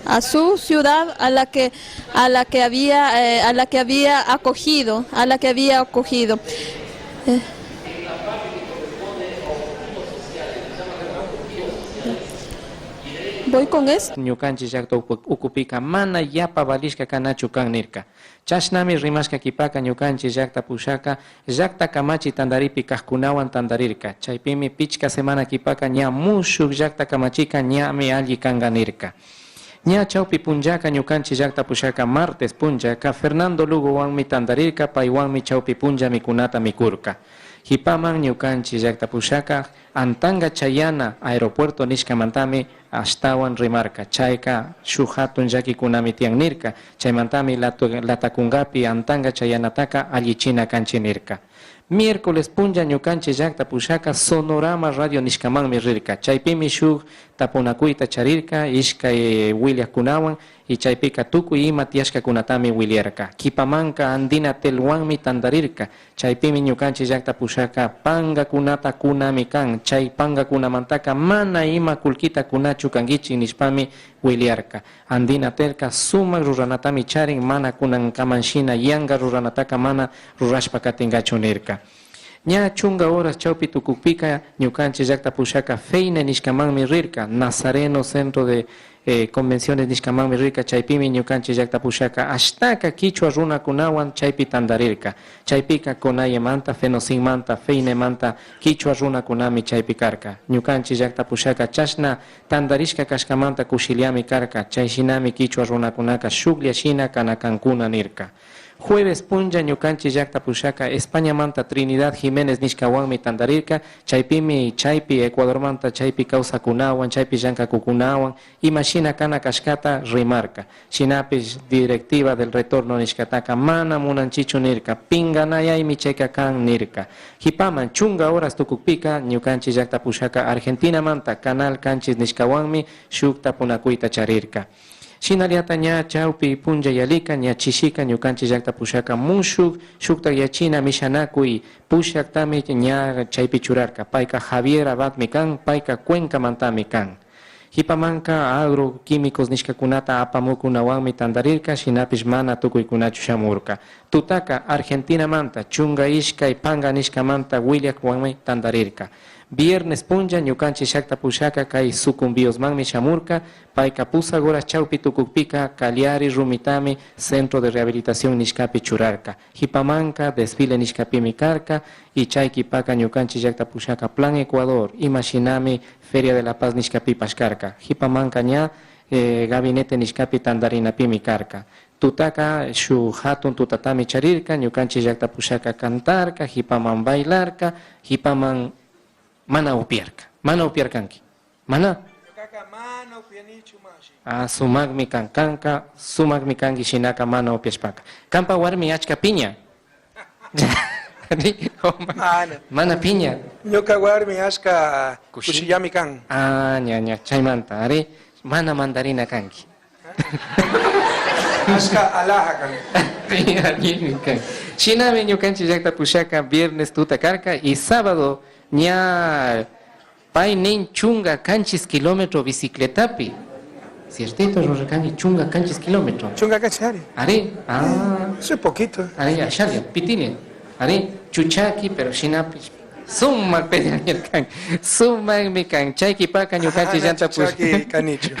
a su ciudad a la que había acogido. Voy con esto. Ñukanchik llaqta ukupika mana yapa valishka kanachu kan nirka. Chashnami rimashka kipaka ñukanchik llaqta pushaka llaqta kamachi tandaripi kajkunawan tandarirka. Chaypimi pichka semana kipaka ña mushuk llaqta kamachika ñami alli kanga nirka. Ña chawpi punllaka ñukanchik llaqta pushaka martes punllaka Fernando Lugowanmi tandarirka paywanmi chawpi punlla mikunata mikurka. Hipaman ñukanchik llaqta pushaka Antanga Chayana aeropuerto nishkamantami ashtawan rimarka. Chayka shuk hatun llakikunami tiyan nirka. Chaymantami latakungapi Antanga Chayanataka allichina kanchi nirka. Miércoles punlla ñukanchik llaqta pushaka Sonorama Radio nishkamanmi rirka. Chaypimi shuk tapunakuyta charirka ishkay wiliakunawan y chaypika tukuy ima tiyashkakunatami wiliarka. Kipamanka Andina Telwanmi tandarirka. Chaypimi ñukanchik llaqta pushaka pangakunata kunami kan. Chay pangakunamantaka mana ima kulkita kunachu kangichik nishpami wiliarka. Andina Telka sumak ruranatami charin mana kunankamanshina yanga ruranataka mana rurashpa katingachu nirka. Ña chunga horas chawpi tukukpika ñukanchik llaqta pushaka Feine nishkamanmi rirka. Nazareno Centro de Convenciones nishkamanmi rirka. Chaypimi ñukanchik llaqta pushaka ashtaka kichwa runakunawan chaypi tandarirka. Chaypika Conayemanta, Fenosinmanta, Feinemanta kichwa runakunami chaypi karka. Ñukanchik llaqta pushaka chashna tandarishka kashkamanta kushiliami karka. Chayshinami kichwa runakunaka shukllashina kanakankuna nirka. Jueves punlla ñukanchik llaqta pushaka España manta Trinidad Jiménez nishkawanmi tandarirka. Chaypimi chaypi Ecuador manta chaypi kawsakunawan chaypi llankakukunawan imashina kana kashkata rimarka. Shinapish directiva del retorno nishkataka mana munanchichu nirka. Pinganayaymi chayka kan nirka. Hipaman chunga horas tukukpika ñukanchik llaqta pushaka Argentina manta Canal Kanchis nishkawanmi shuk tapunakuyta charirka. Shinaliata ña chawpi punlla yalika ña chishika ñukanchik llaqta pushaka mushuk shukta yachina mishanakuy pushaktami ña chaypi churarka. Payka Javier Abadmi kan, payka Cuenca mantami kan. Hipamanka agroquímicos nishkakunata apamukunawanmi tandarirka shinapish mana tukuykunachu shamurka. Tutaka Argentina manta chunga ishkay panga nishkamanta Williakwanmi tandarirka. Viernes punlla ñukanchik llaqta pushaka kay sucumbiosmanmi shamurka. Payka pusagoras chawpi tukukpika Cagliari Rumitami Centro de Rehabilitación nishkapi churarka. Hipamanka desfile nishkapimi karka y chaykipaka ñukanchik llaqta pushaka Plan Ecuador imashinami Feria de la Paz nishkapi pashkarka. Hipamanka ña gabinete nishkapi tandarinapimi karka. Tutaka shu hatun tutatami charirka ñukanchik llaqta pushaka cantarka hipaman bailarka hipaman mana upiarkanki. Mana sumagmi kankanka sumagmi kanki shinaka mana upiashpaka. Kampa warmi achka piña. Mana piña. Ñuka warmi ashka kushillami kan. Ña chaymanta ari mana mandarina kanki. Ashka alaja kan. Shinami ñukanchik llaqta pushaka viernes tuta karka y sábado ña pay nin chunga kanchis kilómetro bicicletapi. Ciertito, Rorrekangi, chunga kanchis kilómetro. Chunga kanchari. Ari, eso es poquito. Ari, ashalia, pitile. Ari, chuchaki, pero shinapi. Suma pedanielkan. Suma mi kan. Chaykipaka ñukanchik llanta canicho.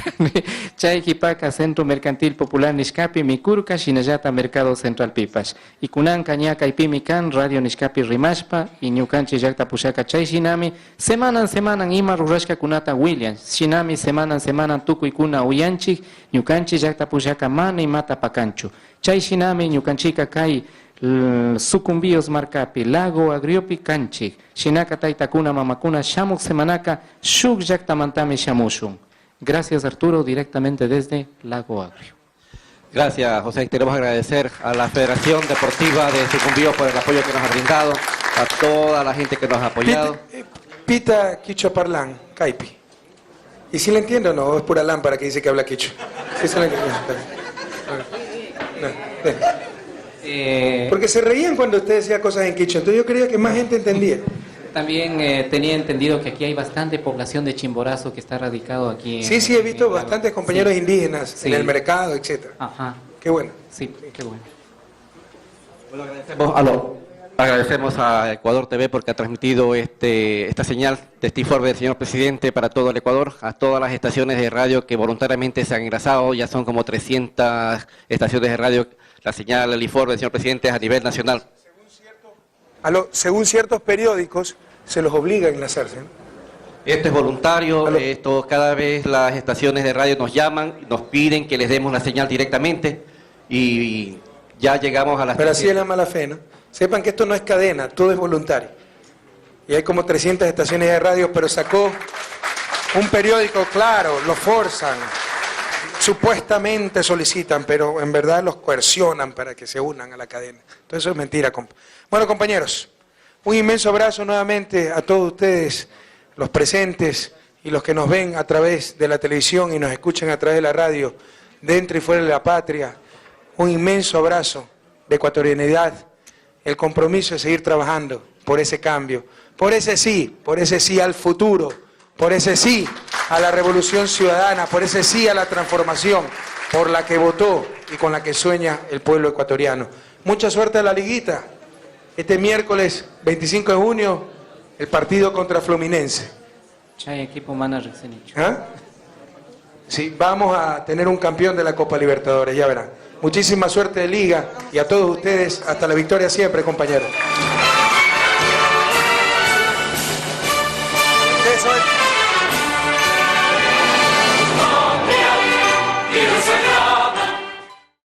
Chaykipaka Centro Mercantil Popular Nishkapi Mikurka Shinallata Mercado Central Pipas. Y kunanka ña kaypimi kan Radio Nishkapi rimashpa y ñukanchik llaqta pushaka chay shinami semanan ima rurashka kunata Williams. Shinami semanan tukuykuna uyanchik ñukanchik llaqta pushaka mana imata pakanchu. Chay shinami ñukanchika kay sucumbíos marcapi, lago agriopi canchi, shinaka taitakuna mamakuna, shamuk semanaka, shuk yaktamantami shamushun. Gracias Arturo, directamente desde Lago Agrio. Gracias, José. Queremos agradecer a la Federación Deportiva de Sucumbíos por el apoyo que nos ha brindado, a toda la gente que nos ha apoyado. Pita quichua parlán, caipi. ¿Y si le entiendo o no? Es pura lámpara que dice que habla quichua. Sí, se le entiende. Porque se reían cuando usted decía cosas en quichua, entonces yo creía que más gente entendía. También tenía entendido que aquí hay bastante población de Chimborazo que está radicado aquí. Sí, he visto bastantes compañeros indígenas en el mercado, etcétera. Ajá. Qué bueno. Sí, qué bueno. Bueno, agradecemos a Ecuador TV porque ha transmitido esta señal de este informe del señor presidente para todo el Ecuador, a todas las estaciones de radio que voluntariamente se han engrasado, ya son como 300 estaciones de radio, la señal, el informe del señor presidente es a nivel nacional. Según ciertos periódicos, se los obliga a enlazarse, ¿no? Esto es voluntario, esto cada vez las estaciones de radio nos llaman, nos piden que les demos la señal directamente y ya llegamos a las... Pero así es la mala fe, ¿no? Sepan que esto no es cadena, todo es voluntario. Y hay como 300 estaciones de radio, pero sacó un periódico, claro, lo forzan, supuestamente solicitan, pero en verdad los coercionan para que se unan a la cadena. Entonces eso es mentira, compa. Bueno, compañeros, un inmenso abrazo nuevamente a todos ustedes, los presentes y los que nos ven a través de la televisión y nos escuchan a través de la radio, dentro y fuera de la patria. Un inmenso abrazo de ecuatorianidad, el compromiso de seguir trabajando por ese cambio, por ese sí al futuro, por ese sí a la revolución ciudadana, por ese sí a la transformación por la que votó y con la que sueña el pueblo ecuatoriano. Mucha suerte a la liguita. Este miércoles 25 de junio, el partido contra Fluminense. Chay equipo mana Rexenicho. ¿Ah? Sí, vamos a tener un campeón de la Copa Libertadores, ya verán. Muchísima suerte de liga y a todos ustedes, hasta la victoria siempre, compañeros.